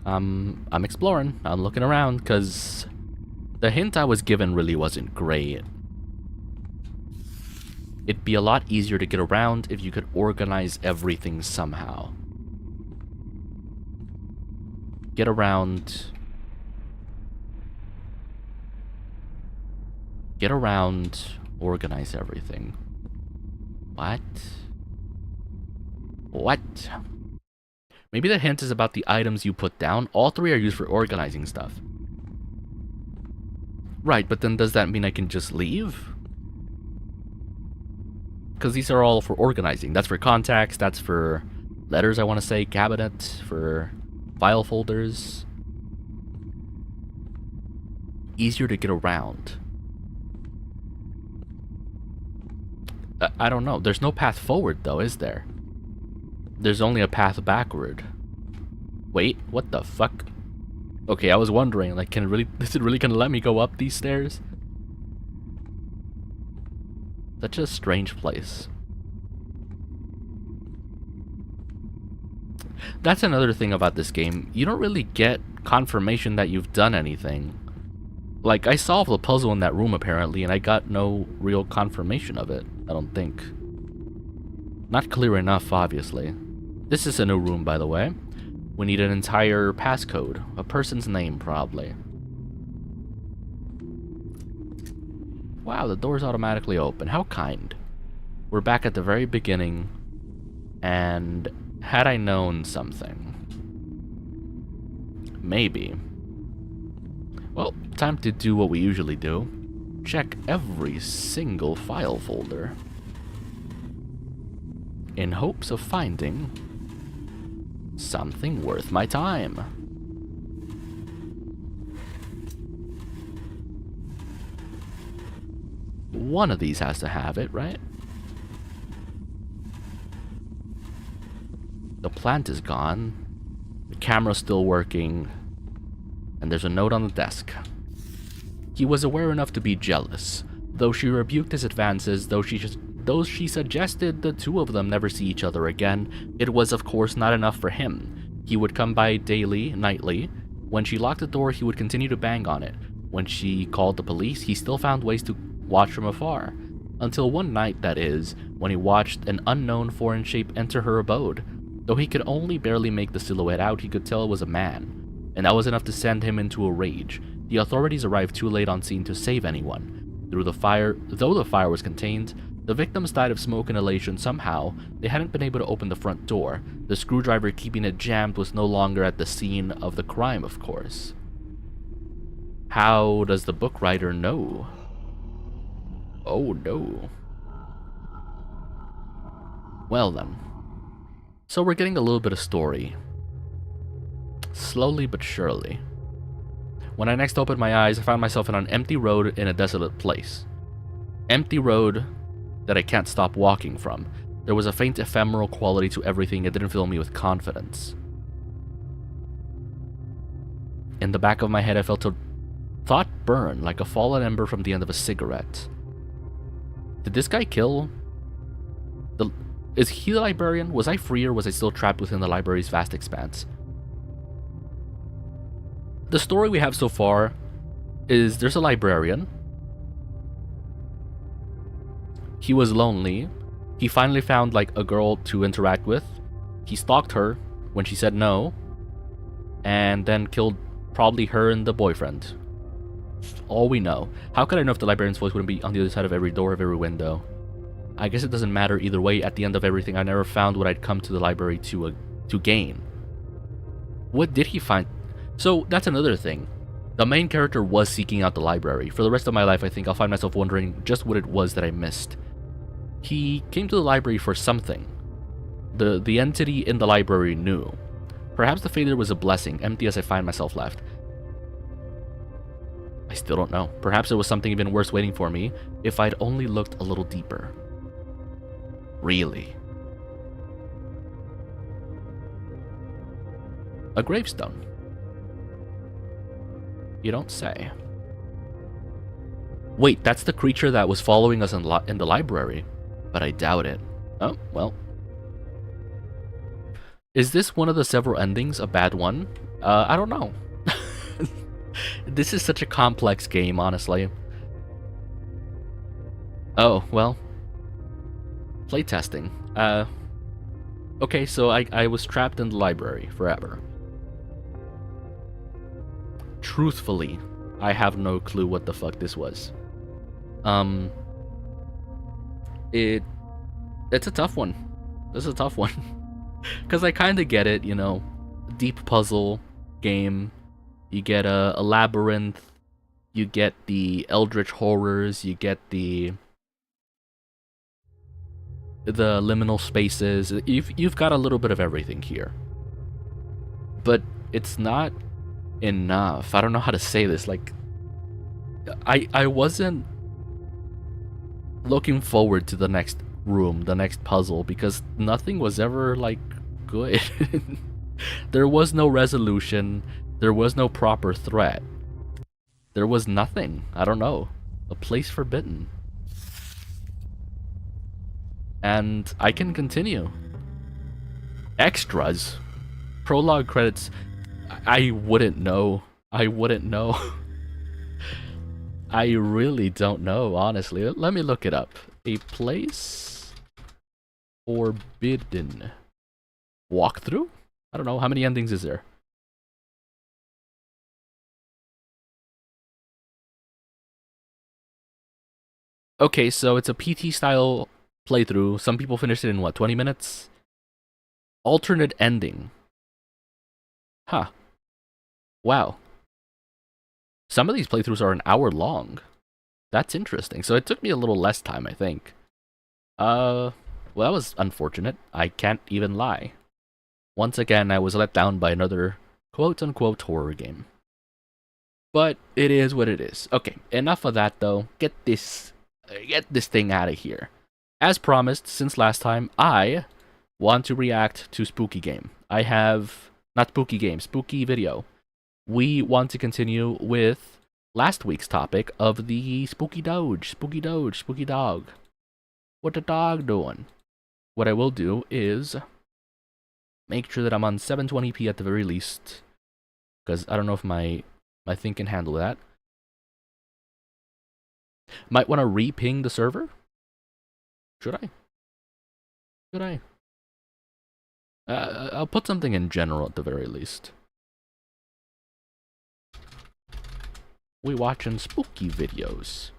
I'm exploring. I'm looking around, because the hint I was given really wasn't great. It'd be a lot easier to get around if you could organize everything somehow. Get around... Get around, organize everything. What? What? Maybe the hint is about the items you put down. All three are used for organizing stuff. Right, but then does that mean I can just leave? Because these are all for organizing. That's for contacts, that's for letters, I want to say, cabinet, for file folders. Easier to get around. I don't know. There's no path forward, though, is there? There's only a path backward. Wait, what the fuck? Okay, I was wondering, like, is it really gonna let me go up these stairs? Such a strange place. That's another thing about this game. You don't really get confirmation that you've done anything. Like, I solved the puzzle in that room, apparently, and I got no real confirmation of it, I don't think. Not clear enough, obviously. This is a new room, by the way. We need an entire passcode. A person's name, probably. Wow, the door's automatically open. How kind. We're back at the very beginning. And had I known something... Maybe. Well, time to do what we usually do. Check every single file folder. In hopes of finding something worth my time. One of these has to have it, right? The plant is gone. The camera's still working. And there's a note on the desk. He was aware enough to be jealous. Though she rebuked his advances, though she suggested the two of them never see each other again, it was of course not enough for him. He would come by daily, nightly. When she locked the door, he would continue to bang on it. When she called the police, he still found ways to watch from afar. Until one night, that is, when he watched an unknown foreign shape enter her abode. Though he could only barely make the silhouette out, he could tell it was a man. And that was enough to send him into a rage. The authorities arrived too late on scene to save anyone. Though the fire was contained, the victims died of smoke inhalation somehow. They hadn't been able to open the front door. The screwdriver keeping it jammed was no longer at the scene of the crime, of course. How does the book writer know? Oh no. Well then. So we're getting a little bit of story. Slowly but surely. When I next opened my eyes, I found myself on an empty road in a desolate place. Empty road that I can't stop walking from. There was a faint ephemeral quality to everything that didn't fill me with confidence. In the back of my head, I felt a thought burn like a fallen ember from the end of a cigarette. Did this guy kill? Is he the librarian? Was I free or was I still trapped within the library's vast expanse? The story we have so far is there's a librarian. He was lonely. He finally found like a girl to interact with. He stalked her when she said no. And then killed probably her and the boyfriend. All we know. How could I know if the librarian's voice wouldn't be on the other side of every door, of every window? I guess it doesn't matter either way. At the end of everything, I never found what I'd come to the library to gain. What did he find? So that's another thing. The main character was seeking out the library. For the rest of my life, I think I'll find myself wondering just what it was that I missed. He came to the library for something. The entity in the library knew. Perhaps the failure was a blessing, empty as I find myself left. I still don't know. Perhaps there was something even worse waiting for me if I'd only looked a little deeper. Really? A gravestone. You don't say. Wait, that's the creature that was following us in the library. But I doubt it. Oh, well. Is this one of the several endings a bad one? I don't know. This is such a complex game, honestly. Oh, well. Playtesting. Okay, so I was trapped in the library forever. Truthfully, I have no clue what the fuck this was. It's a tough one. This is a tough one. Because I kind of get it, you know. Deep puzzle game. You get a labyrinth. You get the eldritch horrors. You get the liminal spaces. You've got a little bit of everything here. But it's not enough. I don't know how to say this. Like, I wasn't looking forward to the next room, the next puzzle, because nothing was ever, like, good. There was no resolution. There was no proper threat. There was nothing. I don't know. A place forbidden. And I can continue. Extras. Prologue credits. I wouldn't know. I wouldn't know. I really don't know, honestly. Let me look it up. A place forbidden. Walkthrough? I don't know. How many endings is there? Okay, so it's a PT style playthrough. Some people finish it in what, 20 minutes? Alternate ending. Huh. Wow. Some of these playthroughs are an hour long. That's interesting. So it took me a little less time, I think. Well, that was unfortunate. I can't even lie. Once again, I was let down by another quote-unquote horror game. But it is what it is. Okay, enough of that, though. Get this thing out of here. As promised, since last time, I want to react to Spooky Game. I have... Not Spooky Game, Spooky Video. We want to continue with last week's topic of the Spooky Doge. Spooky Doge, Spooky Dog. What the dog doing? What I will do is make sure that I'm on 720p at the very least, because I don't know if my thing can handle that. Might want to re-ping the server? Should I? Should I? I'll put something in general at the very least. We watching spooky videos.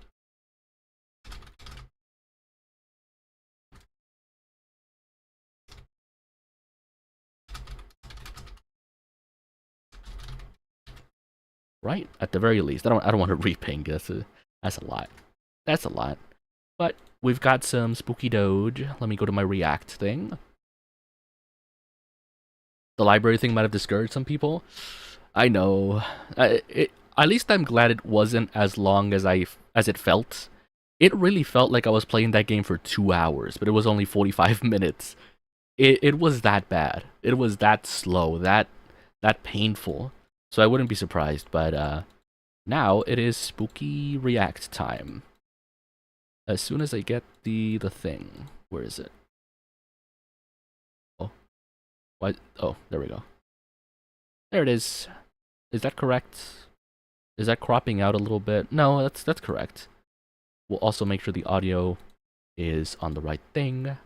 Right? At the very least. I don't want to re-ping. That's a lot. That's a lot. But we've got some Spooky Doge. Let me go to my React thing. The library thing might have discouraged some people. I know. At least I'm glad it wasn't as long as it felt. It really felt like I was playing that game for 2 hours, but it was only 45 minutes. It was that bad. It was that slow, that painful. So I wouldn't be surprised, but now it is Spooky React time. As soon as I get the thing. Where is it? Oh. What? Oh, there we go. There it is. Is that correct? Is that cropping out a little bit? No, that's correct. We'll also make sure the audio is on the right thing.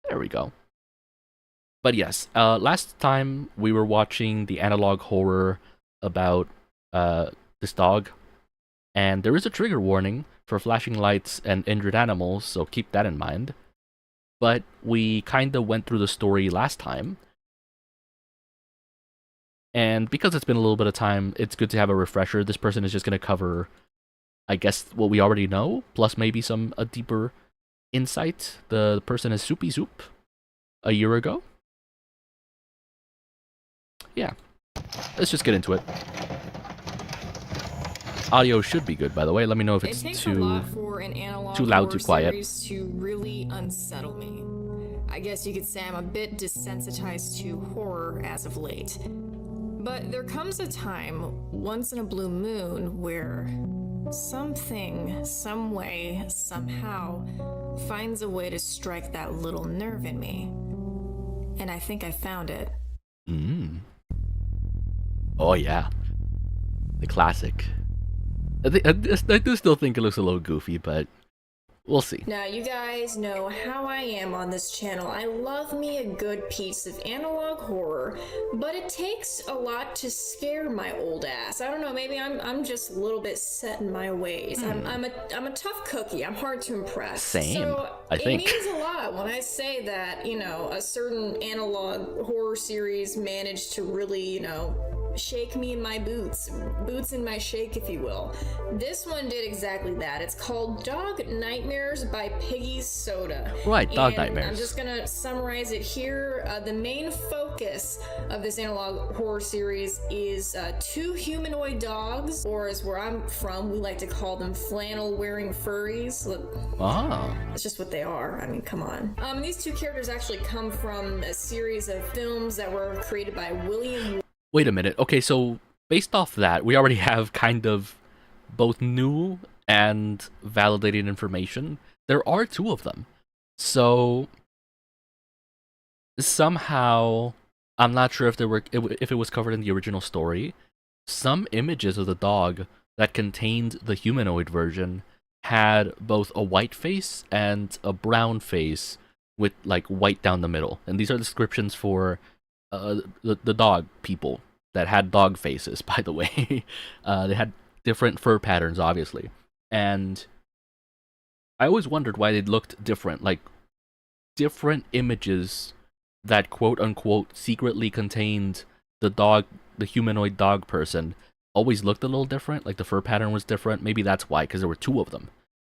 There we go. But yes, last time we were watching the analog horror about this dog, and there is a trigger warning for flashing lights and injured animals, so keep that in mind. But we kind of went through the story last time. And because it's been a little bit of time, it's good to have a refresher. This person is just going to cover, I guess, what we already know, plus maybe a deeper insight. The person is Soupy Soup a year ago. Yeah, let's just get into it. Audio should be good, by the way. Let me know if it's too loud, too quiet. To really unsettle me. I guess you could say I'm a bit desensitized to horror as of late. But there comes a time, once in a blue moon, where something, some way, somehow, finds a way to strike that little nerve in me. And I think I found it. Oh yeah, the classic. I do still think it looks a little goofy, but we'll see. Now, you guys know how I am on this channel. I love me a good piece of analog horror, but it takes a lot to scare my old ass. I don't know, maybe I'm just a little bit set in my ways. I'm a tough cookie. I'm hard to impress. Same, so I think. It means a lot when I say that, you know, a certain analog horror series managed to really, you know, shake me in my boots in my shake, if you will. This one did exactly that. It's called Dog Nightmares by Piggy's Soda. Right, Dog Nightmares. I'm just gonna summarize it here. The main focus of this analog horror series is two humanoid dogs, or as where I'm from, we like to call them flannel-wearing furries. Look, that's just what they are. I mean, come on. These two characters actually come from a series of films that were created by William. Wait a minute. Okay, so based off that, we already have kind of both new and validated information. There are two of them. So somehow, I'm not sure if if it was covered in the original story. Some images of the dog that contained the humanoid version had both a white face and a brown face with like white down the middle. And these are descriptions for the dog people that had dog faces, by the way. They had different fur patterns, obviously. And I always wondered why they looked different. Like, different images that quote-unquote secretly contained the humanoid dog person always looked a little different. Like, the fur pattern was different. Maybe that's why, because there were two of them.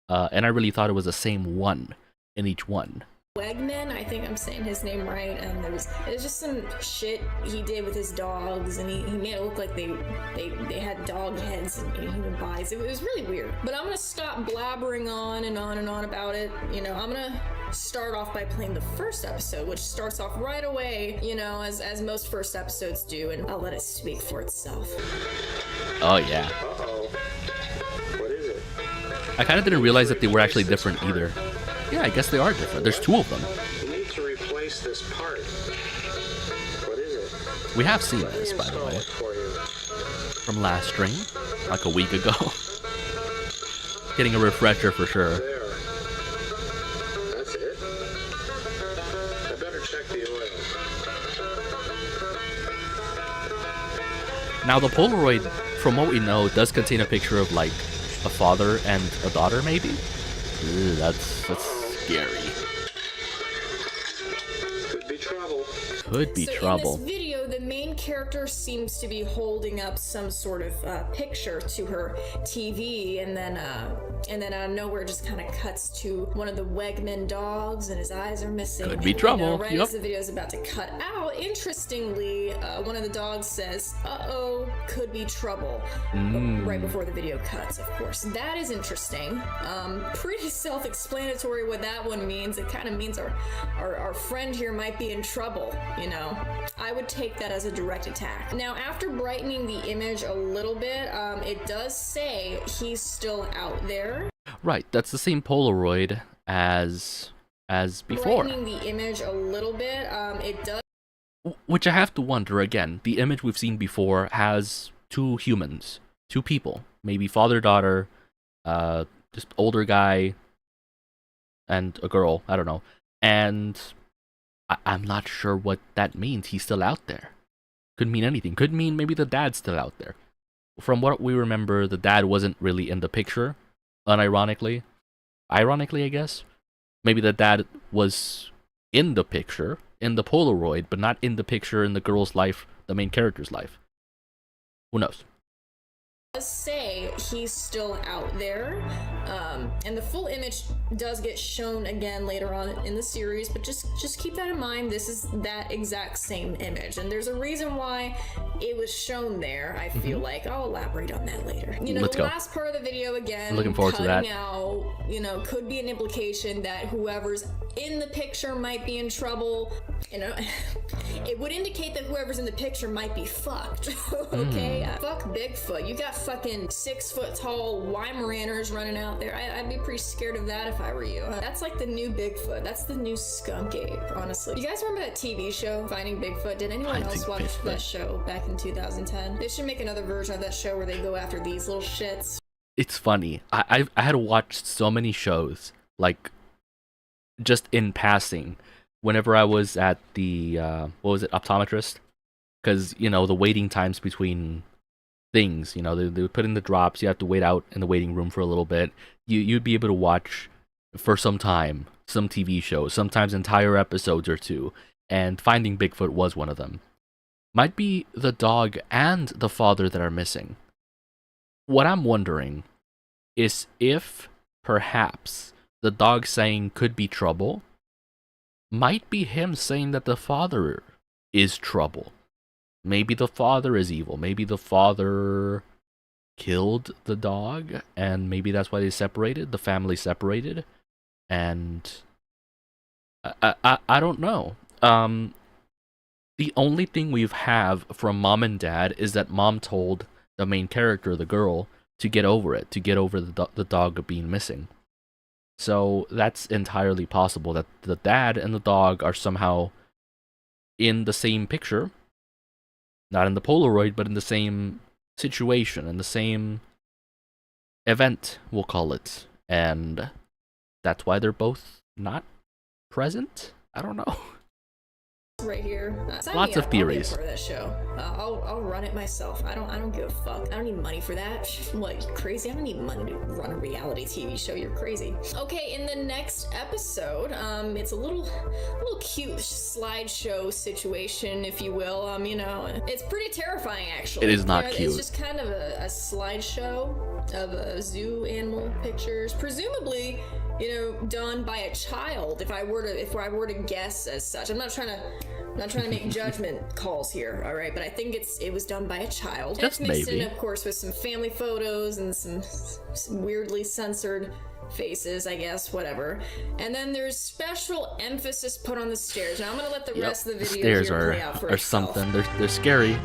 And I really thought it was the same one in each one. Wegman, I think I'm saying his name right, and it was just some shit he did with his dogs, and he made it look like they had dog heads and human bodies. It was really weird. But I'm gonna stop blabbering on and on and on about it. You know, I'm gonna start off by playing the first episode, which starts off right away, you know, as most first episodes do, and I'll let it speak for itself. Oh yeah. Uh-oh. What is it? I kind of didn't realize that they were actually different either. Yeah, I guess they are different. There's two of them. You need to replace this part. What is it? We have seen this, by the way, from last stream, like a week ago. Getting a refresher for sure. There. That's it? I better check the oil. Now, the Polaroid, from what we know, does contain a picture of, like, a father and a daughter, maybe? Ew, that's scary. Could be trouble. Could be trouble. In this video, the main character seems to be holding up some sort of picture to her TV, and then out of nowhere, just kind of cuts to one of the Wegman dogs, and his eyes are missing. Could be trouble. You know, right yep. as the video is about to cut out, interestingly, one of the dogs says, "Uh-oh, could be trouble." Right before the video cuts, of course. That is interesting. Pretty self-explanatory what that one means. It kind of means our friend here might be in trouble, you know. I would take that as a direct attack. Now, after brightening the image a little bit, it does say he's still out there. Right, that's the same Polaroid as before. Brightening the image a little bit, it does. Which I have to wonder again. The image we've seen before has two humans, two people, maybe father-daughter, just older guy, and a girl. I don't know. And I'm not sure what that means. He's still out there. Could mean anything. Could mean maybe the dad's still out there. From what we remember, the dad wasn't really in the picture. unironically. Ironically, I guess. Maybe the dad was in the picture, in the Polaroid, but not in the picture in the girl's life, the main character's life. Who knows? Say he's still out there, and the full image does get shown again later on in the series, but just keep that in mind. This is that exact same image, and there's a reason why it was shown there. I feel like I'll elaborate on that later. You know, Let's the go. last part of the video again, I'm looking forward to that. out, you know, could be an implication that whoever's in the picture might be in trouble. You know, it would indicate that whoever's in the picture might be fucked. Okay, fuck Bigfoot. You got fucking 6-foot tall Weimaraners running out there. I'd be pretty scared of that if I were you. That's like the new Bigfoot. That's the new skunk ape, honestly. You guys remember that TV show, Finding Bigfoot? Did anyone else watch that show back in 2010? They should make another version of that show where they go after these little shits. It's funny. I had watched so many shows, like, just in passing, whenever I was at the, optometrist. Because, you know, the waiting times between things, you know, they would put in the drops, you have to wait out in the waiting room for a little bit. You'd be able to watch, for some time, some TV shows, sometimes entire episodes or two, and Finding Bigfoot was one of them. Might be the dog and the father that are missing. What I'm wondering is if, perhaps, the dog saying could be trouble might be him saying that the father is trouble. Maybe the father is evil. Maybe the father killed the dog, and maybe that's why they separated. The family separated, and I don't know. The only thing we have from mom and dad is that mom told the main character, the girl, to get over it, to get over the dog being missing. So that's entirely possible that the dad and the dog are somehow in the same picture. Not in the Polaroid, but in the same situation, in the same event, we'll call it. And that's why they're both not present? I don't know. Right here. Lots of theories. I'll be a part of that show. I'll run it myself. I don't give a fuck. I don't need money for that. What, you crazy? I don't need money to run a reality TV show. You're crazy. Okay, in the next episode, it's a little cute slideshow situation, if you will. You know, it's pretty terrifying actually. It is not cute. It's just kind of a slideshow of zoo animal pictures, presumably, you know, done by a child. If I were to guess as such, I'm not trying to make judgment calls here, all right? But I think it was done by a child. Just it's mixed maybe. in, of course, with some family photos and some weirdly censored faces, I guess, whatever. And then there's special emphasis put on the stairs. Now I'm gonna let the rest of the video stairs here play out for are itself. something. They're scary.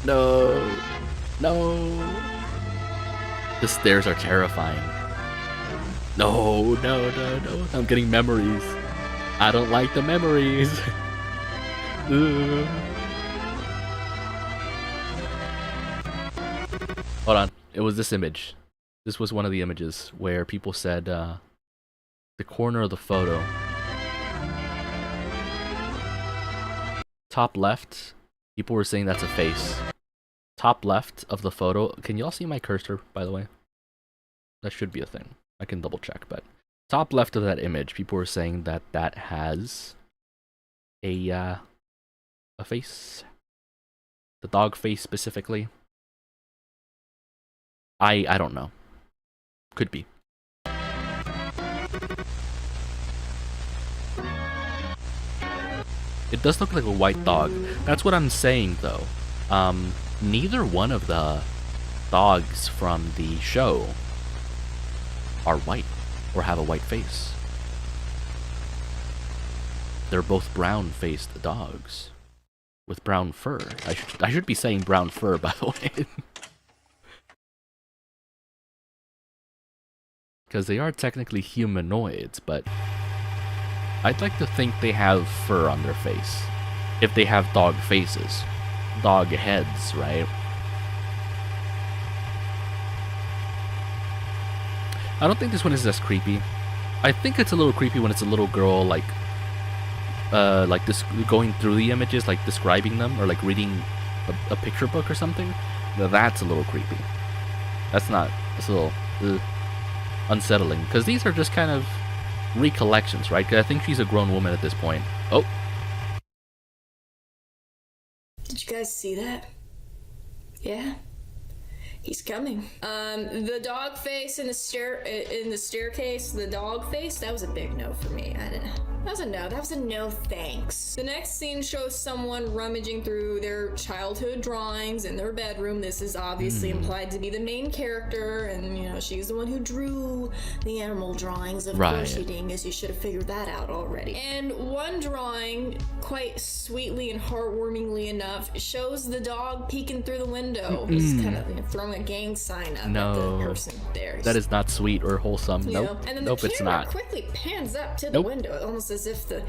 No. The stairs are terrifying. No. I'm getting memories. I don't like the memories. Ugh. Hold on. It was this image. This was one of the images where people said the corner of the photo. Top left, people were saying that's a face. Top left of the photo. Can y'all see my cursor, by the way? That should be a thing. I can double check, but top left of that image, people were saying that that has a face. The dog face specifically. I don't know. Could be. It does look like a white dog. That's what I'm saying, though. Neither one of the dogs from the show are white or have a white face. They're both brown-faced dogs with brown fur. I should be saying brown fur, by the way. Because they are technically humanoids, but I'd like to think they have fur on their face. If they have dog faces. Dog heads, right? I don't think this one is as creepy. I think it's a little creepy when it's a little girl, like this, going through the images, like describing them, or like reading a picture book or something. Now that's a little creepy. That's a little... unsettling, because these are just kind of recollections, right? 'Cause I think she's a grown woman at this point. Oh, Did you guys see that? Yeah. He's coming. The dog face in the staircase, the dog face, that was a big no for me. That was a no thanks. The next scene shows someone rummaging through their childhood drawings in their bedroom. This is obviously implied to be the main character, and you know, she's the one who drew the animal drawings. Of course she dingus, you should have figured that out already. And one drawing, quite sweetly and heartwarmingly enough, shows the dog peeking through the window. Just kind of throwing a gang sign up at the person there. That is not sweet or wholesome. Nope. And then nope, the it's camera not. quickly pans up to the window, almost as if the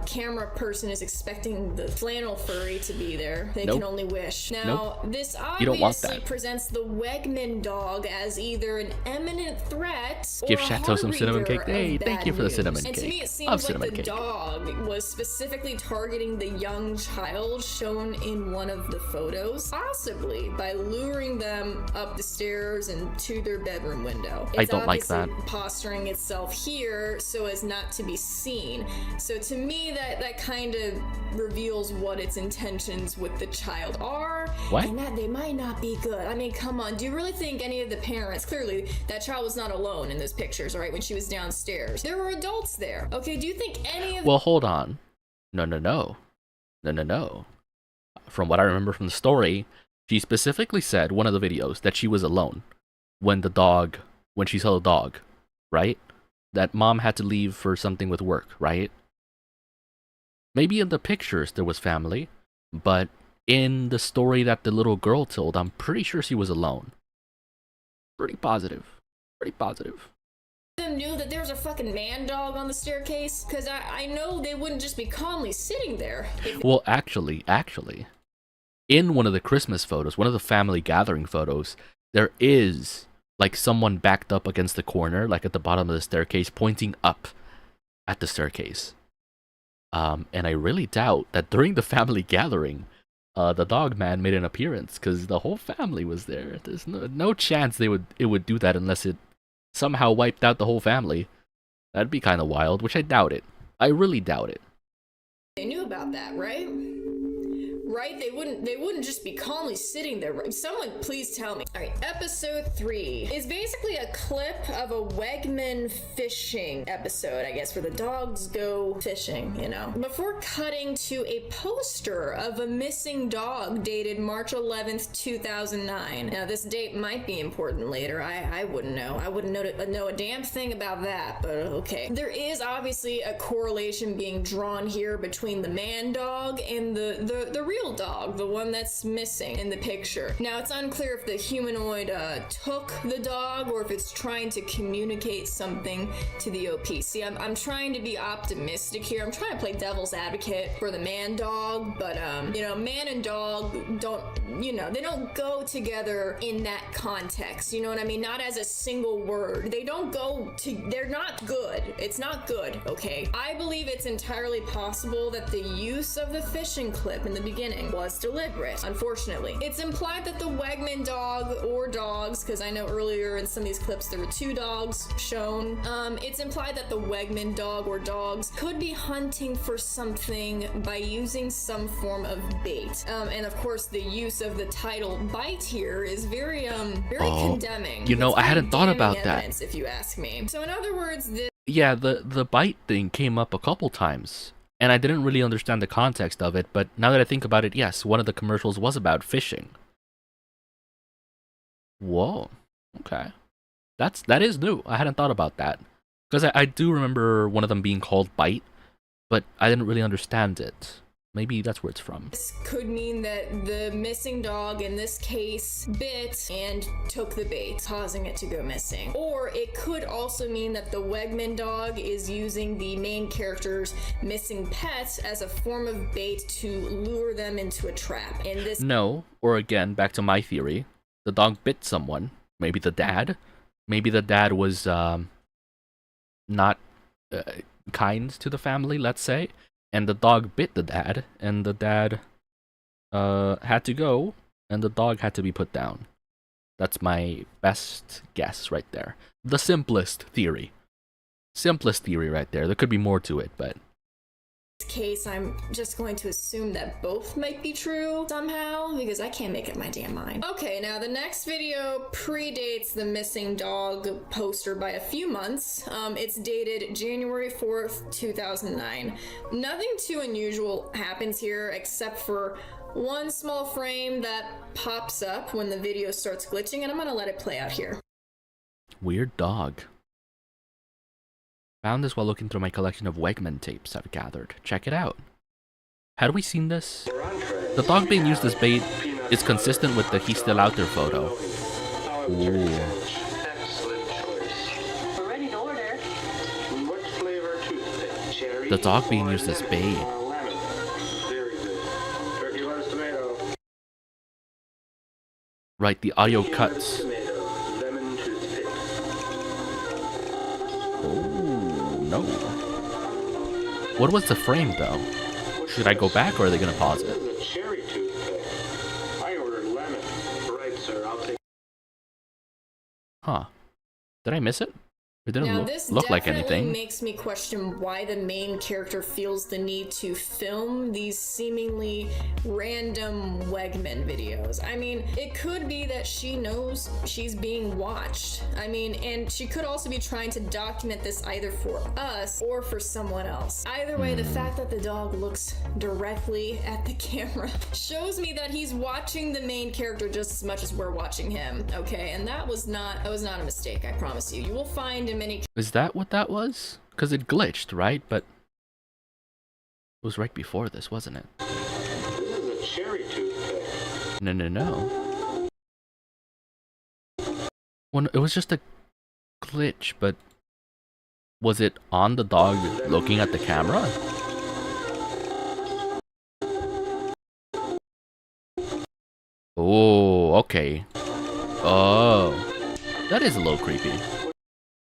camera person is expecting the flannel furry to be there. They can only wish. Now, this obviously presents the Wegman dog as either an imminent threat or Give a Chateau some cinnamon cake. harbinger Hey, of thank bad you for the news. cinnamon And cake. to me, it Love seems like cinnamon the cake. dog was specifically targeting the young child shown in one of the photos, possibly by luring them up the stairs and to their bedroom window. I don't like that. Posturing itself here so as not to be seen. So to me, that kind of reveals what its intentions with the child are. What? And that they might not be good. I mean, come on. Do you really think any of the parents, clearly that child was not alone in those pictures, all right, when she was downstairs. There were adults there. Okay, do you think any of Well, hold on. No. From what I remember from the story, she specifically said, one of the videos, that she was alone when she saw the dog, right? That mom had to leave for something with work, right? Maybe in the pictures there was family, but in the story that the little girl told, I'm pretty sure she was alone. Pretty positive. them knew that there was a fucking man dog on the staircase? Because I know they wouldn't just be calmly sitting there. Well, actually, in one of the Christmas photos, one of the family gathering photos, there is like someone backed up against the corner, like at the bottom of the staircase, pointing up at the staircase. And I really doubt that during the family gathering, the dog man made an appearance, because the whole family was there. There's no chance it would do that unless it somehow wiped out the whole family. That'd be kind of wild, which I doubt it. I really doubt it. They knew about that, right? Right? They wouldn't just be calmly sitting there. Right? Someone please tell me. All right, episode 3 is basically a clip of a Wegman fishing episode, I guess, where the dogs go fishing, you know. Before cutting to a poster of a missing dog dated March 11th, 2009. Now, this date might be important later. I wouldn't know. I wouldn't know a damn thing about that, but okay. There is obviously a correlation being drawn here between the man dog and the real dog, the one that's missing in the picture. Now, it's unclear if the humanoid took the dog or if it's trying to communicate something to the OP. See, I'm trying to be optimistic here. I'm trying to play devil's advocate for the man dog, but you know, man and dog they don't go together in that context. You know what I mean? Not as a single word. They're not good. It's not good, okay? I believe it's entirely possible that the use of the fishing clip in the beginning was deliberate, unfortunately. It's implied that the Wegman dog or dogs, because I know earlier in some of these clips there were 2 dogs shown, it's implied that the Wegman dog or dogs could be hunting for something by using some form of bait. And of course the use of the title bite here is very condemning. You know, I hadn't thought about that, if you ask me. So in other words, yeah, the bite thing came up a couple times, and I didn't really understand the context of it, but now that I think about it, yes, one of the commercials was about fishing. Whoa, okay. That is new. I hadn't thought about that. Because I do remember one of them being called Bite, but I didn't really understand it. Maybe that's where it's from. This could mean that the missing dog, in this case, bit and took the bait, causing it to go missing. Or it could also mean that the Wegman dog is using the main character's missing pets as a form of bait to lure them into a trap. And this No, or again, back to my theory, the dog bit someone. Maybe the dad. Maybe the dad was not kind to the family, let's say. And the dog bit the dad, and the dad had to go, and the dog had to be put down. That's my best guess right there. The simplest theory. Simplest theory right there. There could be more to it, but case, I'm just going to assume that both might be true somehow, because I can't make up my damn mind. Okay, now the next video predates the missing dog poster by a few months. It's dated January 4th, 2009. Nothing too unusual happens here except for one small frame that pops up when the video starts glitching, and I'm gonna let it play out here. weird dog. Found this while looking through my collection of Wegman tapes I've gathered. Check it out. Had we seen this? The dog being used as bait is consistent with the he's still out there photo. Ooh. Excellent choice. We're ready to order. What flavor toothpick? Cherry? The dog being used as bait. Lemon. Very good. Turkey, lettuce, tomato. Right, the audio Peanut, cuts. Tomato. Lemon toothpick. Oh, no. What was the frame, though? Should I go back, or are they going to pause This it? is a cherry toothpick. I ordered lemon. Right, sir. I'll take. Huh. Did I miss it? It didn't Now, this look like definitely anything. makes me question why the main character feels the need to film these seemingly random Wegman videos. I mean, it could be that she knows she's being watched. I mean, and she could also be trying to document this either for us or for someone else. Either way, the fact that the dog looks directly at the camera shows me that he's watching the main character just as much as we're watching him. Okay, and that was not a mistake, I promise you. You will find in many. Is that what that was? Because it glitched, right? But it was right before this, wasn't it? This is a cherry toothpick. No. Well, it was just a glitch, but was it on the dog looking at the camera? Oh, okay. Oh, that is a little creepy.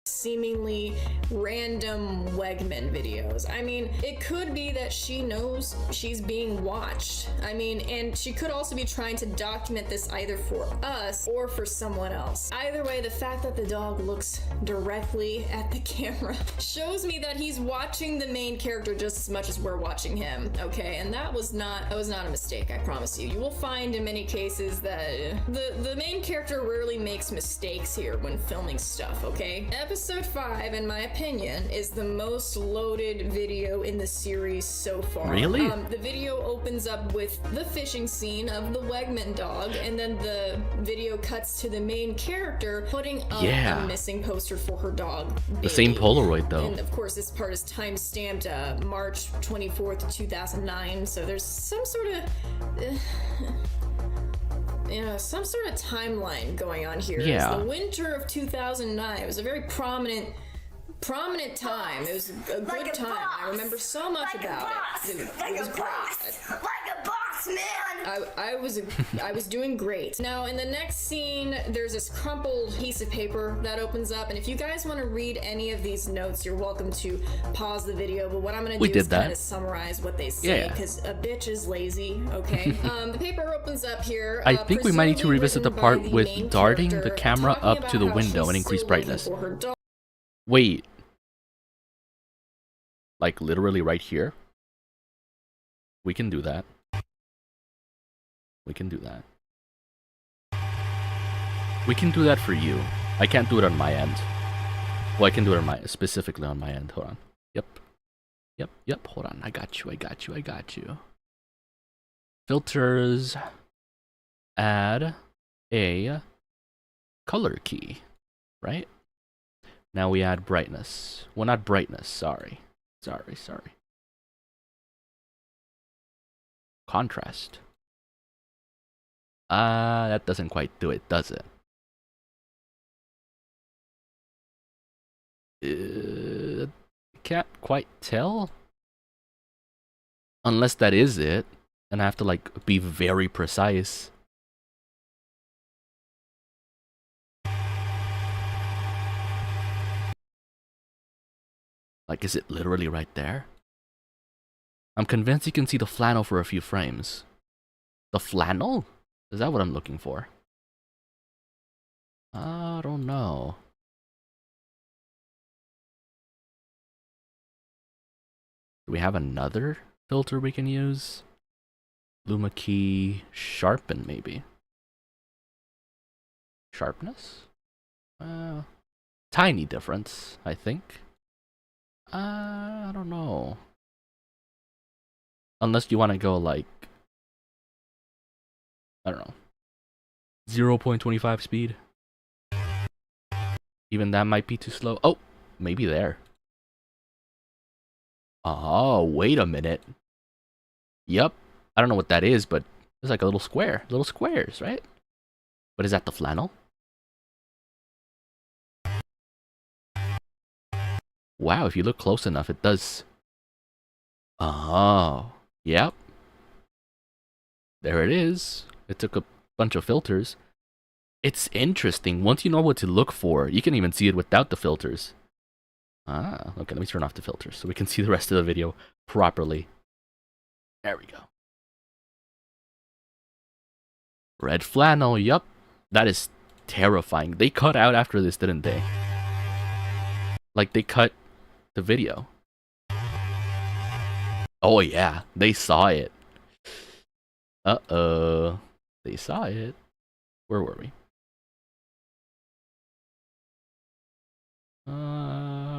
Seemingly random Wegman videos. I mean, it could be that she knows she's being watched. I mean, and she could also be trying to document this either for us or for someone else. Either way, the fact that the dog looks directly at the camera shows me that he's watching the main character just as much as we're watching him. Okay, and that was not a mistake, I promise you. You will find in many cases that the main character rarely makes mistakes here when filming stuff, okay? Episode 5, in my opinion, is the most loaded video in the series so far. Really? The video opens up with the fishing scene of the Wegman dog, and then the video cuts to the main character putting up a missing poster for her dog, Baby. The same Polaroid, though. And of course, this part is time-stamped March 24th, 2009, so there's some sort of... some sort of timeline going on here. Yeah. It was the winter of 2009. It was a very prominent time. It was a good time. I remember so much about it. It was great. Like a boss, man! I was doing great. Now, in the next scene, there's this crumpled piece of paper that opens up, and if you guys want to read any of these notes, you're welcome to pause the video, but what I'm going to do is kind of summarize what they say, because a bitch is lazy, okay? The paper opens up here. I think we might need to revisit the part with darting the camera up to the window and increase brightness. Wait. Like literally right here? We can do that. We can do that. We can do that for you. I can't do it on my end. Well, I can do it specifically on my end. Hold on. Yep. Hold on. I got you. Filters. Add a color key. Right? Now we add brightness. Well, not brightness. Sorry. Contrast. That doesn't quite do it, does it? Can't quite tell. Unless that is it. And I have to like be very precise. Like, is it literally right there? I'm convinced you can see the flannel for a few frames. The flannel? Is that what I'm looking for? I don't know. Do we have another filter we can use? Luma key sharpen, maybe. Sharpness? Tiny difference, I think. I don't know. Unless you want to go like, I don't know, 0.25 speed. Even that might be too slow. Oh, maybe there. Oh, wait a minute. Yep. I don't know what that is, but it's like a little square. Little squares, right? But is that the flannel? Wow, if you look close enough, it does. Oh, yep. There it is. It took a bunch of filters. It's interesting. Once you know what to look for, you can even see it without the filters. Ah, okay, let me turn off the filters so we can see the rest of the video properly. There we go. Red flannel, yup. That is terrifying. They cut out after this, didn't they? Like, they cut the video. Oh yeah, they saw it. Uh-oh. They saw it. Where were we?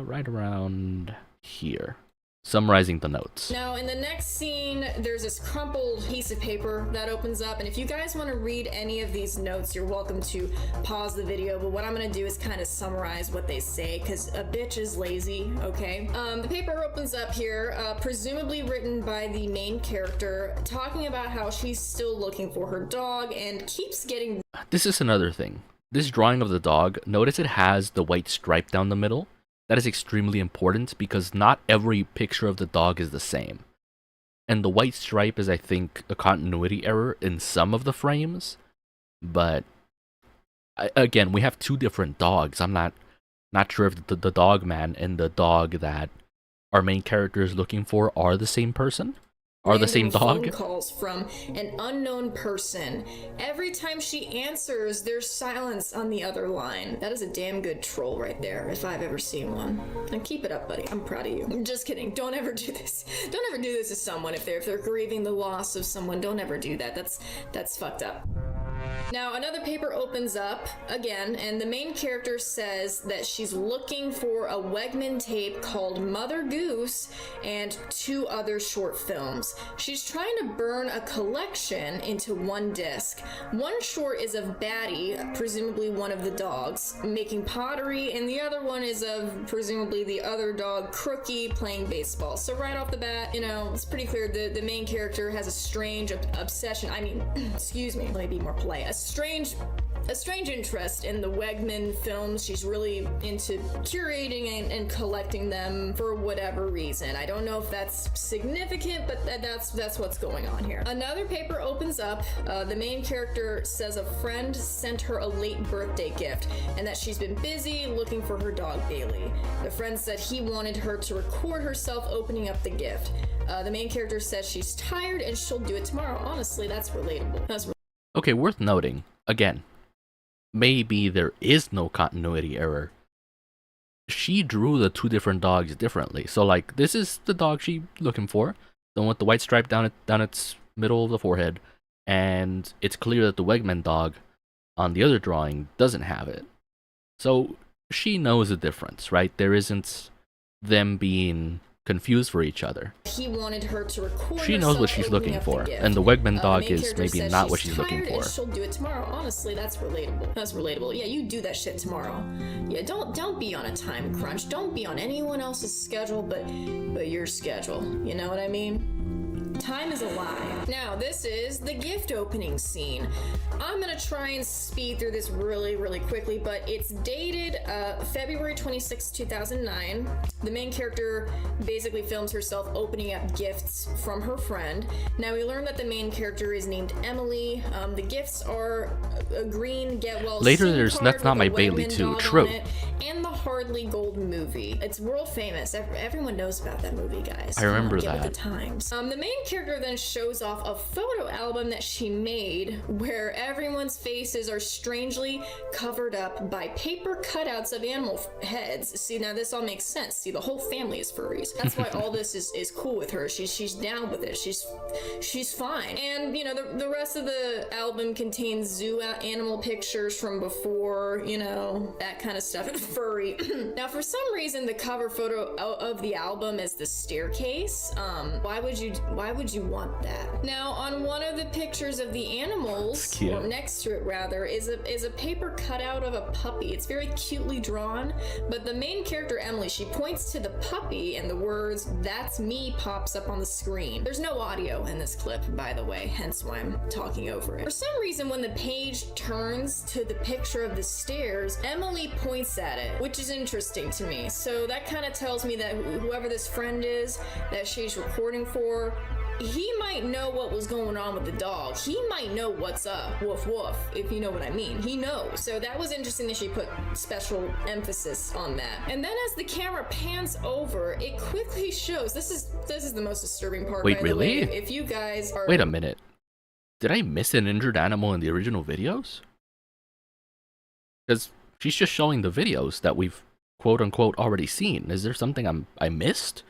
Right around here. Summarizing the notes. Now, in the next scene, there's this crumpled piece of paper that opens up, and if you guys want to read any of these notes, you're welcome to pause the video, but what I'm going to do is kind of summarize what they say, because a bitch is lazy, okay? The paper opens up here, presumably written by the main character, talking about how she's still looking for her dog, and keeps getting... This is another thing. This drawing of the dog, notice it has the white stripe down the middle. That is extremely important because not every picture of the dog is the same. And the white stripe is, I think, a continuity error in some of the frames. But, again, we have two different dogs. I'm not sure if the dog man and the dog that our main character is looking for are the same person. Are the same dog? Phone calls from an unknown person. Every time she answers, there's silence on the other line. That is a damn good troll right there, if I've ever seen one. And keep it up, buddy. I'm proud of you. I'm just kidding. Don't ever do this. Don't ever do this to someone if they're grieving the loss of someone. Don't ever do that. That's fucked up. Now, another paper opens up again, and the main character says that she's looking for a Wegman tape called Mother Goose and 2 other short films. She's trying to burn a collection into one disc. One short is of Batty, presumably one of the dogs, making pottery, and the other one is of presumably the other dog, Crookie, playing baseball. So right off the bat, you know, it's pretty clear the main character has a strange obsession. I mean, excuse me, let me be more polite. A strange interest in the Wegman films. She's really into curating and collecting them for whatever reason. I don't know if that's significant, but that's what's going on here. Another paper opens up. The main character says a friend sent her a late birthday gift and that she's been busy looking for her dog Bailey. The friend said he wanted her to record herself opening up the gift. The main character says she's tired and she'll do it tomorrow. Honestly, that's relatable. Okay, worth noting, again, maybe there is no continuity error. She drew the 2 different dogs differently. So, like, this is the dog she's looking for, the one with the white stripe down its middle of the forehead, and it's clear that the Wegman dog on the other drawing doesn't have it. So, she knows the difference, right? There isn't them being confused for each other. He wanted her to record. She knows what she's looking for, and the Wegman dog is maybe not what she's looking for. She'll do it tomorrow. Honestly, that's relatable. Yeah, you do that shit tomorrow. Yeah, don't be on a time crunch. Don't be on anyone else's schedule, but your schedule. You know what I mean? Time is a lie. Now, this is the gift opening scene. I'm gonna try and speed through this really, really quickly, but it's dated February 26, 2009. The main character basically films herself opening up gifts from her friend. Now, we learn that the main character is named Emily. The gifts are a green get well later soon there's card That's Not with My a Bailey Wegman too. dog True. on it, and the Hardly Gold movie. It's world famous. Everyone knows about that movie, guys. I remember Get with that. the times. The main character then shows off a photo album that she made where everyone's faces are strangely covered up by paper cutouts of animal heads. See, now this all makes sense. See, the whole family is furries. That's why all this is cool with her. She's down with it. She's fine. And you know, the rest of the album contains zoo animal pictures from before, you know, that kind of stuff. Furry. Now, for some reason, the cover photo of the album is the staircase. Why would you want that? Now, on one of the pictures of the animals, or next to it rather, is a paper cutout of a puppy. It's very cutely drawn, but the main character, Emily, she points to the puppy and the words, "That's me," pops up on the screen. There's no audio in this clip, by the way, hence why I'm talking over it. For some reason, when the page turns to the picture of the stairs, Emily points at it, which is interesting to me. So that kind of tells me that whoever this friend is that she's recording for, he might know what was going on with the dog. He might know what's up, woof woof, if you know what I mean. He knows. So that was interesting that she put special emphasis on that. And then as the camera pans over, it quickly shows, this is the most disturbing part. Wait, by the really? way. If you guys are... Wait a minute. Did I miss an injured animal in the original videos? Because she's just showing the videos that we've quote-unquote already seen. Is there something I missed?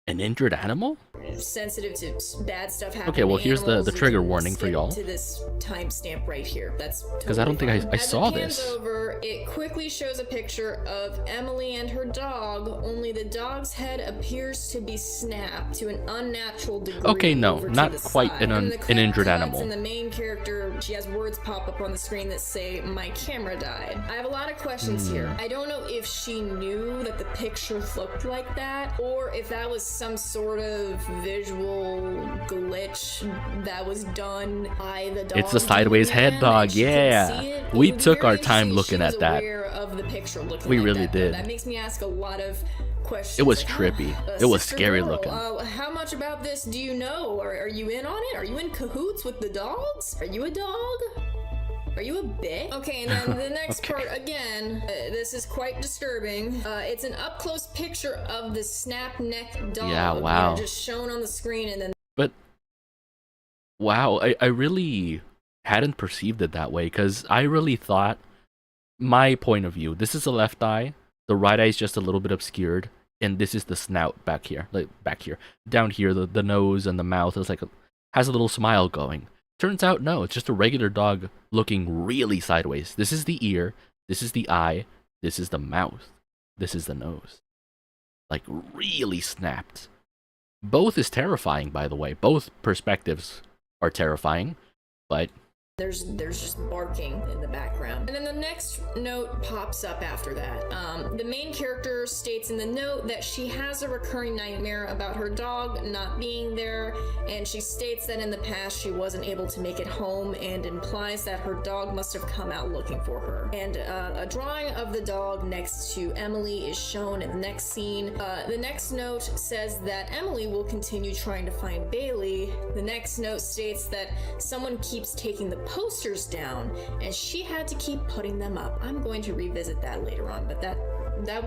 An injured animal? Sensitive to bad stuff happening. Okay, well, to here's the animals, trigger you can warning for skip y'all. To this timestamp right here. That's Because I don't think I saw As it pans this. over, it quickly shows a picture of Emily and her dog. Only the dog's head appears to be snapped to an unnatural degree. Okay, no, over to not the quite side. an And the clip injured cuts, animal. And the main character, she has words pop up on the screen that say, "My camera died." I have a lot of questions here. I don't know if she knew that the picture looked like that, or if that was some sort of visual glitch that was done by the dog. It's the sideways head dog, yeah. We took our time She looking was at that. aware of the picture looking We like really that, did. That makes me ask a lot of questions. It was like, trippy. It was Sister scary Girl, looking. How much about this do you know? Are you in on it? Are you in cahoots with the dogs? Are you a dog? Are you a bit? Okay, and then the next Okay. part, again, this is quite disturbing. It's an up-close picture of the snap-necked dog. Yeah, wow. You know, just shown on the screen, and then... But, wow, I really hadn't perceived it that way, because I really thought, my point of view, this is the left eye, the right eye is just a little bit obscured, and this is the snout back here, like back here. Down here, the nose and the mouth is like has a little smile going. Turns out, no, it's just a regular dog looking really sideways. This is the ear, this is the eye, this is the mouth, this is the nose. Like, really snapped. Both is terrifying, by the way. Both perspectives are terrifying, but... There's just barking in the background. And then the next note pops up after that. The main character states in the note that she has a recurring nightmare about her dog not being there, and she states that in the past she wasn't able to make it home, and implies that her dog must have come out looking for her. And a drawing of the dog next to Emily is shown in the next scene. The next note says that Emily will continue trying to find Bailey. The next note states that someone keeps taking the posters down, and she had to keep putting them up. I'm going to revisit that later on, but that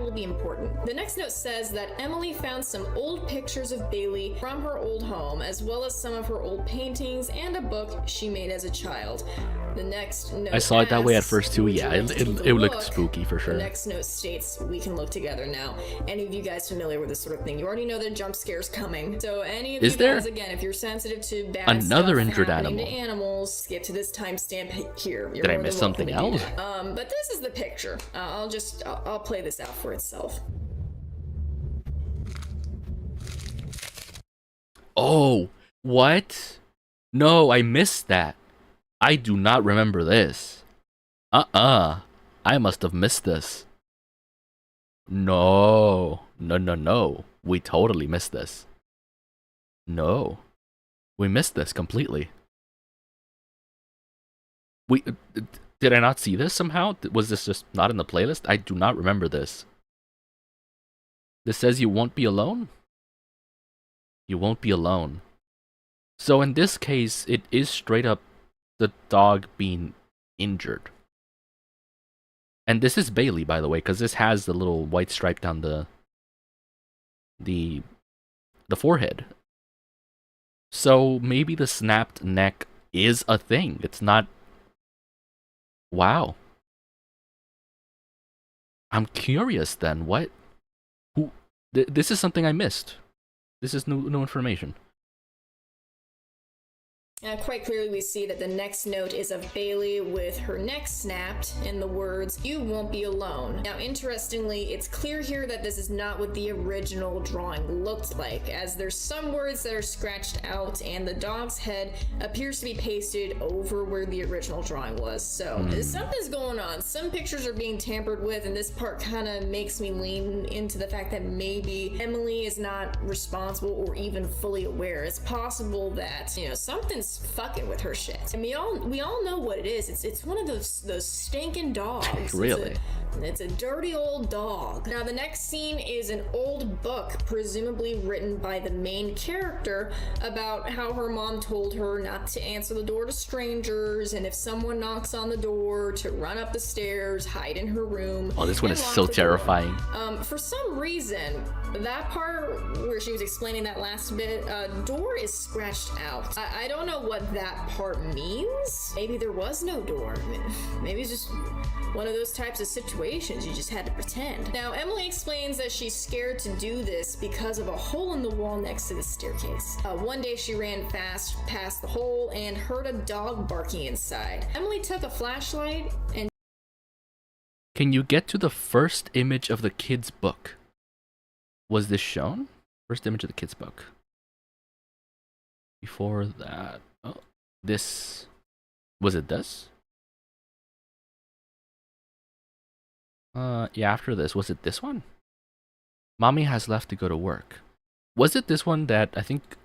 will be important. The next note says that Emily found some old pictures of Bailey from her old home, as well as some of her old paintings and a book she made as a child. The next note I saw it that way at asks, first too, "Would you yeah, like to take it a looked look?" spooky for sure. The next note states, "We can look together now." Any of you guys familiar with this sort of thing? You already know that jump scare's coming. So any of Is you there guys, again, if you're sensitive to bad another stuff injured happening animal? to animals, skip to this timestamp here. You're Did I more miss than welcome something to do else? that. But this is the picture. I'll play this out for itself. Oh, what? No, I missed that. I do not remember this. I must have missed this. No. We totally missed this. No. We missed this completely. Did I not see this somehow? Was this just not in the playlist? I do not remember this. This says you won't be alone? You won't be alone. So in this case, it is straight up the dog being injured. And this is Bailey, by the way, because this has the little white stripe down the forehead. So maybe the snapped neck is a thing. It's not... Wow. I'm curious then. What? Who? This is something I missed. This is new information. Quite clearly we see that the next note is of Bailey with her neck snapped in the words, "You won't be alone." Now interestingly, it's clear here that this is not what the original drawing looked like, as there's some words that are scratched out and the dog's head appears to be pasted over where the original drawing was. So something's going on. Some pictures are being tampered with, and this part kind of makes me lean into the fact that maybe Emily is not responsible or even fully aware. It's possible that, you know, something's fucking with her shit. And we all know what it is. It's one of those stinking dogs. Really? It's a dirty old dog. Now the next scene is an old book, presumably written by the main character, about how her mom told her not to answer the door to strangers, and if someone knocks on the door, to run up the stairs, hide in her room. Oh, this one is and lock so the door. terrifying. For some reason, that part where she was explaining that last bit, door is scratched out. I don't know what that part means. Maybe there was no door. Maybe it's just one of those types of situations you just had to pretend. Now, Emily explains that she's scared to do this because of a hole in the wall next to the staircase. One day she ran fast past the hole and heard a dog barking inside. Emily took a flashlight and... Can you get to the first image of the kid's book? Was this shown? First image of the kid's book. Before that... Oh, this... Was it this? Yeah, after this. Was it this one? Mommy has left to go to work. Was it this one that I think...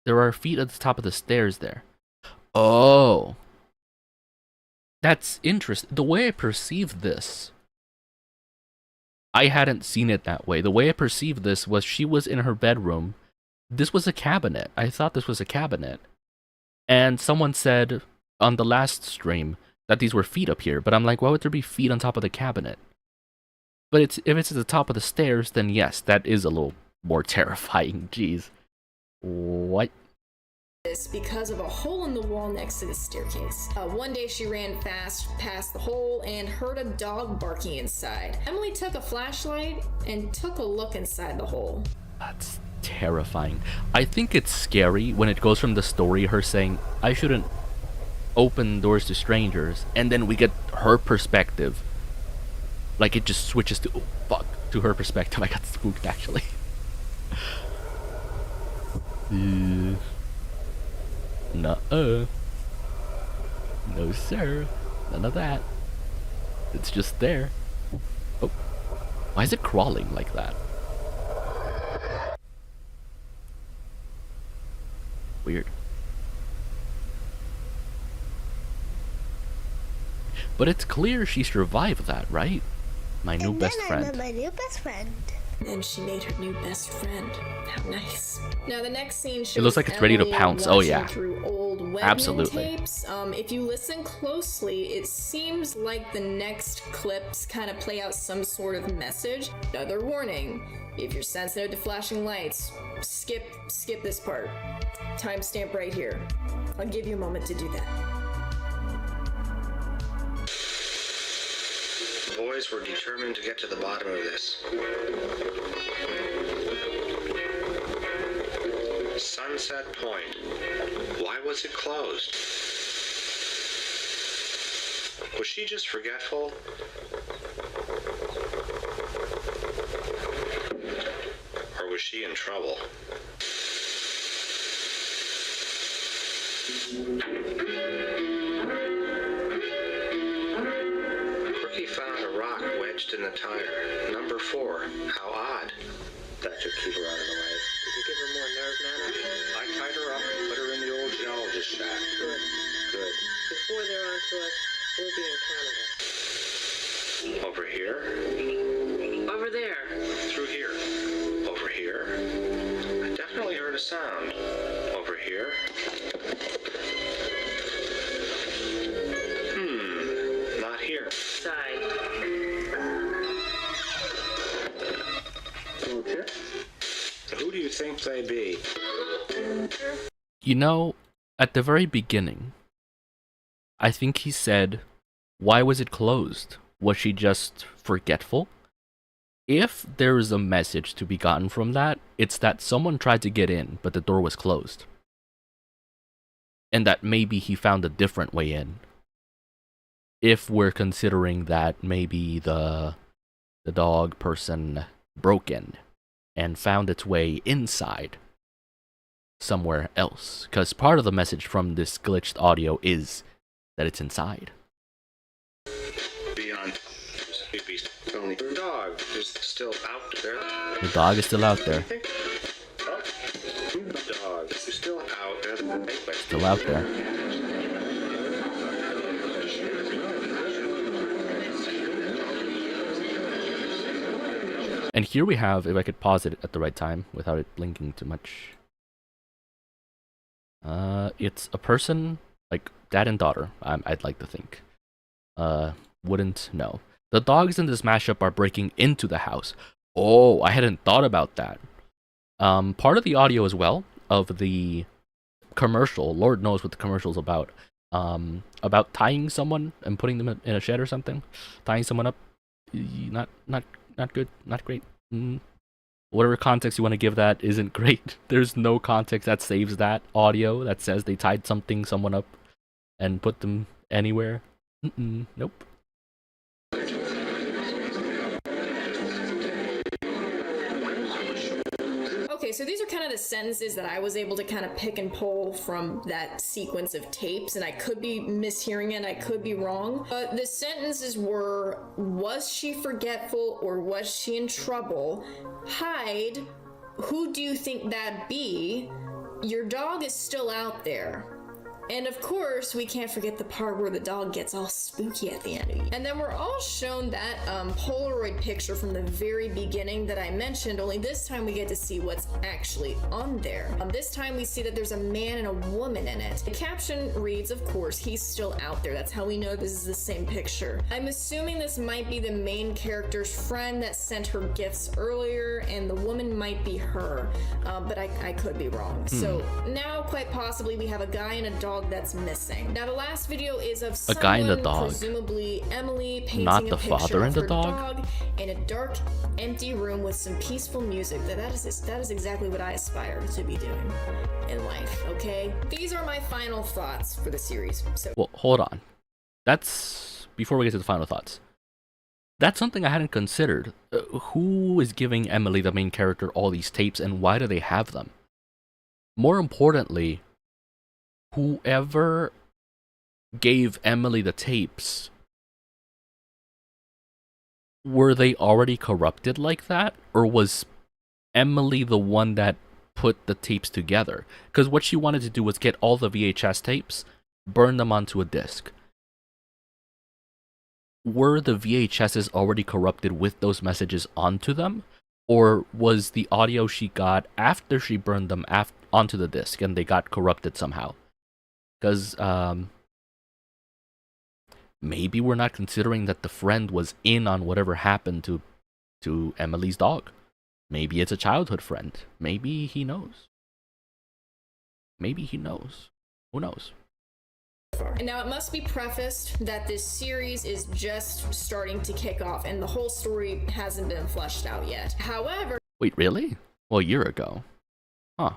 There are feet at the top of the stairs there. Oh! That's interesting. The way I perceived this... I hadn't seen it that way. The way I perceived this was she was in her bedroom. This was a cabinet. I thought this was a cabinet. And someone said on the last stream that these were feet up here. But I'm like, why would there be feet on top of the cabinet? But if it's at the top of the stairs, then yes, that is a little more terrifying. Jeez. What? Because of a hole in the wall next to the staircase. One day she ran fast past the hole and heard a dog barking inside. Emily took a flashlight and took a look inside the hole. That's terrifying. I think it's scary when it goes from the story, her saying, I shouldn't open doors to strangers, and then we get her perspective. Like it just switches to, oh, fuck, to her perspective. I got spooked actually. Nuh-uh. No sir. None of that. It's just there. Oh. Why is it crawling like that? Weird. But it's clear she survived that, right? My new best friend. I met my new best friend. And she made her new best friend. How nice. Now the next scene shows It looks like it's ready to pounce. Oh yeah. Through old absolutely. Tapes. If you listen closely, it seems like the next clips kind of play out some sort of message. Another warning: if you're sensitive to flashing lights, skip this part. Timestamp right here. I'll give you a moment to do that. The boys were determined to get to the bottom of this. Sunset Point. Why was it closed? Was she just forgetful? Or was she in trouble? Rookie found a rock wedged in the tire. Number 4. How odd. That should keep her out of the way. Did you give her more nerve, Nana? I tied her up and put her in the old geologist shack. Good. Good. Before they're on to us, we'll be in Canada. Over here? Over there. Through here. Over here? I definitely heard a sound. Over here? Not here. Side. think they be? You know, at the very beginning, I think he said, why was it closed? Was she just forgetful? If there is a message to be gotten from that, it's that someone tried to get in, but the door was closed. And that maybe he found a different way in. If we're considering that maybe the dog person broke in and found its way inside somewhere else. Because part of the message from this glitched audio is that it's inside. Beyond. Maybe only the dog is still out there. The dog is still out there. The dog is still out there. Still out there. And here we have, if I could pause it at the right time without it blinking too much. It's a person, like dad and daughter, I'd like to think. Wouldn't know. The dogs in this mashup are breaking into the house. Oh, I hadn't thought about that. Part of the audio as well, of the commercial, Lord knows what the commercial's about tying someone and putting them in a shed or something. Tying someone up, not good, not great. Whatever context you want to give that isn't great. There's no context that saves that audio that says they tied someone up and put them anywhere. Nope. Okay, so these are kind of the sentences that I was able to kind of pick and pull from that sequence of tapes, and I could be mishearing it, I could be wrong. But the sentences were, was she forgetful or was she in trouble? Hide, who do you think that be? Your dog is still out there. And of course, we can't forget the part where the dog gets all spooky at the end. And then we're all shown that Polaroid picture from the very beginning that I mentioned, only this time we get to see what's actually on there. This time we see that there's a man and a woman in it. The caption reads, of course, he's still out there. That's how we know this is the same picture. I'm assuming this might be the main character's friend that sent her gifts earlier, and the woman might be her, but I could be wrong. So now, quite possibly, we have a guy and a dog that's missing. Now the last video is of someone, guy and a dog, presumably Emily, painting not the a picture father and of the her dog in a dark, empty room with some peaceful music. That is exactly what I aspire to be doing in life. Okay, these are my final thoughts for the series. So, well, hold on. That's before we get to the final thoughts. That's something I hadn't considered. Who is giving Emily, the main character, all these tapes, and why do they have them? More importantly, whoever gave Emily the tapes, were they already corrupted like that? Or was Emily the one that put the tapes together? Because what she wanted to do was get all the VHS tapes, burn them onto a disc. Were the VHSs already corrupted with those messages onto them? Or was the audio she got after she burned them onto the disc and they got corrupted somehow? Because maybe we're not considering that the friend was in on whatever happened to Emily's dog. Maybe it's a childhood friend. Maybe he knows. Maybe he knows. Who knows? And now it must be prefaced that this series is just starting to kick off and the whole story hasn't been fleshed out yet. However... Wait, really? Well, a year ago. Huh.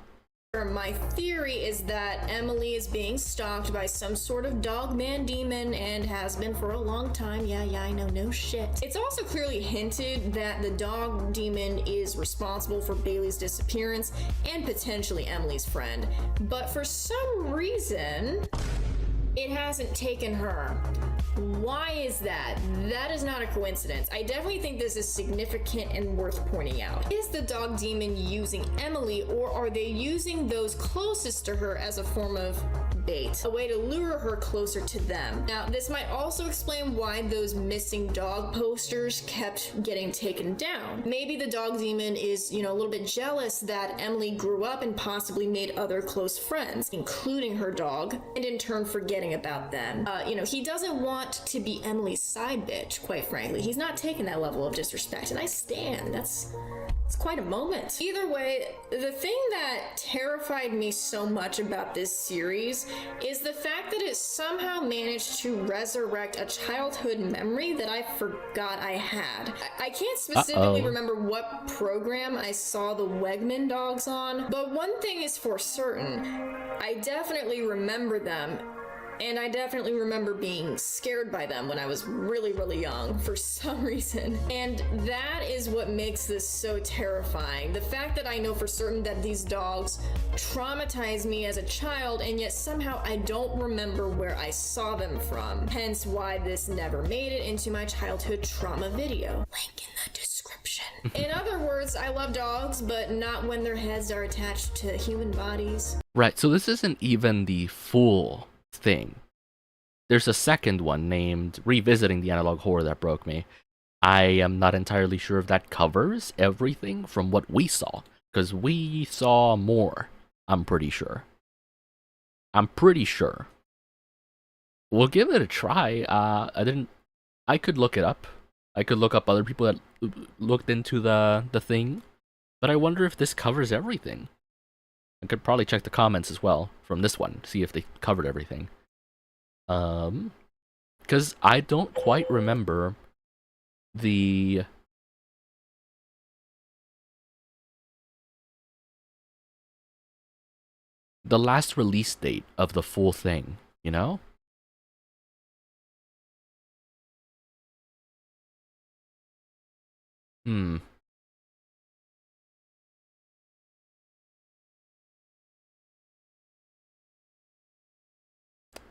My theory is that Emily is being stalked by some sort of dog man demon and has been for a long time. Yeah, I know, no shit. It's also clearly hinted that the dog demon is responsible for Bailey's disappearance and potentially Emily's friend. But for some reason, it hasn't taken her. Why is that? That is not a coincidence. I definitely think this is significant and worth pointing out. Is the dog demon using Emily, or are they using those closest to her as a form of bait, a way to lure her closer to them. Now, this might also explain why those missing dog posters kept getting taken down. Maybe the dog demon is, a little bit jealous that Emily grew up and possibly made other close friends, including her dog, and in turn forgetting about them. He doesn't want to be Emily's side bitch, quite frankly. He's not taking that level of disrespect, and I stand. It's quite a moment. Either way, the thing that terrified me so much about this series is the fact that it somehow managed to resurrect a childhood memory that I forgot I had. I can't specifically remember what program I saw the Wegman dogs on, but one thing is for certain, I definitely remember them. And I definitely remember being scared by them when I was really, really young for some reason. And that is what makes this so terrifying. The fact that I know for certain that these dogs traumatized me as a child, and yet somehow I don't remember where I saw them from. Hence why this never made it into my childhood trauma video. Link in the description. In other words, I love dogs, but not when their heads are attached to human bodies. Right, so this isn't even the full thing. There's a second one named Revisiting the Analog Horror That Broke Me. I am not entirely sure if that covers everything from what we saw, because we saw more, I'm pretty sure. We'll give it a try. I could look it up. I could look up other people that looked into the thing, but I wonder if this covers everything. I could probably check the comments as well from this one, see if they covered everything. Because I don't quite remember the last release date of the full thing, you know?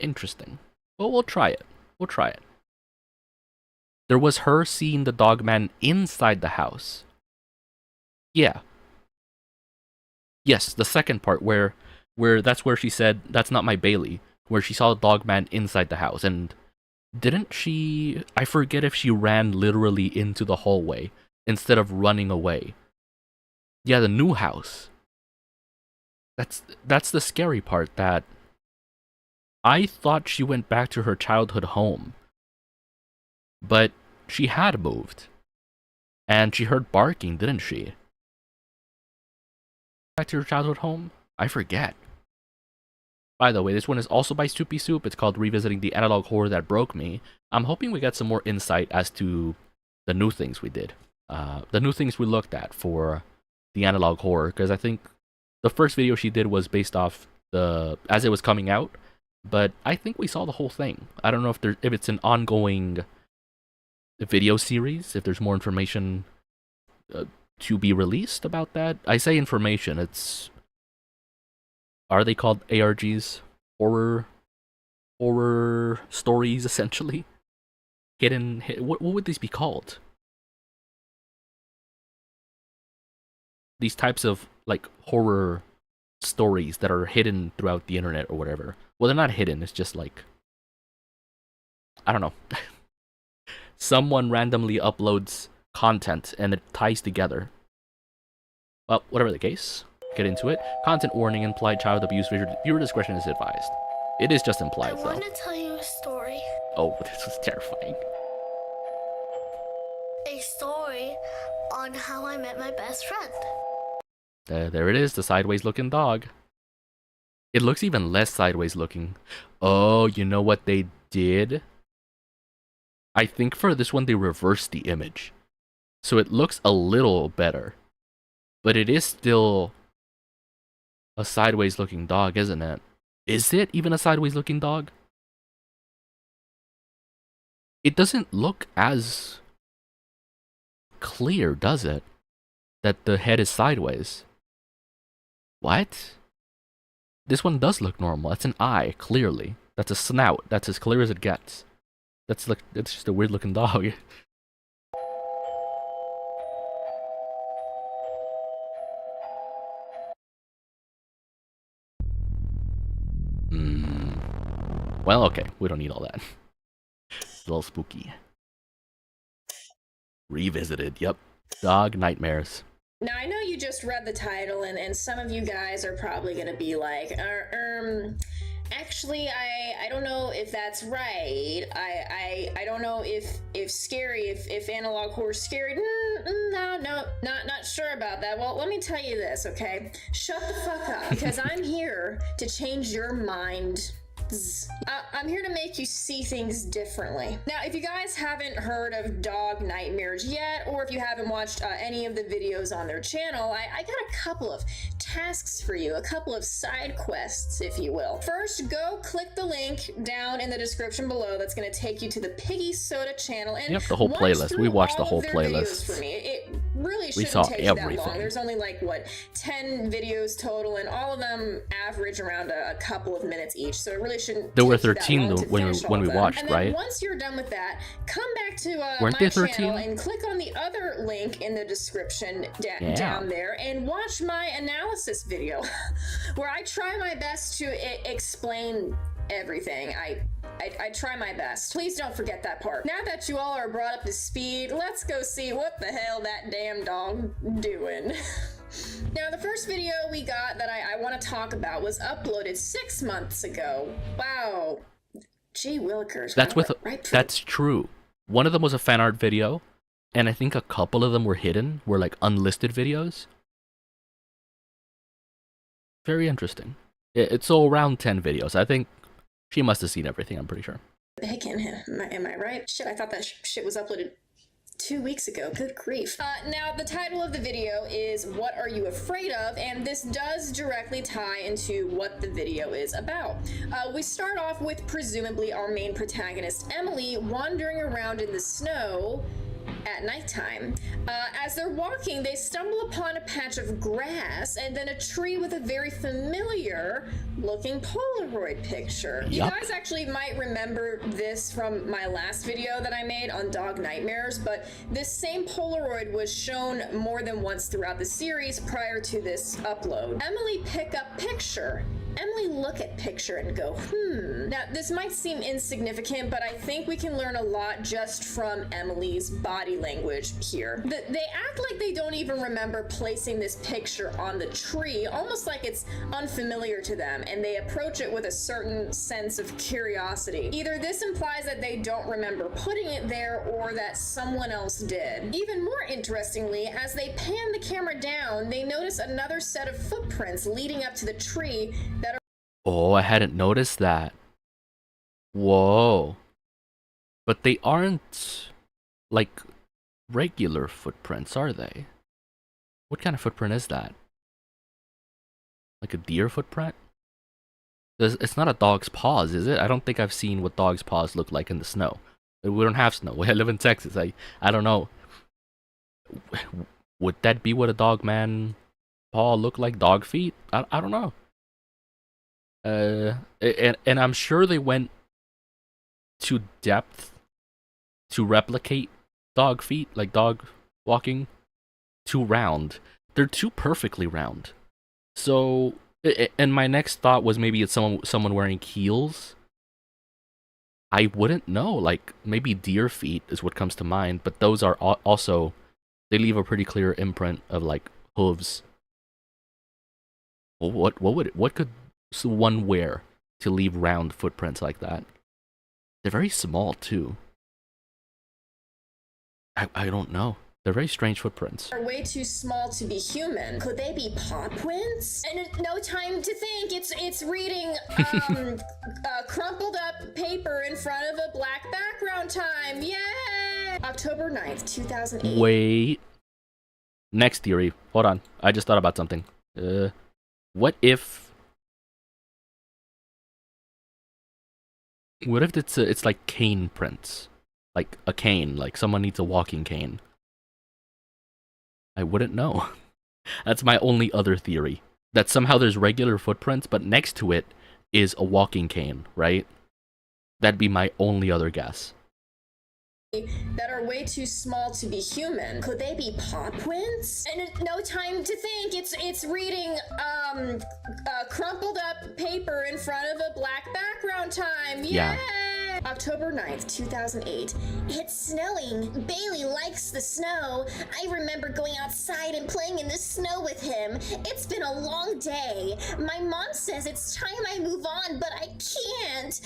Interesting. Well, we'll try it. There was her seeing the dogman inside the house. Yeah. Yes, the second part where that's where she said, "That's not my Bailey," where she saw the dogman inside the house. And didn't she, I forget if she ran literally into the hallway instead of running away. Yeah, the new house. That's the scary part, that I thought she went back to her childhood home, but she had moved, and she heard barking, didn't she? Back to her childhood home? I forget. By the way, this one is also by Soupy Soup. It's called Revisiting the Analog Horror That Broke Me. I'm hoping we get some more insight as to the new things we did. The new things we looked at for the analog horror, because I think the first video she did was based off as it was coming out. But I think we saw the whole thing. I don't know if it's an ongoing video series, if there's more information to be released about that. I say information, are they called ARGs? Horror stories, essentially? What would these be called? These types of, like, horror stories that are hidden throughout the internet or whatever. Well, they're not hidden, it's just like, I don't know. Someone randomly uploads content and it ties together. Well, whatever the case, get into it. Content warning, implied child abuse, viewer discretion is advised. It is just implied, though. I want to tell you a story. Oh, this was terrifying. A story on how I met my best friend. There it is, the sideways looking dog. It looks even less sideways looking. Oh, you know what they did? I think for this one they reversed the image. So it looks a little better. But it is still a sideways looking dog, isn't it? Is it even a sideways looking dog? It doesn't look as clear, does it? That the head is sideways. What? This one does look normal. That's an eye, clearly. That's a snout. That's as clear as it gets. That's just a weird looking dog. Well, okay, we don't need all that. It's a little spooky. Revisited, yep. Dog nightmares. Now, I know you just read the title, and some of you guys are probably going to be like, actually, I don't know if that's right. I don't know if scary, if analog horror scary. No, not sure about that. Well, let me tell you this, okay? Shut the fuck up, because I'm here to change your mind. I'm here to make you see things differently. Now, if you guys haven't heard of Dog Nightmares yet, or if you haven't watched any of the videos on their channel, I got a couple of tasks for you, a couple of side quests, if you will. First, go click the link down in the description below that's going to take you to the Piggy Soda channel, and yep, the whole playlist. We watched the whole playlist. For me. It really shouldn't saw take everything. that long. There's only like, what, 10 videos total, and all of them average around a couple of minutes each, so it really shouldn't. There were take you that 13 long to when finish we all of them. watched, and then right? Once you're done with that, come back to Weren't my there 13? channel and click on the other link in the description down there and watch my analysis video where I try my best to explain everything. I try my best. Please don't forget that part. Now that you all are brought up to speed, let's go see what the hell that damn dog doing. Now, the first video we got that I want to talk about was uploaded 6 months ago. Wow. Gee willikers. That's true. One of them was a fan art video, and I think a couple of them were hidden, were like unlisted videos. Very interesting. It's all around 10 videos. I think she must have seen everything, I'm pretty sure. Bacon, am I right? Shit, I thought that shit was uploaded 2 weeks ago. Good grief. Now, the title of the video is What Are You Afraid Of? And this does directly tie into what the video is about. We start off with presumably our main protagonist, Emily, wandering around in the snow at nighttime. As they're walking, they stumble upon a patch of grass and then a tree with a very familiar looking Polaroid picture. You guys actually might remember this from my last video that I made on Dog Nightmares, but this same Polaroid was shown more than once throughout the series prior to this upload. Emily pick up picture. Emily look at picture and go, Now, this might seem insignificant, but I think we can learn a lot just from Emily's body language here. They act like they don't even remember placing this picture on the tree, almost like it's unfamiliar to them, and they approach it with a certain sense of curiosity. Either this implies that they don't remember putting it there, or that someone else did. Even more interestingly, as they pan the camera down, they notice another set of footprints leading up to the tree that are... Oh, I hadn't noticed that. Whoa. But they aren't, like, regular footprints, are they? What kind of footprint is that? Like a deer footprint? It's not a dog's paws, is it? I don't think I've seen what dog's paws look like in the snow. We don't have snow. I live in Texas. I don't know. Would that be what a dog man paw look like? Dog feet? I don't know. And I'm sure they went to depth to replicate dog feet, like dog walking, too round. They're too perfectly round. So, and my next thought was maybe it's someone wearing heels. I wouldn't know. Like, maybe deer feet is what comes to mind, but those are also, they leave a pretty clear imprint of like hooves. Well, what could one wear to leave round footprints like that? They're very small too. I don't know. They're very strange footprints. Are way too small to be human. Could they be paw prints? And no time to think. It's reading crumpled up paper in front of a black background time. Yay! October 9th, 2008. Wait. Next theory. Hold on. I just thought about something. What if it's like cane prints? Like a cane, like someone needs a walking cane. I wouldn't know. That's my only other theory. That somehow there's regular footprints, but next to it is a walking cane, right? That'd be my only other guess. that are way too small to be human. Could they be paw prints? And no time to think. It's reading crumpled up paper in front of a black background time. Yeah. October 9th, 2008. It's snowing. Bailey likes the snow. I remember going outside and playing in the snow with him. It's been a long day. My mom says it's time I move on, but I can't.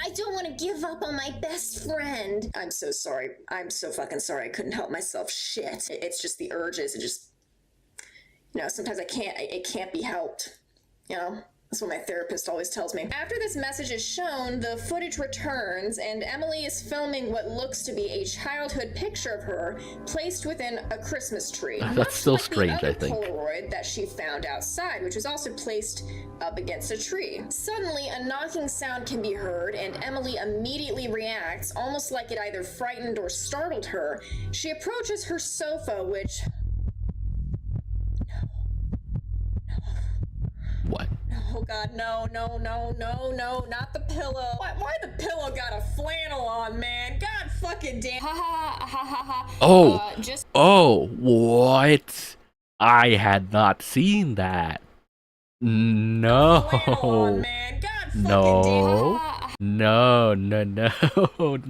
I don't want to give up on my best friend. I'm so sorry. I'm so fucking sorry. I couldn't help myself. Shit. It's just the urges. It just, you know, sometimes it can't be helped. You know? That's what my therapist always tells me. After this message is shown, the footage returns, and Emily is filming what looks to be a childhood picture of her placed within a Christmas tree. That's still like strange, the I other think. Polaroid that she found outside, which was also placed up against a tree. Suddenly, a knocking sound can be heard, and Emily immediately reacts, almost like it either frightened or startled her. She approaches her sofa, which... What? Oh god, no, not the pillow. Why the pillow got a flannel on, man? God fucking damn. Oh, oh, what? I had not seen that. No. On, man. God No. damn.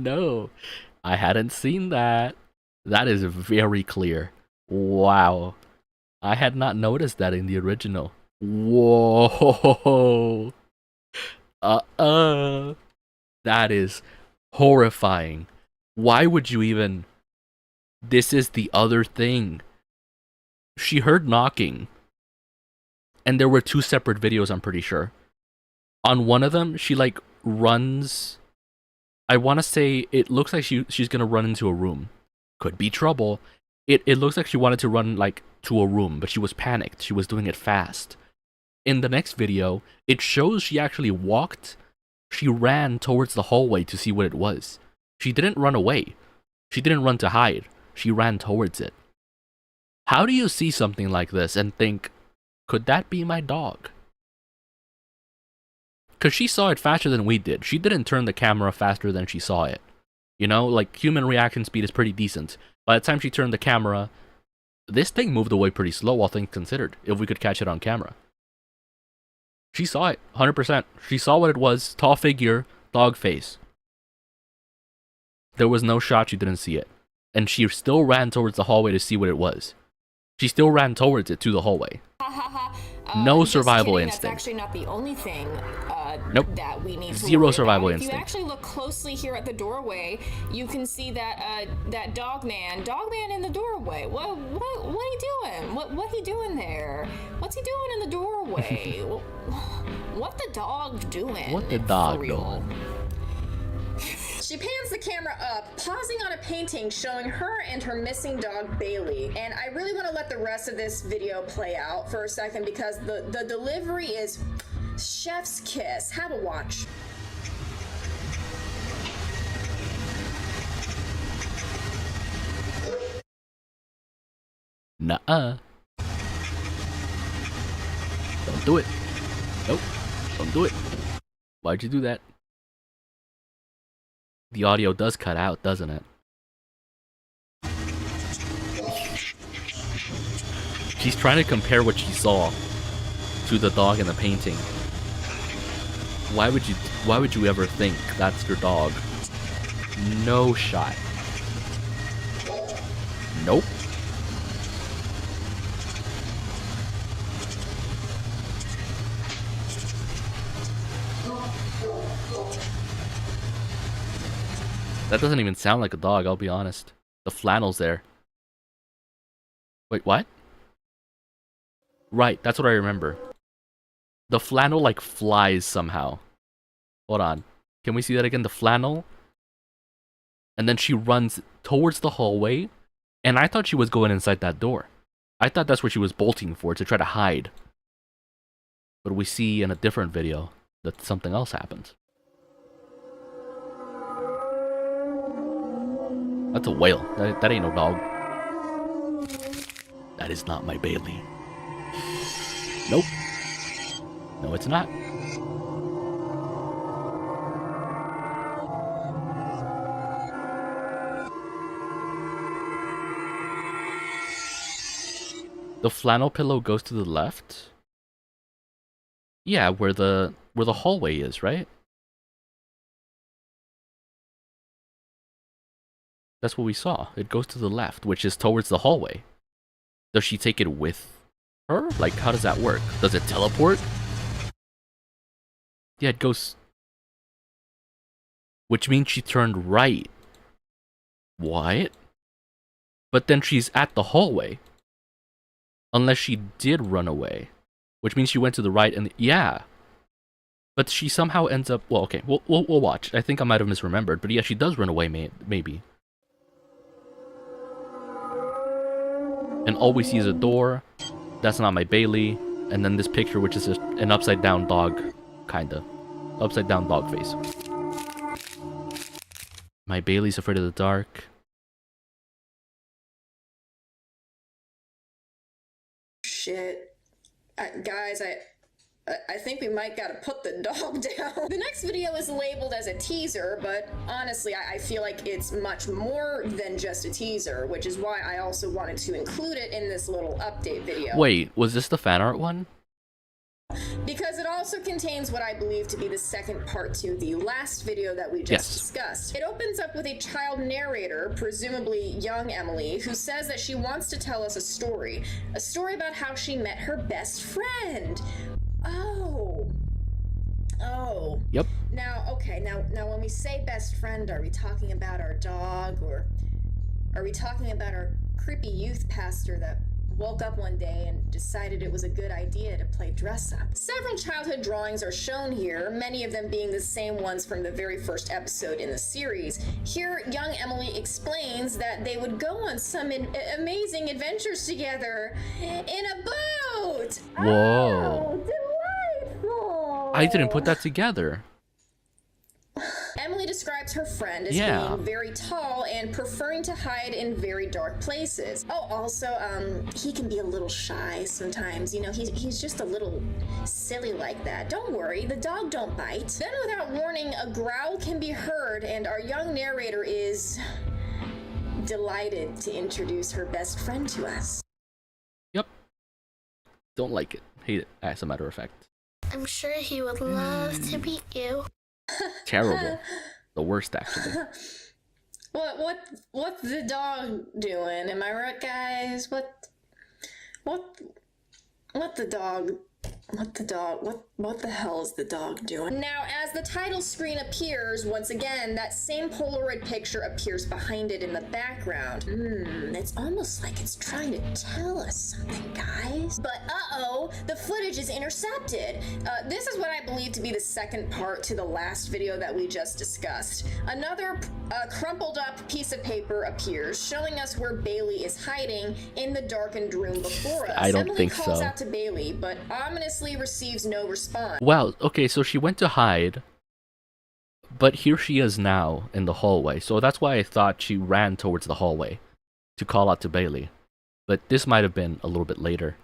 No. I hadn't seen that. That is very clear. Wow. I had not noticed that in the original. Whoa. That is horrifying. Why would you even... This is the other thing. She heard knocking. And there were two separate videos, I'm pretty sure. On one of them, she like runs... I want to say it looks like she's gonna run into a room. Could be trouble. It looks like she wanted to run like to a room, but she was panicked. She was doing it fast. In the next video, it shows she actually walked. She ran towards the hallway to see what it was. She didn't run away. She didn't run to hide. She ran towards it. How do you see something like this and think, could that be my dog? Because she saw it faster than we did. She didn't turn the camera faster than she saw it. You know, like human reaction speed is pretty decent. By the time she turned the camera, this thing moved away pretty slow, all things considered, if we could catch it on camera. She saw it, 100%. She saw what it was, tall figure, dog face. There was no shot she didn't see it. And she still ran towards the hallway to see what it was. She still ran towards it to the hallway. No survival instinct. That's actually not the only thing nope. that we need to Zero worry survival about. instinct. If you actually look closely here at the doorway, you can see that that dog man in the doorway. What he doing? What he doing there? What's he doing in the doorway? What the dog doing? What the dog doing? She pans the camera up, pausing on a painting showing her and her missing dog Bailey. And I really want to let the rest of this video play out for a second because the delivery is chef's kiss. Have a watch. Nuh-uh. Don't do it. Nope. Don't do it. Why'd you do that? The audio does cut out, doesn't it? She's trying to compare what she saw to the dog in the painting. Why would you ever think that's your dog? No shot. Nope. That doesn't even sound like a dog, I'll be honest. The flannel's there. Wait, what? Right, that's what I remember. The flannel, like, flies somehow. Hold on. Can we see that again? The flannel? And then she runs towards the hallway. And I thought she was going inside that door. I thought that's where she was bolting for, to try to hide. But we see in a different video that something else happened. That's a whale. That ain't no dog. That is not my Bailey. Nope. No, it's not. The flannel pillow goes to the left? Yeah, where the hallway is, right? That's what we saw. It goes to the left, which is towards the hallway. Does she take it with her? Like, how does that work? Does it teleport? Yeah, it goes... Which means she turned right. What? But then she's at the hallway. Unless she did run away. Which means she went to the right and... Yeah. But she somehow ends up... Well, okay, we'll watch. I think I might have misremembered. But yeah, she does run away, maybe. And all we see is a door. That's not my Bailey. And then this picture, which is an upside down dog. Kinda. Upside down dog face. My Bailey's afraid of the dark. Shit. Guys, I think we might gotta put the dog down. The next video is labeled as a teaser, but honestly, I feel like it's much more than just a teaser, which is why I also wanted to include it in this little update video. Wait, was this the fan art one? Because it also contains what I believe to be the second part to the last video that we just discussed. It opens up with a child narrator, presumably young Emily, who says that she wants to tell us a story about how she met her best friend. Oh. Yep. Now, okay, now when we say best friend, are we talking about our dog, or are we talking about our creepy youth pastor that woke up one day and decided it was a good idea to play dress up? Several childhood drawings are shown here, many of them being the same ones from the very first episode in the series. Here, young Emily explains that they would go on some amazing adventures together in a boat. Whoa. Oh, delightful. I didn't put that together. Emily describes her friend as being very tall and preferring to hide in very dark places. Oh, also, he can be a little shy sometimes. You know, he's just a little silly like that. Don't worry, the dog don't bite. Then, without warning, a growl can be heard, and our young narrator is delighted to introduce her best friend to us. Yep. Don't like it. Hate it, as a matter of fact. I'm sure he would love to meet you. Terrible. The worst, actually. What's the dog doing? Am I right, guys? What the hell is the dog doing? Now, as the title screen appears, once again, that same Polaroid picture appears behind it in the background. It's almost like it's trying to tell us something, guys. But uh-oh, the footage is intercepted. This is what I believe to be the second part to the last video that we just discussed. Another crumpled up piece of paper appears, showing us where Bailey is hiding in the darkened room before us. I don't think Emily calls so. out to Bailey, but ominously receives no response. Wow, okay, so she went to hide, but here she is now in the hallway. So that's why I thought she ran towards the hallway to call out to Bailey. But this might have been a little bit later.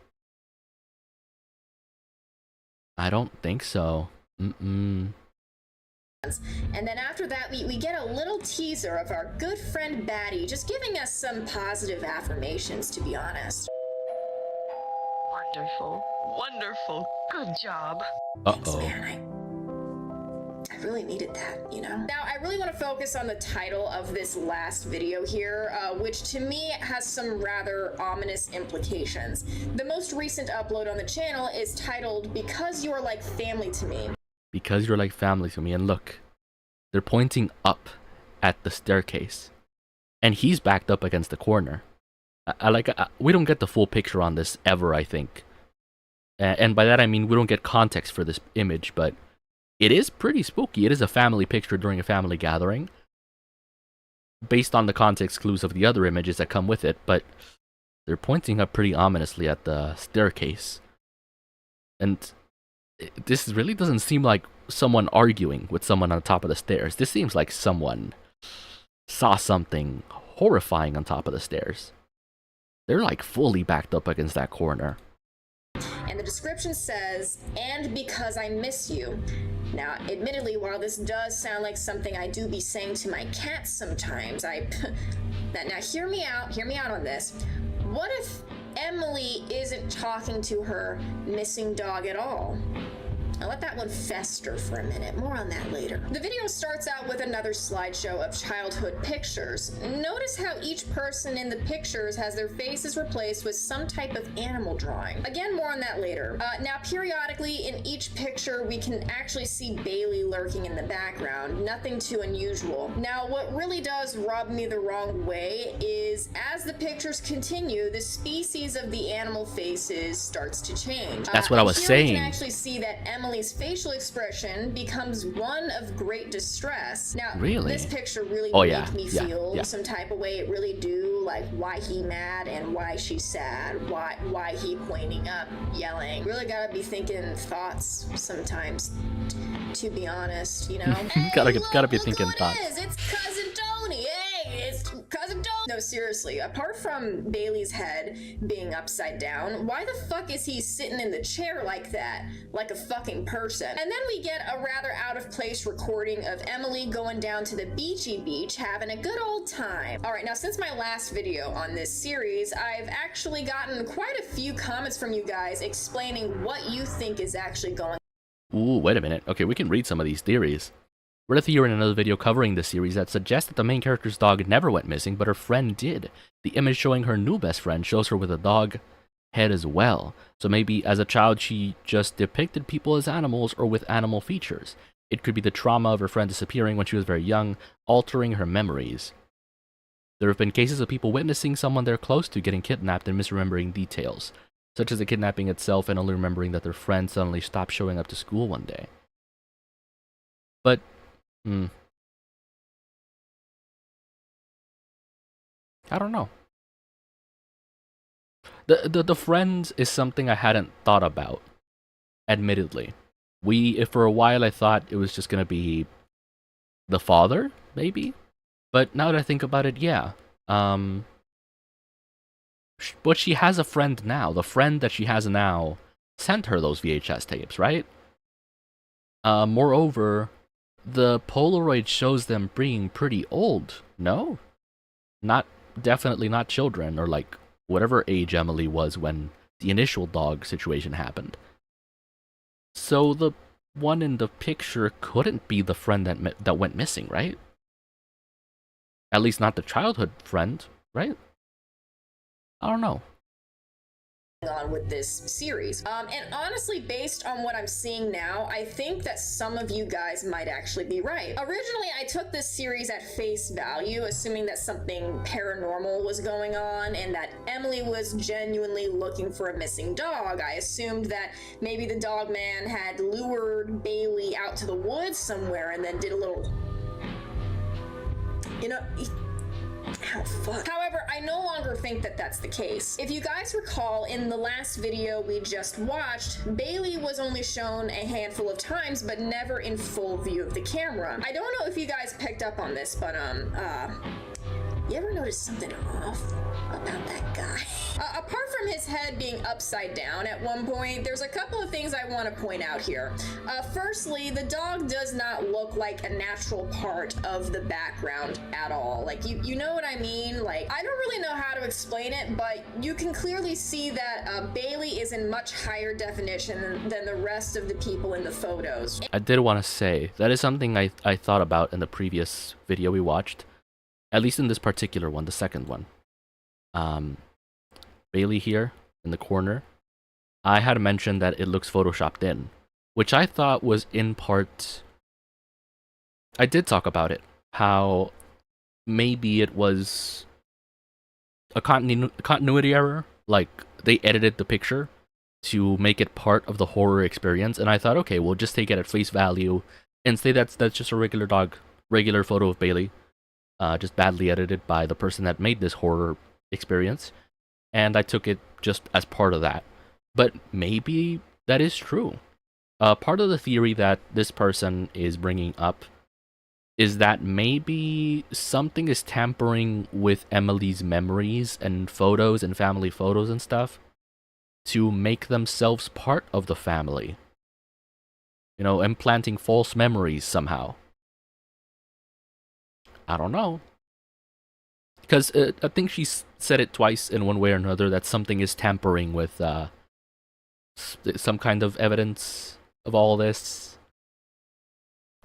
I don't think so. And then after that, we get a little teaser of our good friend Batty, just giving us some positive affirmations, to be honest. Wonderful. Wonderful. Good job. Thanks, man. I really needed that, you know? Now, I really want to focus on the title of this last video here, which to me has some rather ominous implications. The most recent upload on the channel is titled, Because You're Like Family to Me. Because you're like family to me. And look, they're pointing up at the staircase. And he's backed up against the corner. We don't get the full picture on this ever, I think. And by that I mean we don't get context for this image, but it is pretty spooky. It is a family picture during a family gathering, based on the context clues of the other images that come with it, but they're pointing up pretty ominously at the staircase. And this really doesn't seem like someone arguing with someone on top of the stairs. This seems like someone saw something horrifying on top of the stairs. They're like fully backed up against that corner. And the description says, and because I miss you. Now, admittedly, while this does sound like something I do be saying to my cats sometimes, now hear me out on this. What if Emily isn't talking to her missing dog at all. I'll let that one fester for a minute. More on that later. The video starts out with another slideshow of childhood pictures. Notice how each person in the pictures has their faces replaced with some type of animal drawing. Again, more on that later. Now, periodically in each picture, we can actually see Bailey lurking in the background. Nothing too unusual. Now, what really does rub me the wrong way is as the pictures continue, the species of the animal faces starts to change. That's what I was here saying. We can actually see that Emily's facial expression becomes one of great distress. Now, really? This picture really yeah, made me feel some type of way. It really do, like why he mad and why she sad, why he pointing up, yelling. Really gotta be thinking thoughts sometimes, to be honest, you know? Hey, gotta be look thinking who it thoughts. is. It's Cousin Tony. Hey, it's Cousin Tony. No, seriously, apart from Bailey's head being upside down, why the fuck is he sitting in the chair like that? Like a fucking person. And then we get a rather out of place recording of Emily going down to the beachy beach having a good old time. Alright, now since my last video on this series, I've actually gotten quite a few comments from you guys explaining what you think is actually going on. Ooh, wait a minute. Okay, we can read some of these theories. Read a theory in another video covering this series that suggests that the main character's dog never went missing, but her friend did. The image showing her new best friend shows her with a dog head as well. So maybe as a child she just depicted people as animals or with animal features. It could be the trauma of her friend disappearing when she was very young, altering her memories. There have been cases of people witnessing someone they're close to getting kidnapped and misremembering details, such as the kidnapping itself and only remembering that their friend suddenly stopped showing up to school one day. But I don't know. The friends is something I hadn't thought about, admittedly. For a while I thought it was just gonna be the father, maybe? But now that I think about it, yeah. But she has a friend now. The friend that she has now sent her those VHS tapes, right? Moreover, the Polaroid shows them being pretty old, no? Definitely not children, or like whatever age Emily was when the initial dog situation happened. So the one in the picture couldn't be the friend that went missing, right? At least not the childhood friend, right? I don't know. On with this series. And honestly, based on what I'm seeing now, I think that some of you guys might actually be right. Originally, I took this series at face value, assuming that something paranormal was going on and that Emily was genuinely looking for a missing dog. I assumed that maybe the dog man had lured Bailey out to the woods somewhere and then did a little, you know, oh, fuck. However, I no longer think that that's the case. If you guys recall, in the last video we just watched, Bailey was only shown a handful of times, but never in full view of the camera. I don't know if you guys picked up on this, but you ever notice something off about that guy? Apart from his head being upside down at one point, there's a couple of things I want to point out here. Firstly, the dog does not look like a natural part of the background at all. Like, you know what I mean? Like, I don't really know how to explain it, but you can clearly see that Bailey is in much higher definition than the rest of the people in the photos. I did want to say, that is something I thought about in the previous video we watched. At least in this particular one, the second one. Bailey here, in the corner. I had mentioned that it looks photoshopped in, which I thought was in part... I did talk about it, how maybe it was a continuity error, like they edited the picture to make it part of the horror experience, and I thought, okay, we'll just take it at face value and say that's just a regular photo of Bailey. Just badly edited by the person that made this horror experience, and I took it just as part of that. But maybe that is true. Part of the theory that this person is bringing up is that maybe something is tampering with Emily's memories and photos and family photos and stuff to make themselves part of the family. You know, implanting false memories somehow. I don't know. Because I think she said it twice in one way or another that something is tampering with some kind of evidence of all this.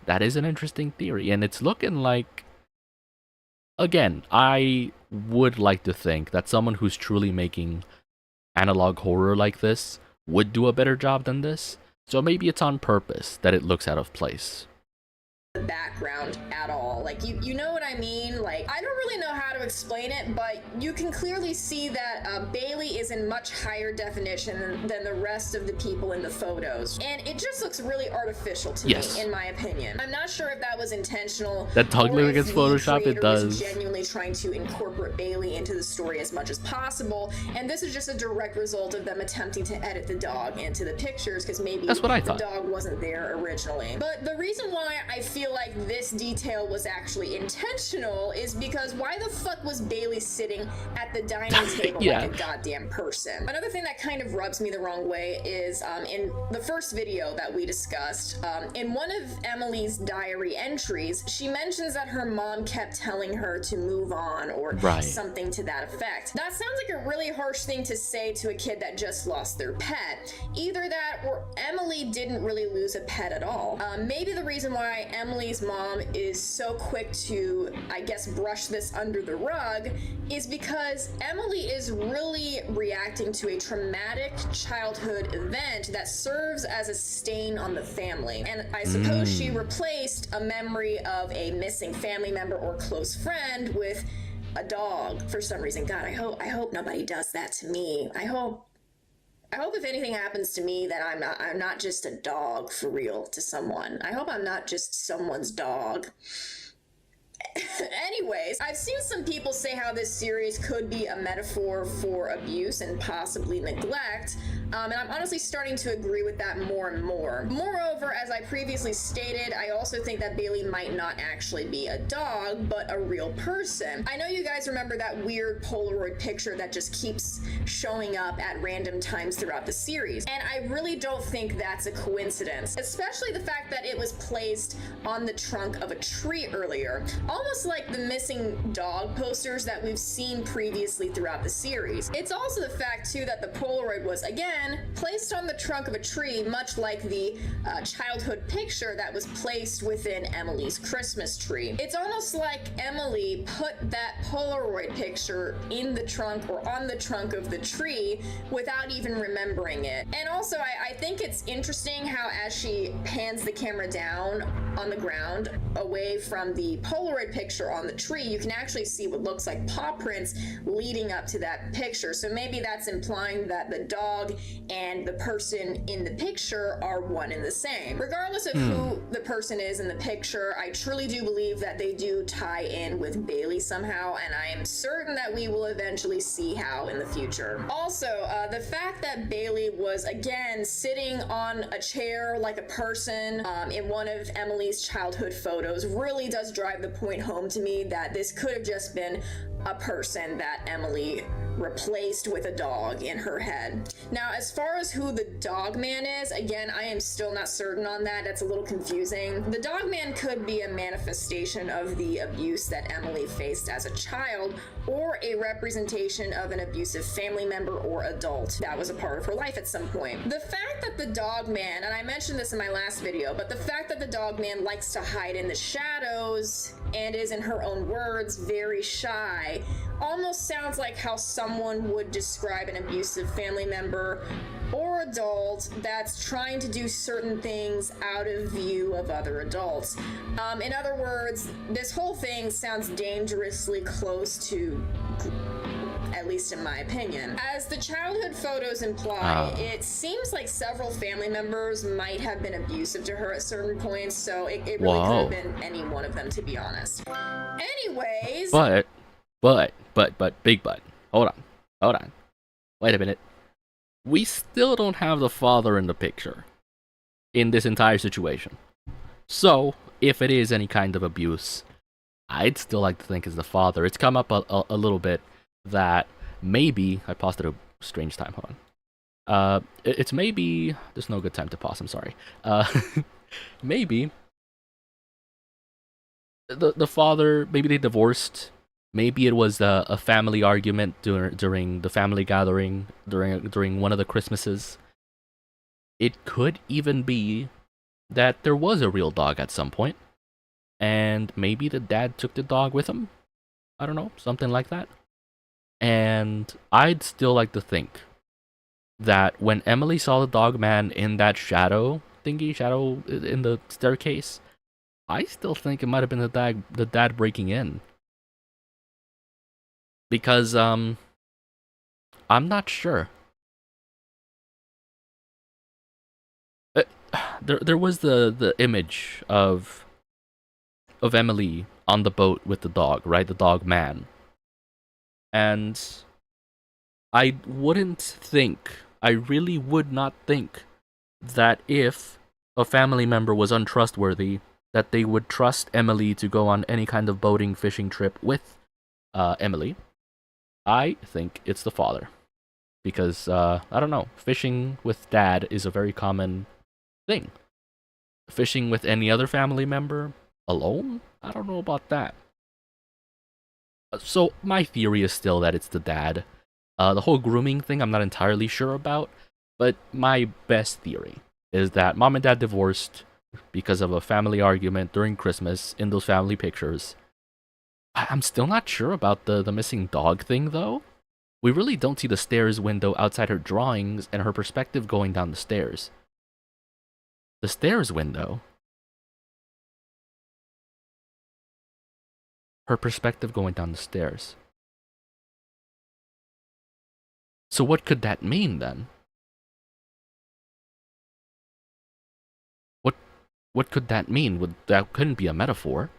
That is an interesting theory, and it's looking like, again, I would like to think that someone who's truly making analog horror like this would do a better job than this. So maybe it's on purpose that it looks out of place. The background at all. Like, you know what I mean? Like, I don't really know how to explain it, but you can clearly see that Bailey is in much higher definition than the rest of the people in the photos. And it just looks really artificial to me, in my opinion. I'm not sure if that was intentional. That totally against Photoshop, it does. Was genuinely trying to incorporate Bailey into the story as much as possible, and this is just a direct result of them attempting to edit the dog into the pictures, because maybe that's what I thought. The dog wasn't there originally. But the reason why I feel like this detail was actually intentional is because why the fuck was Bailey sitting at the dining table like a goddamn person? Another thing that kind of rubs me the wrong way is in the first video that we discussed, in one of Emily's diary entries, she mentions that her mom kept telling her to move on or something to that effect. That sounds like a really harsh thing to say to a kid that just lost their pet. Either that or Emily didn't really lose a pet at all. Maybe the reason why Emily's mom is so quick to, I guess, brush this under the rug is because Emily is really reacting to a traumatic childhood event that serves as a stain on the family. And I suppose she replaced a memory of a missing family member or close friend with a dog for some reason. God, I hope nobody does that to me. I hope if anything happens to me that I'm not just a dog for real to someone. I hope I'm not just someone's dog. Anyways, I've seen some people say how this series could be a metaphor for abuse and possibly neglect, and I'm honestly starting to agree with that more and more. Moreover, as I previously stated, I also think that Bailey might not actually be a dog, but a real person. I know you guys remember that weird Polaroid picture that just keeps showing up at random times throughout the series, and I really don't think that's a coincidence, especially the fact that it was placed on the trunk of a tree earlier. Almost like the missing dog posters that we've seen previously throughout the series. It's also the fact too that the Polaroid was, again, placed on the trunk of a tree, much like the childhood picture that was placed within Emily's Christmas tree. It's almost like Emily put that Polaroid picture in the trunk or on the trunk of the tree without even remembering it. And also, I think it's interesting how as she pans the camera down on the ground away from the Polaroid picture on the tree, you can actually see what looks like paw prints leading up to that picture. So maybe that's implying that the dog and the person in the picture are one and the same. Regardless of who the person is in the picture, I truly do believe that they do tie in with Bailey somehow, and I am certain that we will eventually see how in the future. Also, the fact that Bailey was, again, sitting on a chair like a person in one of Emily's childhood photos really does drive the point home to me that this could have just been a person that Emily replaced with a dog in her head. Now, as far as who the dog man is, again, I am still not certain on that. That's a little confusing. The dog man could be a manifestation of the abuse that Emily faced as a child, or a representation of an abusive family member or adult that was a part of her life at some point. The fact that the dog man, and I mentioned this in my last video, but the fact that the dog man likes to hide in the shadows and is, in her own words, very shy, almost sounds like how someone would describe an abusive family member or adult that's trying to do certain things out of view of other adults. In other words, this whole thing sounds dangerously close to, at least in my opinion. As the childhood photos imply, it seems like several family members might have been abusive to her at certain points, so it really could have been any one of them, to be honest. Anyways... But, big but. Hold on. Wait a minute. We still don't have the father in the picture in this entire situation. So, if it is any kind of abuse, I'd still like to think it's the father. It's come up a little bit that maybe... I paused at a strange time, hold on. It's maybe... There's no good time to pause, I'm sorry. Maybe... The father, maybe they divorced Maybe it was a family argument during the family gathering during one of the Christmases. It could even be that there was a real dog at some point, and maybe the dad took the dog with him. I don't know, something like that. And I'd still like to think that when Emily saw the dog man in that shadow in the staircase, I still think it might have been the dad breaking in. Because I'm not sure. There was the image of Emily on the boat with the dog, right? The dog man. And I really would not think that if a family member was untrustworthy, that they would trust Emily to go on any kind of boating, fishing trip with Emily. I think it's the father. Because, I don't know, fishing with dad is a very common thing. Fishing with any other family member alone? I don't know about that. So, my theory is still that it's the dad. The whole grooming thing I'm not entirely sure about, but my best theory is that mom and dad divorced because of a family argument during Christmas in those family pictures. I'm still not sure about the missing dog thing, though. We really don't see the stairs window outside her drawings and her perspective going down the stairs. The stairs window? Her perspective going down the stairs. So what could that mean, then? What could that mean? That couldn't be a metaphor.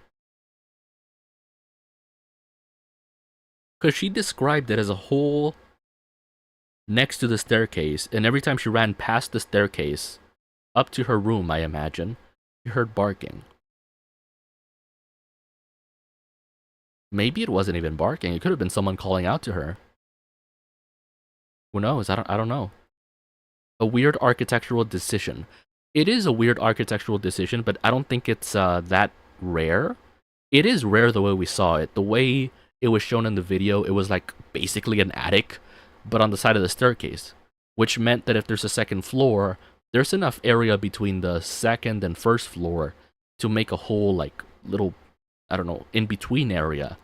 Because she described it as a hole next to the staircase, and every time she ran past the staircase, up to her room, I imagine, she heard barking. Maybe it wasn't even barking. It could have been someone calling out to her. Who knows? I don't know. A weird architectural decision. It is a weird architectural decision, but I don't think it's that rare. It is rare the way we saw it. The way it was shown in the video, it was like basically an attic, but on the side of the staircase, which meant that if there's a second floor, there's enough area between the second and first floor to make a whole, like, little, I don't know, in-between area.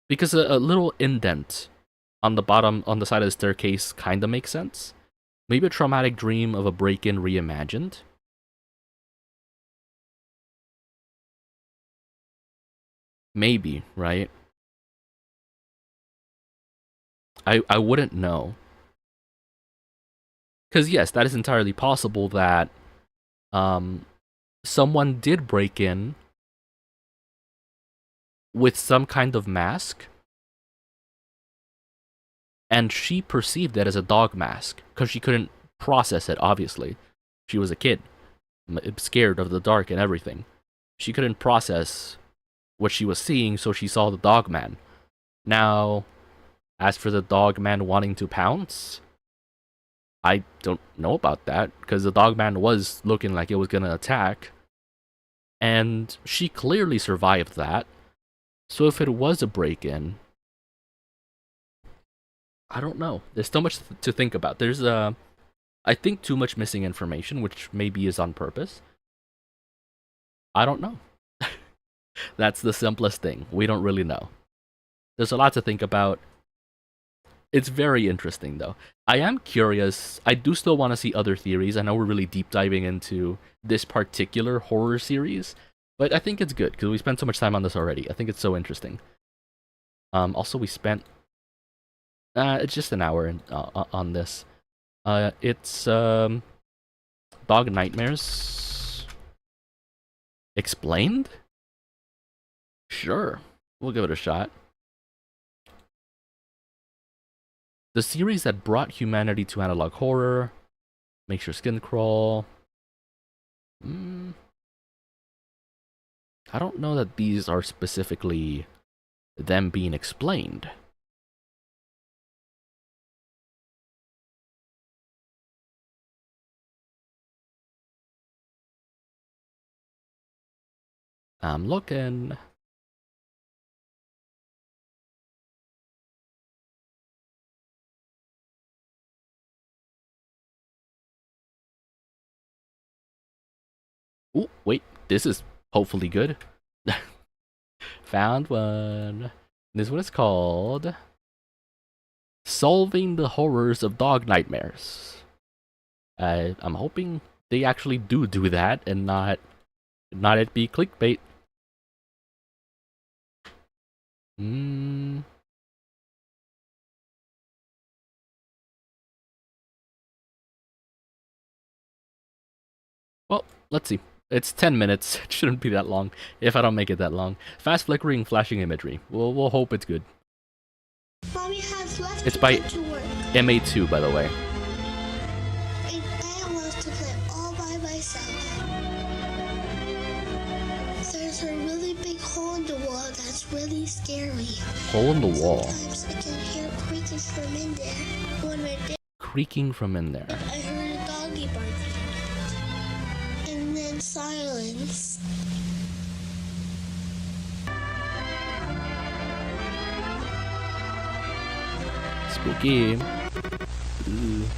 Because a little indent on the bottom, on the side of the staircase, kind of makes sense. Maybe a traumatic dream of a break-in reimagined. Maybe, right? I wouldn't know. Because yes, that is entirely possible that someone did break in with some kind of mask, and she perceived it as a dog mask, because she couldn't process it, obviously. She was a kid, scared of the dark and everything. She couldn't process what she was seeing, so she saw the dog man. Now, as for the dog man wanting to pounce, I don't know about that, because the dog man was looking like it was gonna attack, and she clearly survived that. So if it was a break-in, I don't know. There's so much to think about. There's, I think, too much missing information, which maybe is on purpose. I don't know. That's the simplest thing. We don't really know. There's a lot to think about. It's very interesting, though. I am curious. I do still want to see other theories. I know we're really deep diving into this particular horror series, but I think it's good because we spent so much time on this already. I think it's so interesting. Also, we spent it's just an hour on this. It's Dog Nightmares Explained? Sure, we'll give it a shot. The series that brought humanity to analog horror. Makes your skin crawl. I don't know that these are specifically them being explained. I'm looking. Ooh, wait, this is hopefully good. Found one. This one is called Solving the Horrors of Dog Nightmares. I'm hoping they actually do that and not it be clickbait. Well, let's see. It's 10 minutes. It shouldn't be that long if I don't make it that long. Fast flickering, flashing imagery. We'll hope it's good. Mommy has left It's to by get to work. MA2, by the way. And I want to play all by myself. There's a really big hole in the wall that's really scary. Hole in the wall. Sometimes I can hear creaking from in there. When I did, Creaking from in there. I heard a doggy barking. And then silence. Spooky.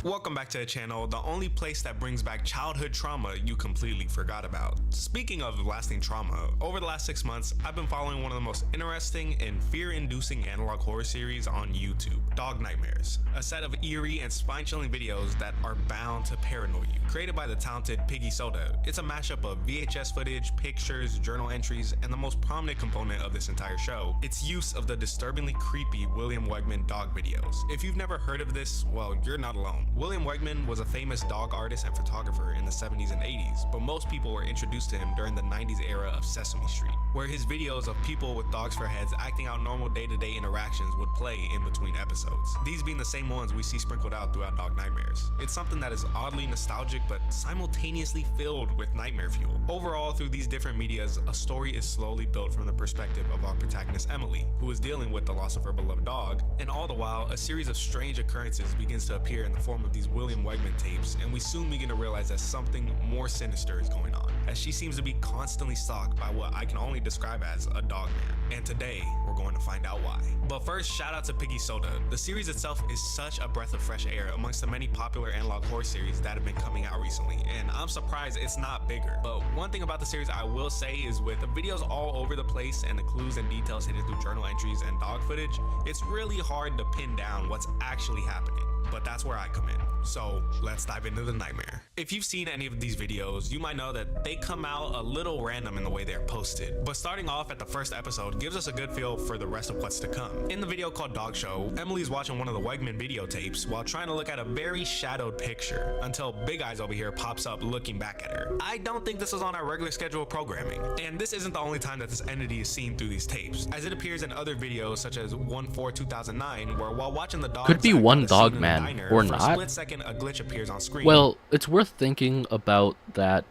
Welcome back to the channel, the only place that brings back childhood trauma you completely forgot about. Speaking of lasting trauma, over the last 6 months, I've been following one of the most interesting and fear-inducing analog horror series on YouTube, Dog Nightmares, a set of eerie and spine-chilling videos that are bound to paranoid you. Created by the talented Piggy Soda, it's a mashup of VHS footage, pictures, journal entries, and the most prominent component of this entire show, its use of the disturbingly creepy William Wegman dog videos. If you've never heard of this, well, you're not alone. William Wegman was a famous dog artist and photographer in the 70s and 80s, but most people were introduced to him during the 90s era of Sesame Street, where his videos of people with dogs for heads acting out normal day-to-day interactions would play in between episodes. These being the same ones we see sprinkled out throughout Dog Nightmares. It's something that is oddly nostalgic, but simultaneously filled with nightmare fuel. Overall, through these different medias, a story is slowly built from the perspective of our protagonist Emily, who is dealing with the loss of her beloved dog, and all the while, a series of strange occurrences begins to appear in the form of these William Wegman tapes, and we soon begin to realize that something more sinister is going on, as she seems to be constantly stalked by what I can only describe as a dog man. And today, we're going to find out why. But first, shout out to Piggy Soda. The series itself is such a breath of fresh air amongst the many popular analog horror series that have been coming out recently, and I'm surprised it's not bigger. But one thing about the series I will say is, with the videos all over the place and the clues and details hidden through journal entries and dog footage, it's really hard to pin down what's actually happening. But that's where I come in. So let's dive into the nightmare. If you've seen any of these videos, you might know that they come out a little random in the way they're posted. But starting off at the first episode gives us a good feel for the rest of what's to come. In the video called Dog Show, Emily's watching one of the Wegman videotapes while trying to look at a very shadowed picture until Big Eyes over here pops up looking back at her. I don't think this was on our regular schedule of programming. And this isn't the only time that this entity is seen through these tapes, as it appears in other videos such as 1/4/2009, where while watching the dog Could be one dog man or not. For a split second, a glitch appears on screen. Well, it's worth thinking about that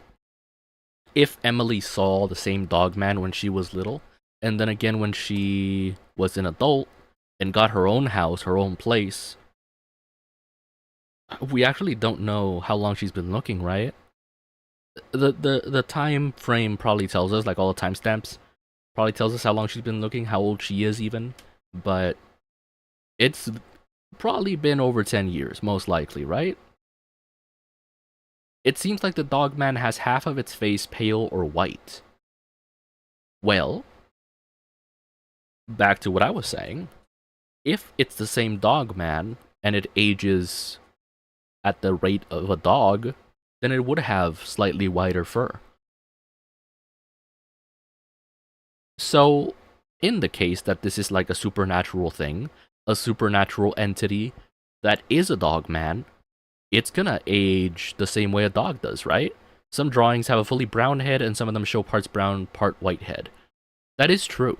if Emily saw the same dog man when she was little, and then again when she was an adult and got her own house, her own place, we actually don't know how long she's been looking, right? The time frame probably tells us, like all the timestamps, probably tells us how long she's been looking, how old she is even, but it's probably been over 10 years, most likely, right? It seems like the dog man has half of its face pale or white. Well, back to what I was saying. If it's the same dog man and it ages at the rate of a dog, then it would have slightly whiter fur. So, in the case that this is like a supernatural thing, a supernatural entity that is a dog man, it's gonna age the same way a dog does, right? Some drawings have a fully brown head and some of them show parts brown, part white head. That is true.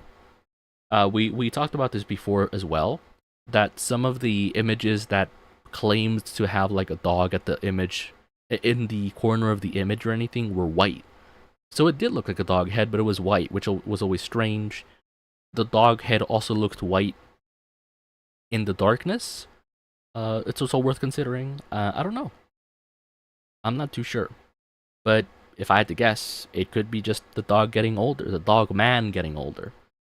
We talked about this before as well, that some of the images that claimed to have like a dog at the image, in the corner of the image or anything, were white. So it did look like a dog head, but it was white, which was always strange. The dog head also looked white in the darkness. It's also worth considering. I don't know. I'm not too sure. But if I had to guess, it could be just the dog getting older, the dog man getting older.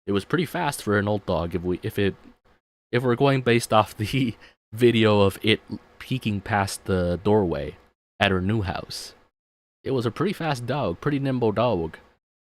It was pretty fast for an old dog if we're going based off the video of it peeking past the doorway at her new house. It was a pretty fast dog, pretty nimble dog.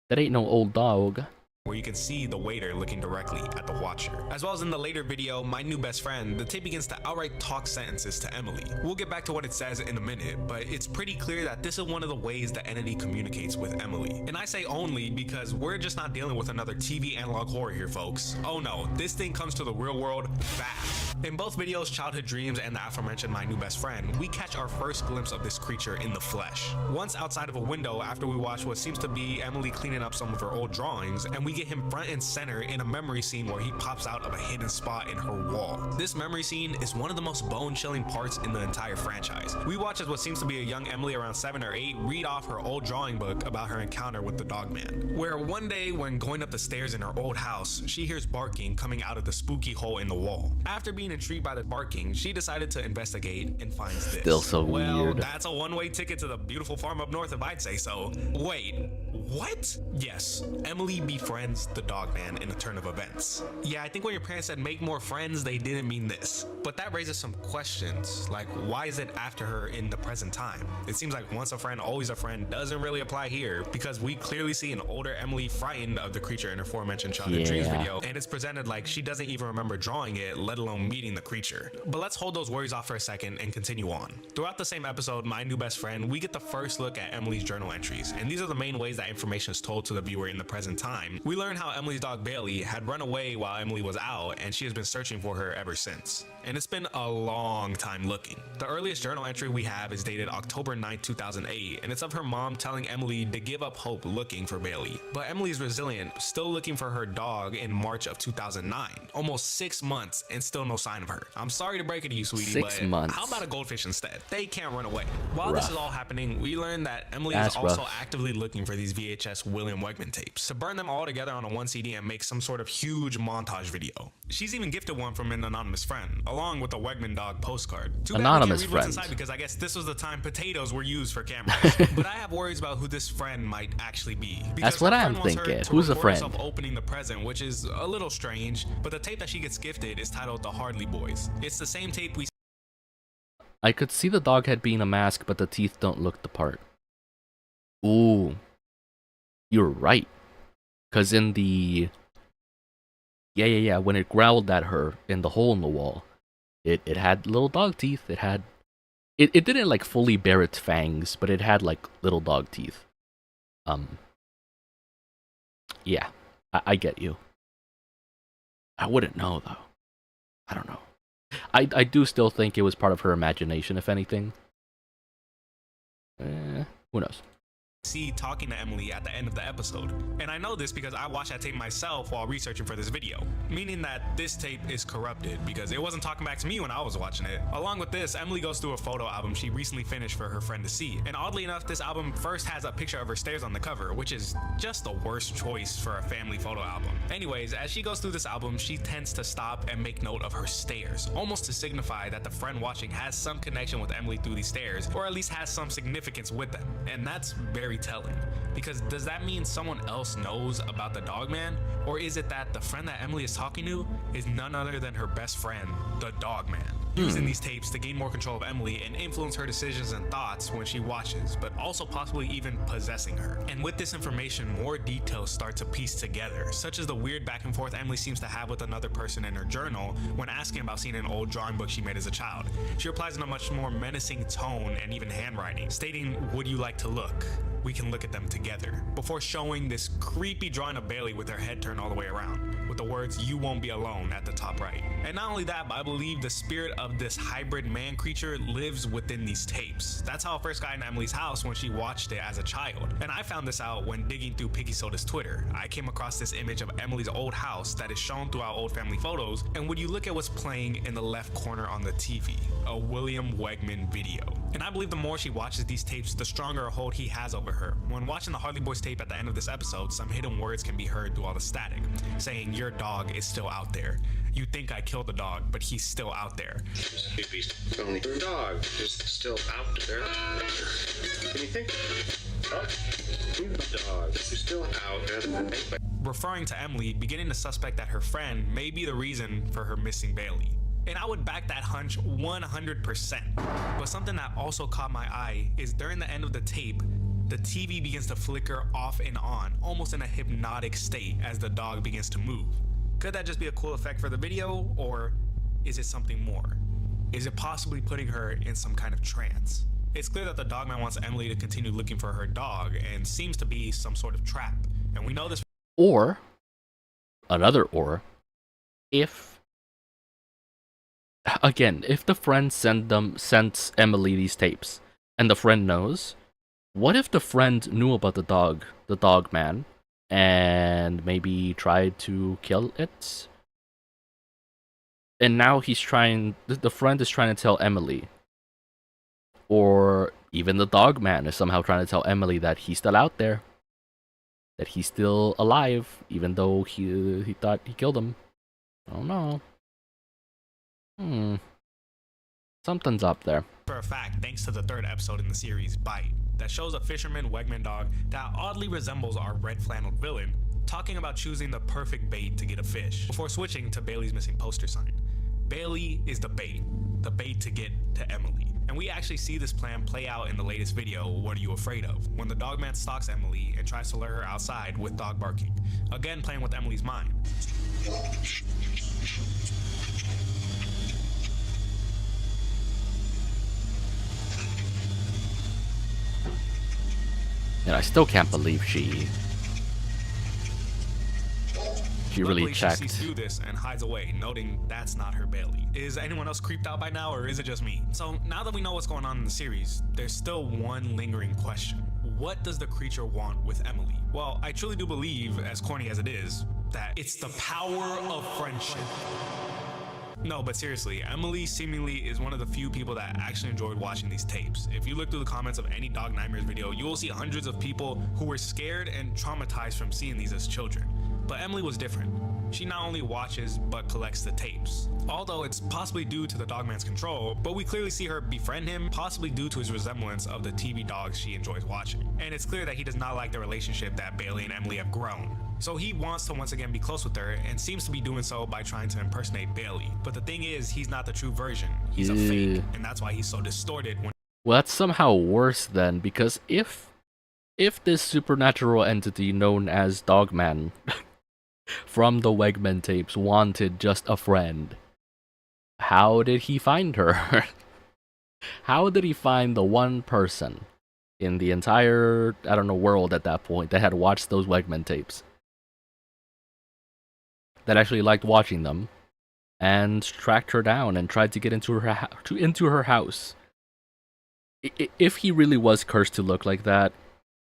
That ain't no old dog. Where you can see the waiter looking directly at the watcher. As well as in the later video, My New Best Friend, the tape begins to outright talk sentences to Emily. We'll get back to what it says in a minute, but it's pretty clear that this is one of the ways the entity communicates with Emily. And I say only because we're just not dealing with another TV analog horror here, folks. Oh no, this thing comes to the real world fast. In both videos, Childhood Dreams and the aforementioned My New Best Friend, we catch our first glimpse of this creature in the flesh. Once outside of a window after we watch what seems to be Emily cleaning up some of her old drawings, and we get him front and center in a memory scene where he pops out of a hidden spot in her wall. This memory scene is one of the most bone-chilling parts in the entire franchise. We watch as what seems to be a young Emily around 7 or 8 read off her old drawing book about her encounter with the Dogman, where one day when going up the stairs in her old house, she hears barking coming out of the spooky hole in the wall. After being intrigued by the barking, she decided to investigate and finds this. Still so well, weird. That's a one-way ticket to the beautiful farm up north if I'd say so. Wait, what? Yes, Emily befriends the Dogman in a turn of events. Yeah, I think when your parents said make more friends, they didn't mean this. But that raises some questions, like why is it after her in the present time? It seems like once a friend, always a friend doesn't really apply here, because we clearly see an older Emily frightened of the creature in her aforementioned Childhood Dreams video, and it's presented like she doesn't even remember drawing it, let alone meeting the creature. But let's hold those worries off for a second and continue on. Throughout the same episode, My New Best Friend, we get the first look at Emily's journal entries, and these are the main ways that information is told to the viewer in the present time. We learn how Emily's dog Bailey had run away while Emily was out, and she has been searching for her ever since. And it's been a long time looking. The earliest journal entry we have is dated October 9, 2008, and it's of her mom telling Emily to give up hope looking for Bailey. But Emily is resilient, still looking for her dog in March of 2009. Almost 6 months and still no sign of her. I'm sorry to break it to you, sweetie, 6 but months. how about a goldfish instead? They can't run away. While Rough. this is all happening, we learn that Emily That's is also rough. actively looking for these VHS William Wegman tapes to burn them all together on a 1 CD and make some sort of huge montage video. She's even gifted one from an anonymous friend, along with a Wegman dog postcard. Too bad Anonymous we can't read what's friends. inside because I guess this was the time potatoes were used for cameras. But I have worries about who this friend might actually be. That's Because what her I'm friend wants her thinking. to Who's the record friend? herself opening the present, which is a little strange, but the tape that she gets gifted is titled The Hardly Boys. It's the same tape we I could see the dog head being a mask, but the teeth don't look the part. Ooh. You're right. Because in the... Yeah, when it growled at her in the hole in the wall, it had little dog teeth. It didn't like fully bare its fangs, but it had like little dog teeth. Yeah, I get you. I wouldn't know though. I don't know. I do still think it was part of her imagination, if anything. Who knows? see talking to Emily at the end of the episode. And I know this because I watched that tape myself while researching for this video, meaning that this tape is corrupted because it wasn't talking back to me when I was watching it. Along with this, Emily goes through a photo album she recently finished for her friend to see. And oddly enough, this album first has a picture of her stairs on the cover, which is just the worst choice for a family photo album. Anyways, as she goes through this album, she tends to stop and make note of her stairs, almost to signify that the friend watching has some connection with Emily through these stairs, or at least has some significance with them. And that's very telling, because does that mean someone else knows about the Dogman? Or is it that the friend that Emily is talking to is none other than her best friend, the Dogman? Using these tapes to gain more control of Emily and influence her decisions and thoughts when she watches, but also possibly even possessing her. And with this information, more details start to piece together, such as the weird back and forth Emily seems to have with another person in her journal when asking about seeing an old drawing book she made as a child. She replies in a much more menacing tone and even handwriting, stating, "Would you like to look? We can look at them together," before showing this creepy drawing of Bailey with her head turned all the way around, with the words, "You won't be alone," at the top right. And not only that, but I believe the spirit of this hybrid man creature lives within these tapes. That's how I first got into Emily's house when she watched it as a child. And I found this out when digging through Piggy Soda's Twitter. I came across this image of Emily's old house that is shown throughout old family photos, and when you look at what's playing in the left corner on the TV, a William Wegman video. And I believe the more she watches these tapes, the stronger a hold he has over her. When watching the Harley Boys tape at the end of this episode, some hidden words can be heard through all the static, saying, "Your dog is still out there. You think I killed the dog, but he's still out there." Only your dog is still out there. Can you think? Your dog is still out there. Referring to Emily, beginning to suspect that her friend may be the reason for her missing Bailey. And I would back that hunch 100%. But something that also caught my eye is during the end of the tape, the TV begins to flicker off and on, almost in a hypnotic state as the dog begins to move. Could that just be a cool effect for the video, or is it something more? Is it possibly putting her in some kind of trance? It's clear that the dogman wants Emily to continue looking for her dog and seems to be some sort of trap. And we know this. Or, another or, if the friend sends Emily these tapes, and the friend knows, what if the friend knew about the dog man, and maybe tried to kill it? And now the friend is trying to tell Emily, or even the dog man is somehow trying to tell Emily that he's still out there, that he's still alive, even though he thought he killed him. I don't know. Something's up there. For a fact, thanks to the third episode in the series, Bite, that shows a fisherman Wegman dog that oddly resembles our red flannel villain, talking about choosing the perfect bait to get a fish, before switching to Bailey's missing poster sign. Bailey is the bait to get to Emily. And we actually see this plan play out in the latest video, What Are You Afraid Of?, when the dogman stalks Emily and tries to lure her outside with dog barking, again playing with Emily's mind. And I still can't believe she really checked. She sees through this and hides away, noting that's not her Bailey. Is anyone else creeped out by now, or is it just me? So now that we know what's going on in the series, there's still one lingering question. What does the creature want with Emily? Well, I truly do believe, as corny as it is, that it's the power of friendship. No, but seriously, Emily seemingly is one of the few people that actually enjoyed watching these tapes. If you look through the comments of any Dog Nightmares video, you will see hundreds of people who were scared and traumatized from seeing these as children. But Emily was different. She not only watches, but collects the tapes. Although it's possibly due to the dogman's control, but we clearly see her befriend him, possibly due to his resemblance of the TV dogs she enjoys watching. And it's clear that he does not like the relationship that Bailey and Emily have grown. So he wants to once again be close with her, and seems to be doing so by trying to impersonate Bailey. But the thing is, he's not the true version. He's a fake, and that's why he's so distorted when— Well, that's somehow worse then, because if this supernatural entity known as Dogman from the Wegman tapes wanted just a friend, how did he find her? How did he find the one person in the entire, I don't know, world at that point that had watched those Wegman tapes, that actually liked watching them, and tracked her down and tried to get into her house? If he really was cursed to look like that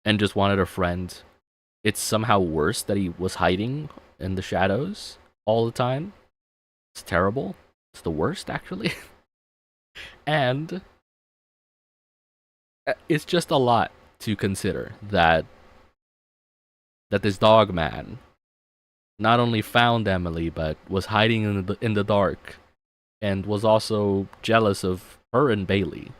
and just wanted a friend, it's somehow worse that he was hiding in the shadows all the time. It's terrible. It's the worst, actually. And it's just a lot to consider that this dog man not only found Emily, but was hiding in the dark, and was also jealous of her and Bailey,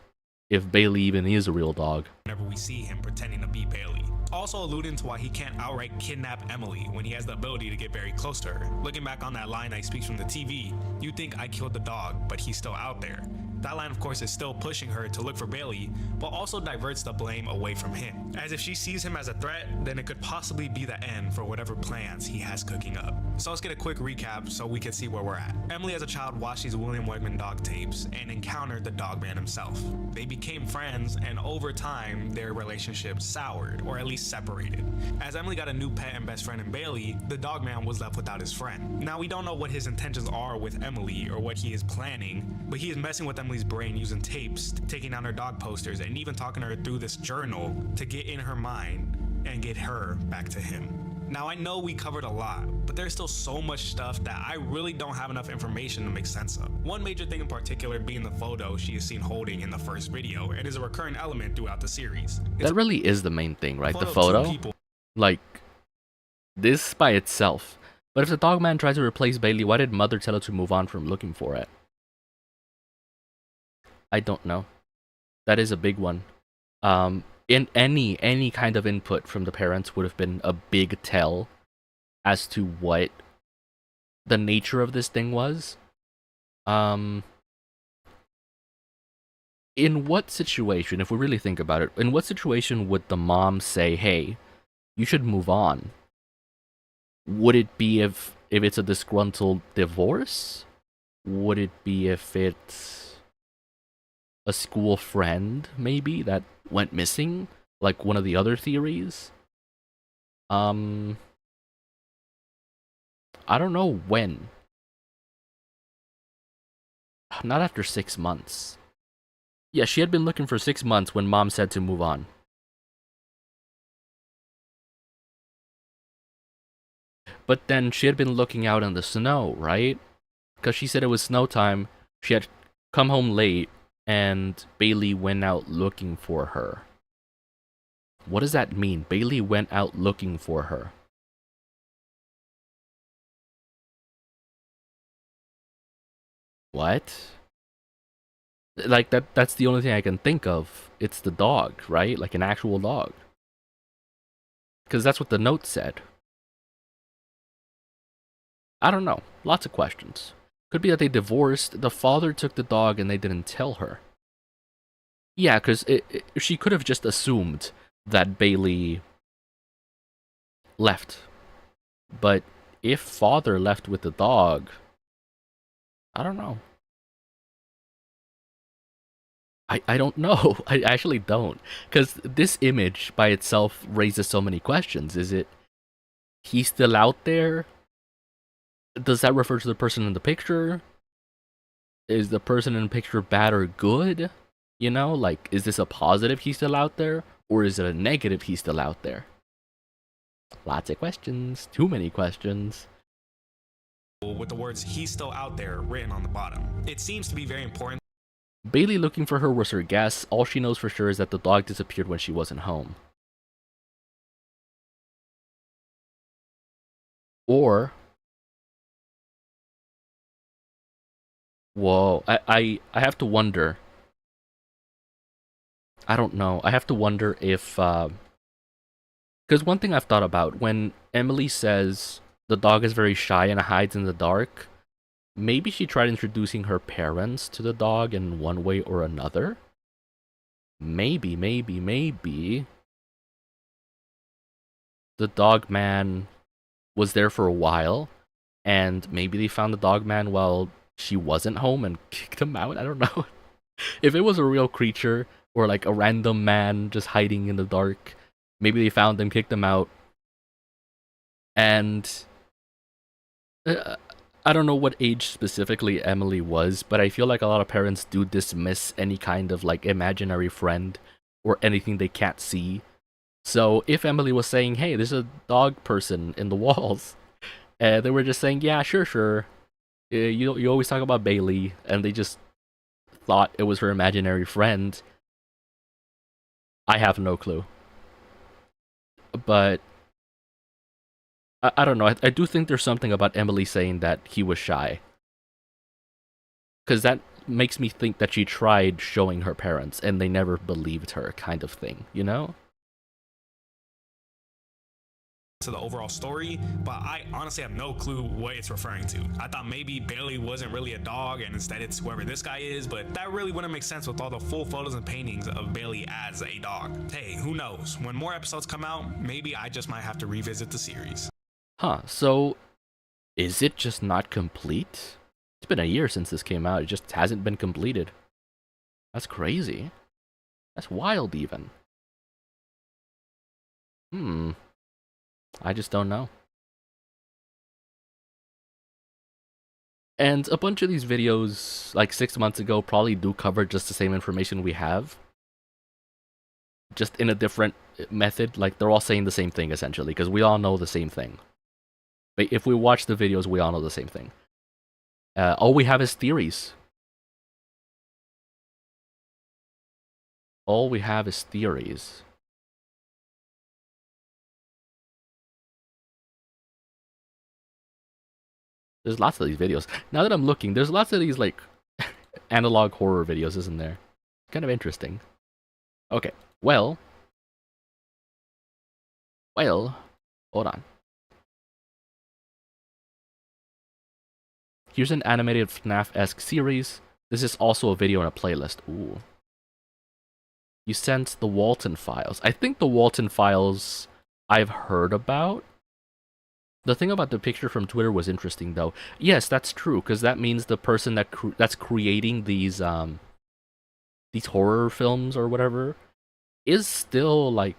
if Bailey even is a real dog. Whenever we see him pretending to be Bailey. Also alluding to why he can't outright kidnap Emily when he has the ability to get very close to her. Looking back on that line that he speaks from the TV, you think I killed the dog, but he's still out there. That line, of course, is still pushing her to look for Bailey, but also diverts the blame away from him. As if she sees him as a threat, then it could possibly be the end for whatever plans he has cooking up. So let's get a quick recap so we can see where we're at. Emily as a child watched these William Wegman dog tapes and encountered the dogman himself. They became friends, and over time, their relationship soured, or at least separated. As Emily got a new pet and best friend in Bailey, the dogman was left without his friend. Now we don't know what his intentions are with Emily or what he is planning, but he is messing with Emily's brain using tapes, taking down her dog posters, and even talking to her through this journal to get in her mind and get her back to him. Now I know we covered a lot, but there's still so much stuff that I really don't have enough information to make sense of. One major thing in particular being the photo she is seen holding in the first video, and is a recurring element throughout the series. That really is the main thing, right? The photo? Like, this by itself. But if the dogman tried to replace Bailey, why did Mother tell her to move on from looking for it? I don't know. That is a big one. In any kind of input from the parents would have been a big tell as to what the nature of this thing was. In what situation, if we really think about it, in what situation would the mom say, hey, you should move on? Would it be if it's a disgruntled divorce? Would it be if it's a school friend, maybe, that went missing? Like one of the other theories? I don't know when. Not after 6 months. Yeah, she had been looking for 6 months when mom said to move on. But then she had been looking out in the snow, right? Because she said it was snow time. She had come home late, and Bailey went out looking for her. What does that mean? Bailey went out looking for her. What? Like, that's the only thing I can think of. It's the dog, right? Like an actual dog. Because that's what the note said. I don't know. Lots of questions. Could be that they divorced, the father took the dog, and they didn't tell her. Yeah, because she could have just assumed that Bailey left. But if father left with the dog, I don't know. I don't know. I actually don't. Because this image by itself raises so many questions. Is it he's still out there? Does that refer to the person in the picture? Is the person in the picture bad or good? You know, like, is this a positive he's still out there? Or is it a negative he's still out there? Lots of questions. Too many questions. With the words "he's still out there" written on the bottom. It seems to be very important. Bailey looking for her was her guess. All she knows for sure is that the dog disappeared when she wasn't home. Or... Whoa, I have to wonder. I don't know. I have to wonder if... Because one thing I've thought about, when Emily says the dog is very shy and hides in the dark, maybe she tried introducing her parents to the dog in one way or another? Maybe the dog man was there for a while, and maybe they found the dog man while she wasn't home and kicked him out? I don't know. If it was a real creature, or like a random man just hiding in the dark, maybe they found him, kicked him out, and... I don't know what age specifically Emily was, but I feel like a lot of parents do dismiss any kind of like imaginary friend or anything they can't see. So if Emily was saying, hey, there's a dog person in the walls, they were just saying, yeah, sure. You always talk about Bailey, and they just thought it was her imaginary friend. I have no clue. But I don't know. I do think there's something about Emily saying that he was shy. Because that makes me think that she tried showing her parents and they never believed her, kind of thing, you know? To the overall story, but I honestly have no clue what it's referring to. I thought maybe Bailey wasn't really a dog and instead it's whoever this guy is, but that really wouldn't make sense with all the full photos and paintings of Bailey as a dog. Hey, who knows? When more episodes come out, maybe I just might have to revisit the series. Huh, so is it just not complete? It's been a year since this came out. It just hasn't been completed. That's crazy. That's wild, even. I just don't know. And a bunch of these videos, like 6 months ago, probably do cover just the same information we have. Just in a different method. Like, they're all saying the same thing, essentially, because we all know the same thing. But if we watch the videos, we all know the same thing. All we have is theories. All we have is theories. There's lots of these videos. Now that I'm looking, there's lots of these, like, analog horror videos, isn't there? Kind of interesting. Okay, well, hold on. Here's an animated FNAF-esque series. This is also a video in a playlist. Ooh. You sent the Walton files. I think the Walton files I've heard about. The thing about the picture from Twitter was interesting, though. Yes, that's true, because that means the person that's creating these horror films or whatever is still, like,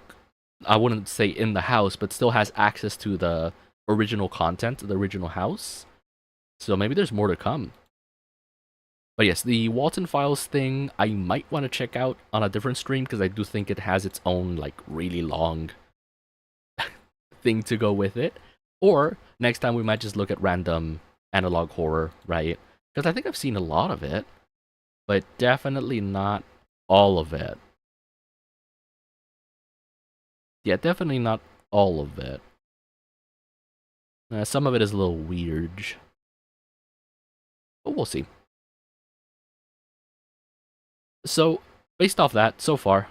I wouldn't say in the house, but still has access to the original content, the original house. So maybe there's more to come. But yes, the Walton Files thing, I might want to check out on a different stream, because I do think it has its own, like, really long thing to go with it. Or, next time we might just look at random analog horror, right? Because I think I've seen a lot of it, but definitely not all of it. Yeah, definitely not all of it. Some of it is a little weird. But we'll see. So, based off that, so far,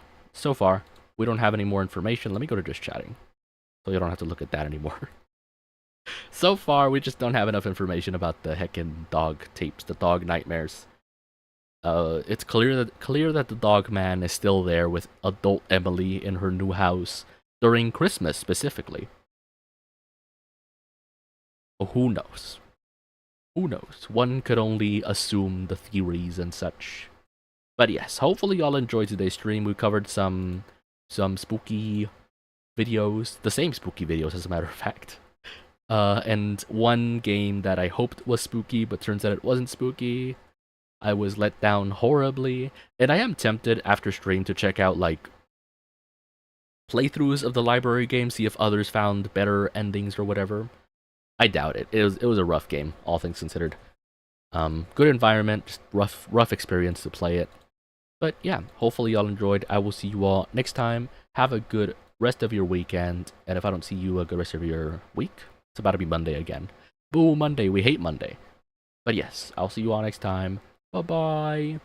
we don't have any more information. Let me go to just chatting, so you don't have to look at that anymore. So far, we just don't have enough information about the heckin' dog tapes, the dog nightmares. It's clear that the dog man is still there with adult Emily in her new house during Christmas specifically. But who knows? Who knows? One could only assume the theories and such. But yes, hopefully y'all enjoyed today's stream. We covered some spooky videos, the same spooky videos as a matter of fact. And one game that I hoped was spooky, but turns out it wasn't spooky. I was let down horribly, and I am tempted after stream to check out, like, playthroughs of the library game, see if others found better endings or whatever. I doubt it. It was a rough game, all things considered. Good environment, just rough experience to play it. But yeah, hopefully y'all enjoyed. I will see you all next time. Have a good rest of your weekend, and if I don't see you, a good rest of your week. It's about to be Monday again. Boo, Monday. We hate Monday. But yes, I'll see you all next time. Bye-bye.